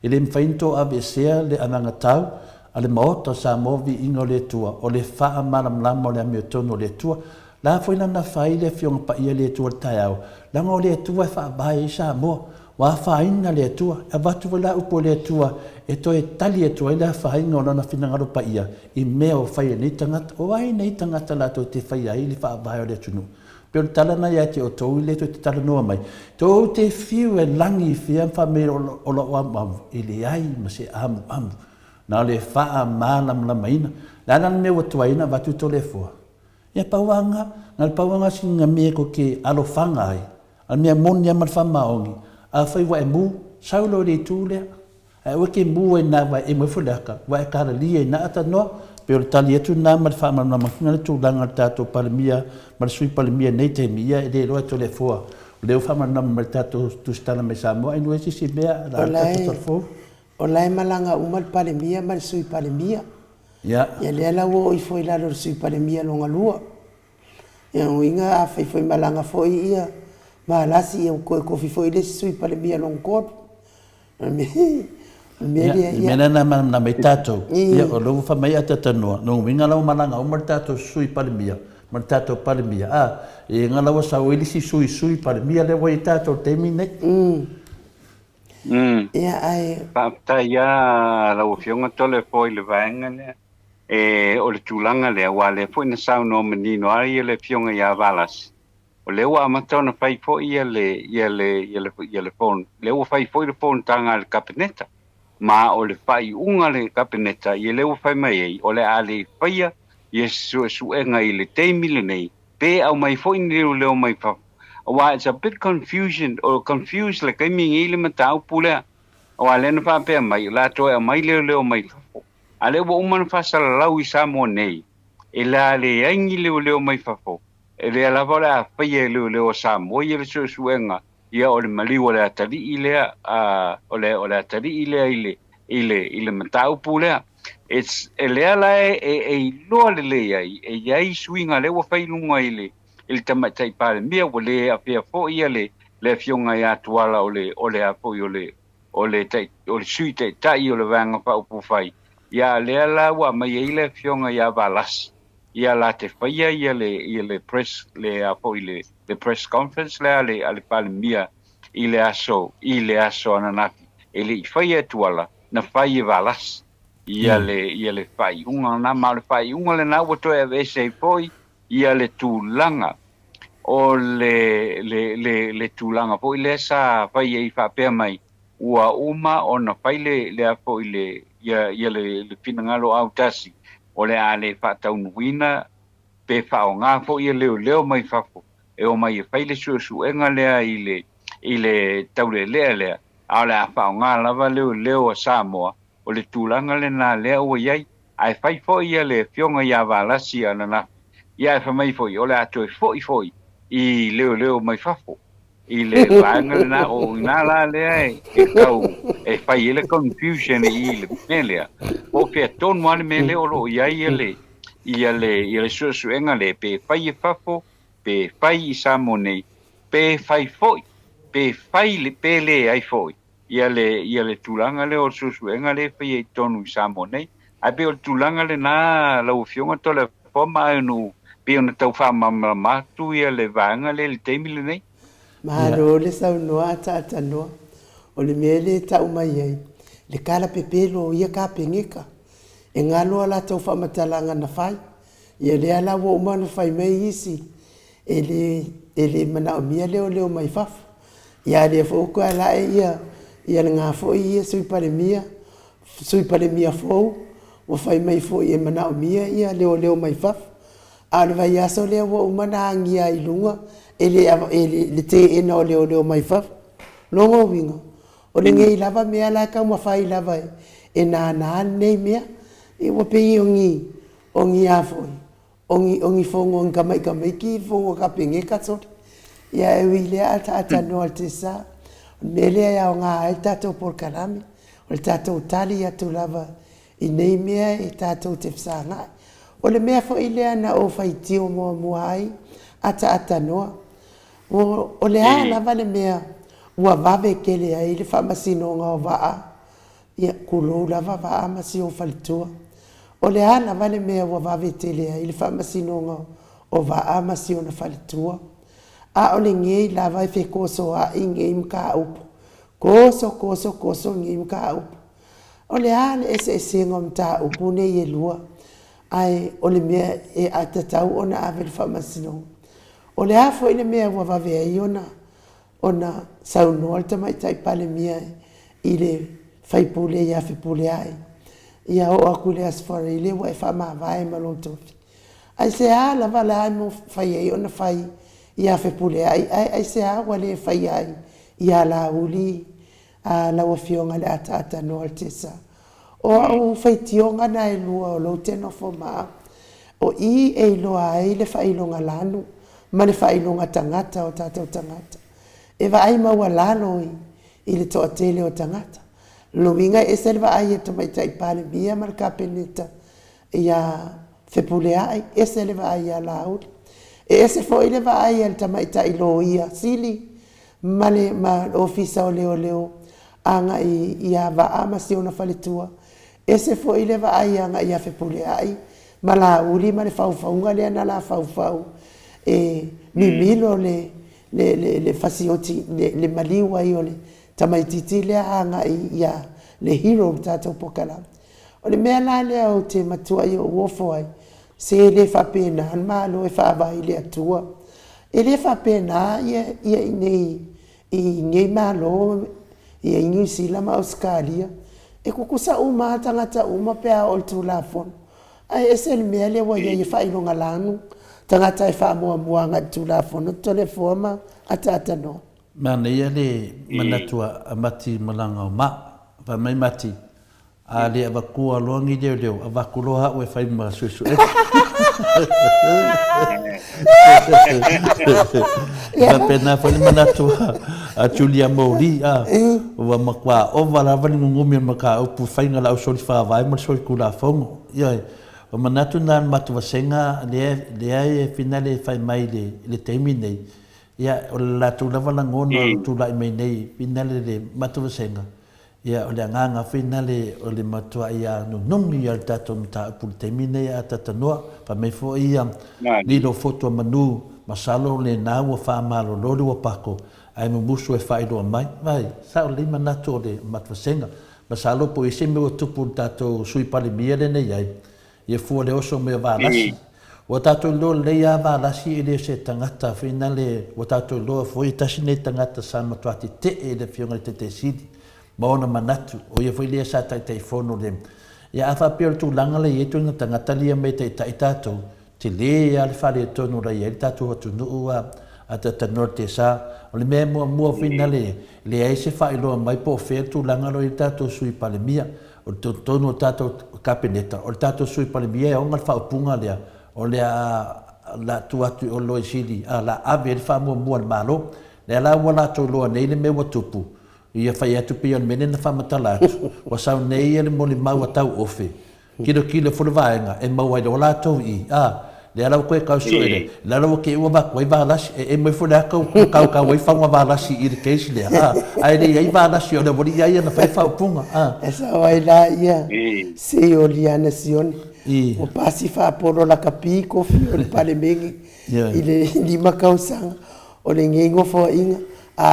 Speaker 3: I le mwhainto ave sea le ananga tau, a le maota sa movi ingo le tua, o le wha malamlama o le amio tono le tua, la fwoi lana whai le fionga pa ia le tua tai au. Langa o le tua e wha bai i sa moa, wa wha ina le tua, e watu wala upo le tua, e to e tali e tua, e le wha inga o lana whinangaro pa ia, i mea o whai e nei tangata, o ai nei tangata lato te whai ai li wha bai o le tunu. Pero talana ia te o tau i le to te talanoa mai. Tō te whiu e langi whia whamera o lo amamu, i le ai ma se amu. Nā le wha mālam la maina, lana me o tuaina watu to le fua. Ia pauanga, ngā le pauanga singa mea ko ke alo whanga ai, a mea moni a marwha maongi, a whai wa e mū, saulo re tūlea, a ua ke mū e nā wa e mwewhulaka, wa e kara lia e nā ata noa, pero tali atu nā marwha mamakina le tūlanga le tātou palemia, marsui palemia nei te mia, e le roa to le fua. Leo whamanama mar tātou tūstana me Samoa, inu e si mea, la tātou tarfou.
Speaker 1: O lai malanga umal palemia, marsui palemia.
Speaker 3: Ia.
Speaker 1: Ia le ala o i foi lalo sui palemia longa lua. ia uinga a foi malanga foi ia ma lasi ia ko foi le sui pale mia long kod
Speaker 3: mena na mai tatou ia o logo fa mai atatanua no winga lau malanga o martato sui pale mia martato pale mia e ngala wa sa o ilisi sui pale mia le wai tatou temine
Speaker 1: ia ai
Speaker 4: pa ia la ofionga tole foi le vanga le e o le tulanga le wa le foi na sau no menino ai le fionga ia valas o le wa matona fai foi ia le phone le wa fai foi le phone tanga le kapineta ma o le fai unga le kapineta ia le wa fai mai o le ali faia yesu enga i le teimile nei pe au mai foi ni le mai fa wa it's a bit confusion or confused like I mean ile matau pula o ale na fa pe mai la to mai le mai ale wo man fa sala lau i samo nei ela le aingi le mai fa fo ele la vola fa ye le o samo ye le suenga ia o le mali o le atali ile o le atali ile matau pula it's ele ala lo le ai swinga le wo fa ilunga ile il tamatai pale mia wole afia fo ia le fionga ia tuala o le apo o le suite tai o le vanga pa upu fai ia le ala wa mai ile fionga ia valas ia la te faia ia le press le apo le press conference le pale mia ile aso ananafi ele faia tuala na fai valas ia le fai unga na ma le fai unga le na woto e vese poi ia le tulanga o le tulanga po ile sa fai e fa pe mai ua uma ona fai le apo ile ia le pinangalo autasi o le ale fa taunuina pe fa nga fo ia leo mai fa fo e o mai fai le su enga le ile taule le ala fa nga lava leo Samoa o le tulanga le na le o iai ai fai fo ia le fionga ia valasi ana na ia fa mai foi o le ato foi i leo mai fafo i le vanga na o na la le e kau e fai ele confusion i le melia o pe ton mal mele o lo ia le su enga le pe fai fafo pe fai samone pe fai foi pe fai le pele ai foi ia le tulanga le o su enga le fai tonu samone ai pe o tulanga le na la ufionga to le forma no pe ona tau fa mama tu ia le vanga le teimile nei
Speaker 1: Mahalo le sau noa ta noa o le mele tau mai ai le kala pepelo ia ka pengeka e ngalo ala tau fa matalanga na fai ia le ala wo manu fai mai isi ele mana o mia leo mai faf ia le fo ko ala ia nga fo ia sui pale mia fo o fai mai fo ia mana o mia ia leo mai faf ala vai aso le wo mana angia i lunga ele te ena o leo mai faf longo winga o le ngei lava mea la ka ma fai lava e na nei mea e wo pe ongi afo ongi fongo ngamai ki fongo ka penge ka tsot ya e wile ata no altesa nele ya nga alta to por kalami o tato tali ya to lava i nei mea e tato te fsanga o le mea fo ile ana o fai tio mo ai ata no o le ala vale mea ua vave kele ai le whamasino ngā waa ia kulo lava waa masi o whalitua o le ala vale mea ua vave tele ai le whamasino ngā o waa masi o na whalitua a o le ngei lava i whekoso a i ngei mka upu koso ngei mka upu o le ala ese ngā mta upu ne i lua ai o le mea e atatau o na ave le whamasino o le afo i le mea ua vave ai ona saunoa le tamaitai pale mia i le faipule ia fipule ai ia o aku le asfara i le ua e whamawai ma lo tofi ai se a lava la ai mo fai ai ona fai ia fipule ai se a ua le fai ai ia la uli a la ua fionga le ata noa le tesa o au faitionga na e lua o lo teno fo maa o i e iloa ai le failonga lanu ma le failonga tangata o tatau tangata e va ai maua lalo i le toa tele o tangata. Lo winga e se va ai e tomai tai pale mia mar kapeneta ia fepule ai e se va ai a laul. E ese fo ile va ai al tamaita iloia sili male ma ofisa o leo anga ia va ama si ona faletua. Ese fo ile va ai anga ia fe pule ai mala uli male fau le ana la fau e mi milo le fasioti le maliwa i ole tamaititi le anga ia le hero tato pokala. O le mea la le au te matua i o uofo ai se le whapena an malo e whaavai le atua. E le whapena ia i ngei malo ia i New Zealand ma Australia e kukusa uma tangata uma pea o le tūlafon. Ai e se le mea le wa ia i whailonga lanu tangata e whaamuamua ngā tūlafon o tole fuama ata no.
Speaker 3: Mana ia le manatua amati malanga o ma, pa mai mati. A le avakua longi leo, avakuloha ue whai ma susu. Ka pena whai manatua a Julia Mauri, wa makwa o warawani ngungumi maka upu whai ngala au sori whawai ma sori kula whongo. Ioi, o manatu nan matu wasenga lea e finale whai mai le teimi nei. Ia o la tūlawa la ngona tūlai mai nei, finale le matu wasenga. Ia o le nganga finale o le matua ia nungi ia le tato mta upul temine ia tatanoa pa me fo ia lilo foto manu masalo le nau fa malo lolo wa pako ai musu e faido mai vai sa o le manato le matua senga masalo po ise me o tupu tato sui pale bia le nei ai ia fu le oso me va lasi o tato lo le ia va lasi e le se tangata finale o tato lo fo itasine tangata sa matua te e le fionga te sidi Maona manatu, o ia foi lea sa tai fono le. Ia afa pia tu langa le ietu na tangata lia me te taitato, te le ale whare tonu rai e tatu hatu nuu a tatanor te sa, o le mea mua fina le aise whailoa mai po whea tu langa lo i tatu sui palemia, o tonu o tatu kapeneta, o le tatu sui palemia e onga whaupunga lea, o lea la tuatu o loi sili, a la ave le wha mua malo, lea la wala to loa nei le mea watupu, ia fai atu pia on mene na whamatala atu. Wa sau nei ele mo le mau atau ofe. Kilo fulu vaenga e mau ai dola atou i. Le alau koe kau suere. Le alau ke ua wako ai waalasi. E mai fulu akau kau ai whanua waalasi i re keisi lea. Ai rei ai waalasi o le wori ia na whai whaupunga.
Speaker 1: E sa wai la ia. Se o liana sione. O pasi whaaporo la kapi kofi o le pale mengi. I le lima kausanga. O le ngengo fo inga.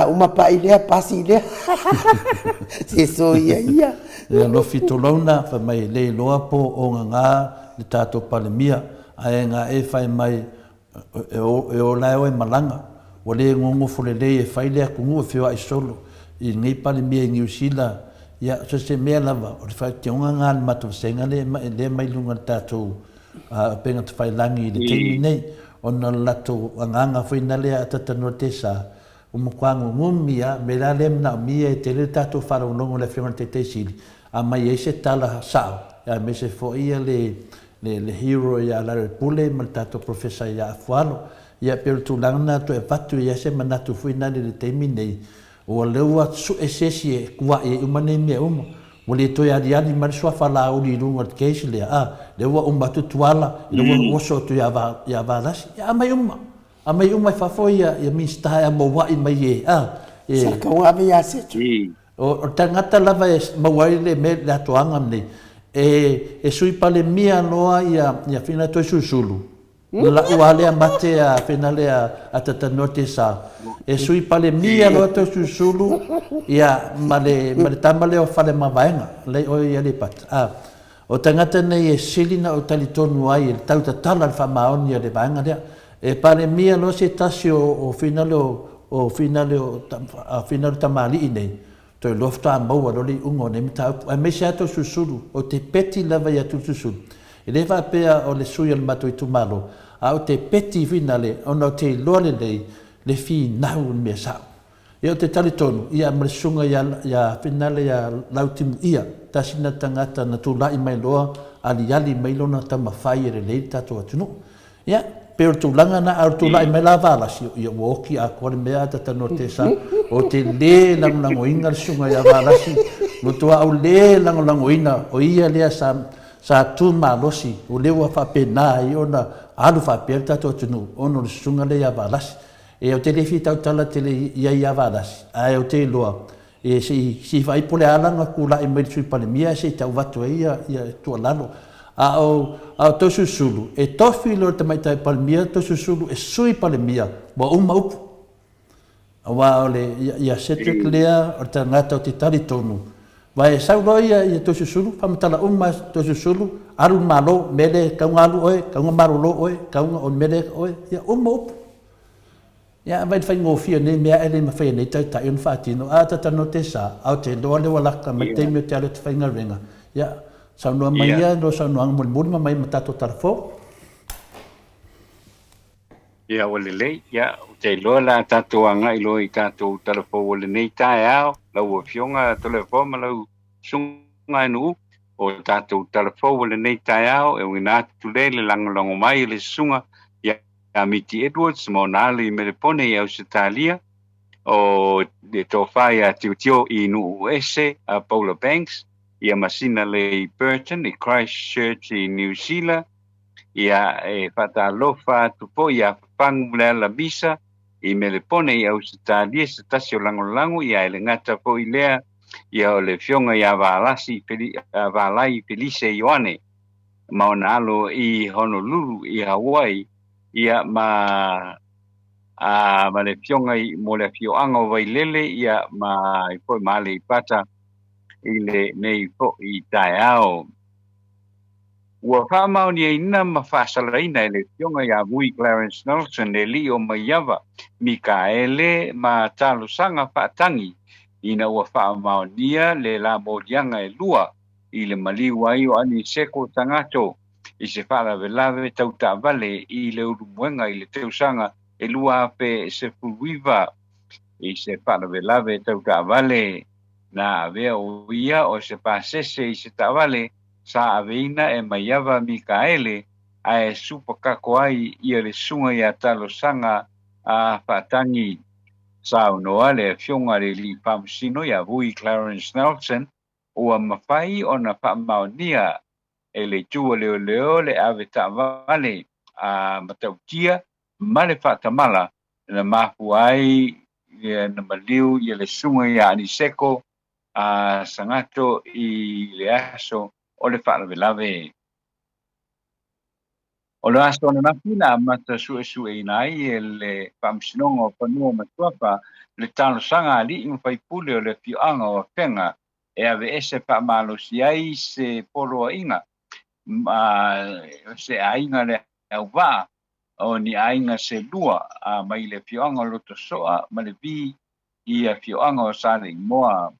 Speaker 1: Uma pa ilea pasi ilea se so ia
Speaker 3: ia lo fitolona fa mai le loa po o nga le tato palemia ai nga e fai mai e o lao e malanga o le ngongo fulele e fai le kungu fio ai solo i nei palemia New Zealand ia se mea lava o le fai te unga nga le matu senga le mai lunga tato penga te fai langi le teimi nei o na lato nganga fai nale a tatano te sa o mokwango ngumia me la lem na mia e te le tatu wharaunongo le whionga te sili a mai e se tala sao a me se fo ia le hero ia la pule ma tatu professor ia afualo ia pero tu langana to e patu ia se manatu fuina le teimi nei o leua su esesi e kua e umane me uma o le to ia diani ma so fala o li lunga keisi le leua umbatu tuala leua oso tu ia va lasi ia mai uma a mai umai whafoia ia mista e mawai mai e
Speaker 1: saka ua me ia se tu
Speaker 3: o tangata lava e mawai le me le atoanga mne e sui pale mia noa ia whina toi susulu la ua lea mate a whina lea a tatanote sa e sui pale mia noa toi susulu ia ma le tamale o whale mawaenga le o ia le pata o tangata nei e silina o talitonu ai e tau tatala le whamaoni ia le vaenga lea e pare mia no se tasi o finale tamali nei to lofta ambau lo li ungo ne mita a me se ato susulu o te peti lava ya tu susulu e le va pea o le suia le mato i tu malo a o te peti finale o no te lole le fi nau me sa e o te talitonu ia mresunga ya finale ya lautimu ia tasina tangata na tu lai mai loa ali mai lona tamawhai re le tato atunu ia pero tu langa na ar tu lai mai lava la si ia woki a kore mea tatano te sa o te le lango inga sunga ia vala si mo tua au le lango ina o ia lea sa tu malosi o le wa fa pena i ona alu fa pe tato tunu ono sunga le ya valas e o te le fita tala te le ya valas ai o te loa e si vai pole ala nga kula e mai sui palemia se tau watu ia tu lalo a to susulu e tofi lo te mai tai palemia to susulu e sui palemia wa uma upu wa ole ia Cedric lea o te ngata o te tari tonu vai saulo ia to susulu pamatala uma to susulu aru malo mele kaunga alu oe kaunga marulo oe kaunga on mele oe ia uma upu ia vai fai ngofia nei mea ele ma fai nei tai un fatino a tata no te sa au te do le wala ka mai te me te ale te fai ngarenga ia sa no mai ia no sa no ang mul mai matato tarfo
Speaker 4: ia wale le ia te lo la tato anga i lo i tato tarfo wale nei tai ao la wo fionga telefo ma lo sunga nu o tato tarfo wale nei tai ao e wina tu le lango mai le sunga a Miti Edwards mo nali me le pone i Australia o de tofai a tiutio i nu ese a Paula Banks i a masina le Burton i Christchurch i New Zealand i a fata lofa tupo i a fangu la bisa i me le pone i Australia se tasio lango i a ele ngata po i lea i a le fionga i a valai Felice Ioane maona alo i Honolulu i Hawaii ia ma le fionga i mo le fioanga vai lele ia ma i poi male i pata i le nei po i tai ao. Ua whamau ni ina ma whasalaina i le fionga i a Vui Clarence Nelson le li o Maiava Mikaele ma talo sanga whaatangi ina ua whamau nia le la morianga e lua i le maliwa i o ani seko tangato i se whala velave tau ta vale i le urumuenga i le teusanga e lua pe se fuiva i se whala velave tau ta vale na avea o ia o se pasese i se ta vale sa aveina e Maiava Mikaele a e supa kako ai i le sunga i a talo sanga a whatangi sa unoa le fionga le li pamusino i a Vui Clarence Nelson o a mawhai o na whamaunia e le tua leo le ave ta vale a matautia ma le whatamala na mafu ai na maliu i le sunga i a aniseko a sangato i le aso o le whalavelave. O le aso na napina mata sue inai e le whamsinonga o panua matuapa le talo sanga ali i mwhaipule o le fioanga o whenga e ave ese whamalo si ai se poloa inga se ainga le au va o ni ainga se lua a mai le fioanga loto soa ma le vi i a fioanga o sale moa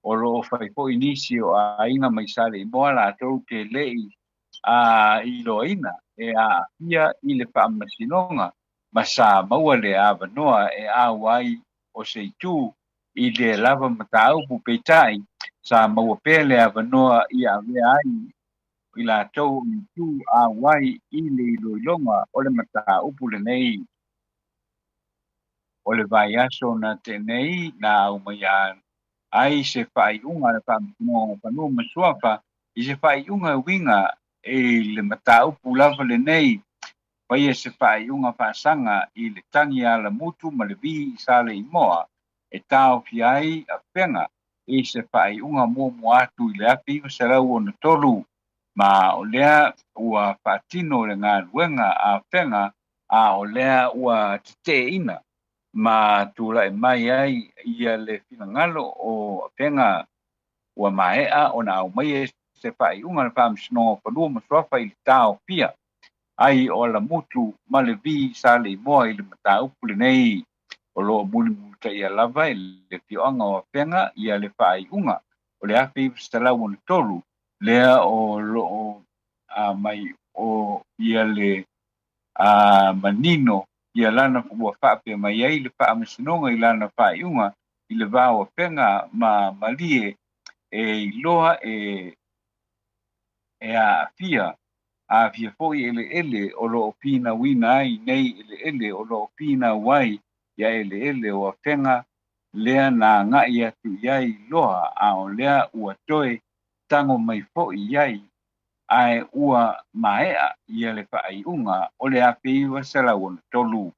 Speaker 4: o lo fai po inisio a ainga mai sale moa la tau te lei a i loina e a ia i le whaamasinonga ma sa maua le a vanoa e a wai o se tu i le lava matau pu peitai sa maua pele a vanoa i a vea ai i la tau i tu a wai i le iloilonga o le mata upu le nei. O le vai aso na te nei na au mai ai se whai unga le whaampunga whanua masuafa i se whai unga winga e le mata upu lava le nei vai e se whai unga whaasanga i le tangi a la mutu ma le vi sa le imoa e tau fi ai a whenga i se whai unga mua atu i le api i se rau o na tolu ma o lea ua whaatino le ngā ruenga a whenga a o lea ua te ina ma tula e mai ai ia le whinangalo o whenga ua maea o na au mai e se whai unga le whaamsino whanua maswafa i le tau pia ai o la mutu ma le vi sa le moa i le mata upu le nei o lo muli muta ia lava i le fioanga o whenga ia le whai unga o le api i se lau o na tolu lea o lo mai o ia le manino ia lana ua whape mai ai le whaamasinonga i lana whaiunga i le vāua whenga ma malie e loa e a fia foi ele o lo pina wina ai nei ele o lo pina wai ia ele o whenga lea na ngai atu iai loa a o lea ua toe tango mai fo'i iai ai ua maea ia le whaaiunga o le api wa sala wana tolu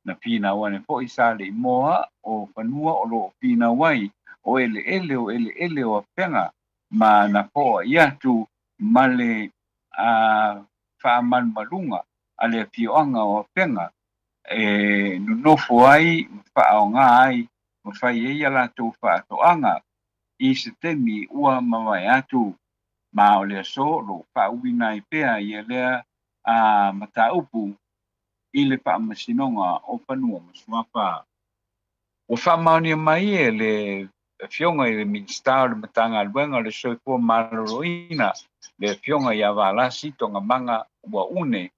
Speaker 4: na pina wane po isa le moa o panua o lo pina wai o ele o penga ma na po iatu male a whaaman malunga ale pioanga o penga nunofo ai whaonga ai ma whai eia la tau whaatoanga i se temi ua mawai atu ma o le so lo whauina i pea ia lea a mataupu i le whaamasinonga o panua maswapa. O whaamaoni mai le fionga i le minsta o le matanga luenga le soipua maroroina le fionga i avalasi tonga manga ua une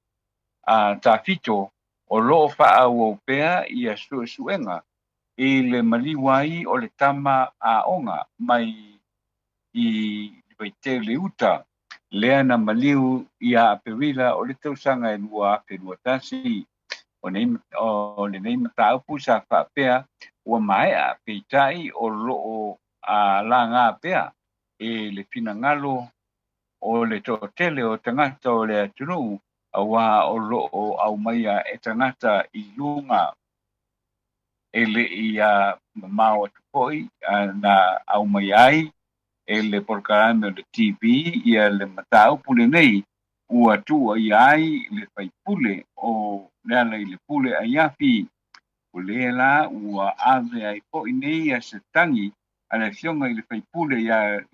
Speaker 4: ta fito o loo whaau o pea i a suenga i le maliwai o le tama a onga mai i waite le uta lea na maliu i a aperila o le tausanga e lua aperua tasi o le nei mataupu sa whapea ua maea peitai o loo a langa pea e le pinangalo o le totele o tangata o le atunu awa o loo au maia e tangata i lunga e le i a mamao tupoi na au mai ai e le porkarame o le TV ia le mataupu le nei ua tua i ai le paipule o leala i le pule ai api o le la ua ave ai po i nei a se tangi a le fionga i le paipule ia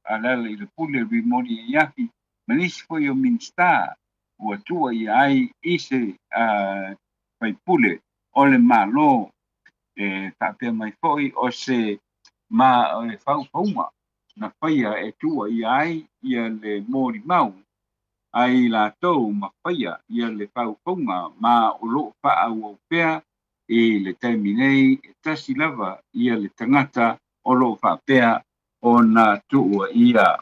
Speaker 4: a leala i le pule rimoni ai api manisi po i o minsta ua tua i ai i se paipule o le malo tapea mai foi o se ma o le faufauma na faia e tua i ai ia le mori mau ai la tau ma faia ia le faufauma ma o lo pa au pea e le terminei e tasi lava ia le tangata o lo fa pea o na tua ia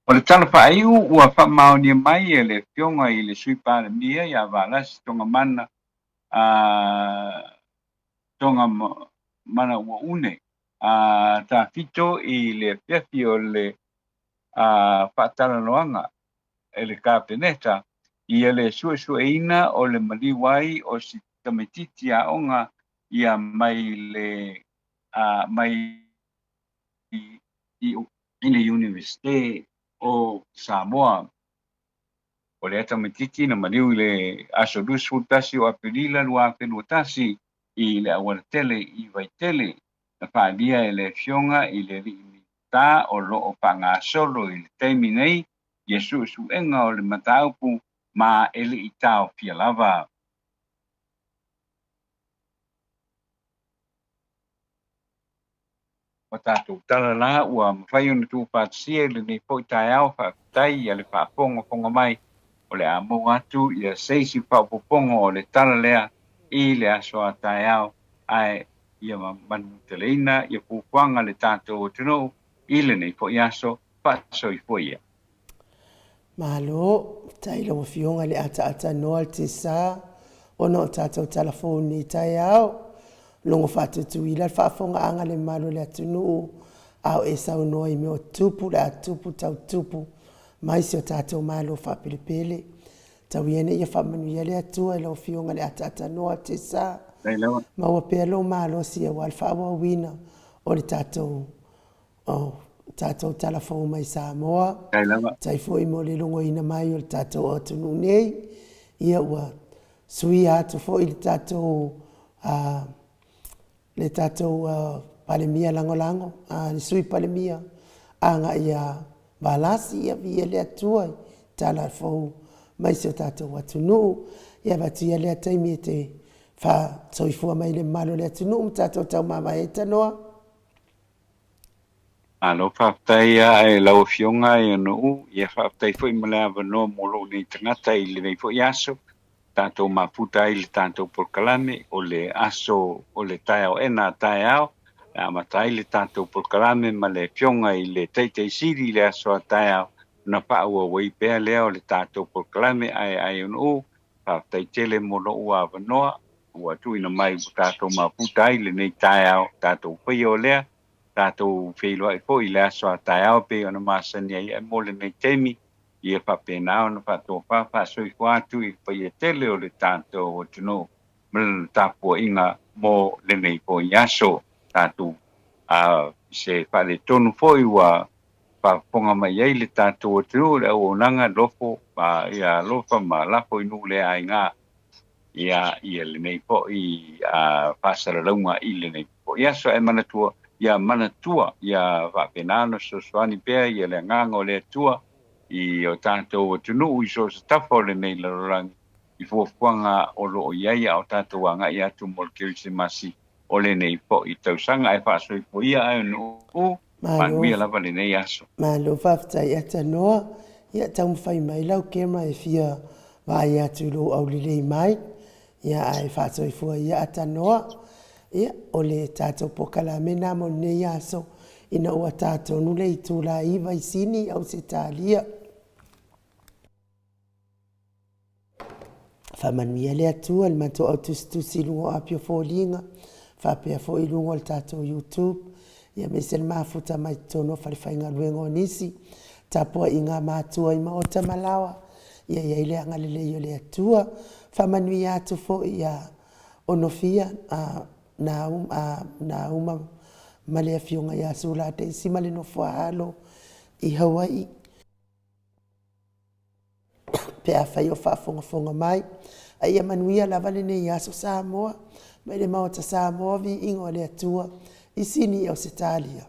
Speaker 4: o le tala whaaiu ua whamaoni mai e le fionga i le sui pāle mia ia walasi tonga mana tonga mana ua une ta fito i le pefi o le whaatala noanga e le kāpeneta i le suesueina o le maliwai o si tametiti a onga ia mai le mai i le universite o Samoa o le tametiti na maliu le asodus futasi o apelila lua apeluatasi i le awana tele i waitele na whaalia e le fionga i le rimita o loo panga solo i le teimi nei Yesu suenga o le mataupu ma ele i tau fia lava. O tātou tala la ua mawhai o na tū pātsia le nei po i tai au whaakutai i le whaaponga mai o le amo atu i a seisi whaapoponga o le tala lea i le aso a tai au ai ia manu teleina ia pupuanga le tātou o tunou i le nei po i aso paso i po ia.
Speaker 1: Malo, taila mo fionga le ata noa te sa o no tātou telefoni i tai au longo whatutu i la whaafonga anga le malo le atunu au e sau noa i meo tupu le atupu tau tupu mai si o tātou malo whapelepele tau iene ia whamanu ia le atua i lo fionga le ata noa te sa ma ua pea lo malo si e wal whaawa wina o le tātou tātou telefoni mai Samoa tai foi mo le longo ina mai o le tātou atunu nei ia ua sui atu foi le tātou palemia lango le sui palemia anga ia balasi ia via le atua tala fo mai se tātou atunu ia vatia le taimi te fa soifua mai le malo le atunu tātou tau mama e tanoa
Speaker 4: alo whaptaia e lau fionga e anu ia whaptai foi mala vano molo nei tangata i le nei foi aso tātou maputa i le tātou porkalame o le aso o le tai au ena tai au a matai le tātou porkalame ma le fionga i le teitei siri le aso a tai au na pa'ua wei pea lea o le tātou porkalame ai unu whaptai tele molo ua vanoa ua tuina mai tātou maputa i le nei tai au tātou pai o lea tātou whailoa I fo I lea soa tai au pe ona masani ai mo le nei temi ia whapena ona whatoa whasoi whātu I whai e tele o le tātou o tuno mele tāpua inga mo le nei po I aso tātou se whale tonu foi wa whaponga mai ai le tātou o tuno le au onanga lofo ia lofa ma lafo inu le ai ngā ia le nei po I whasara launga I le nei po ia so e manatua ia manatua ia whapenano so swani pea ia le ngango le tua I o tātou o tunu I so stafo le nei la rangi I fuafuanga o lo o iaia o tātou anga I atu molkiri se masi o le nei po I tausanga e whaasoi po ia ai no manuia lava le nei aso.
Speaker 1: Malo whaftai ata noa ia tau mwhai mai lau kema e fia vai atu lo au lilei mai ia ai whaasoi fua ia ata noa ia o le tātou pokala mena mo nei aso ina ua tātou nule I tūla iwa I sini au se tālia. Whamanuia le atua le mato au tusi lungo apio fōlinga whapea fo I lungo le tātou YouTube ia me se le mafuta mai tono whalewhainga luengo nisi tapua I ngā mātua I maota malawa ia I le angalele I le atua whamanuia atu fo ia onofia na uma malea fionga ia sula te isi male no fuahalo I Hawaii pe a whai o whaafonga mai a ia manuia la vale ne ia so Samoa mai le maota Samoa vi ingo le atua I sini au se talia.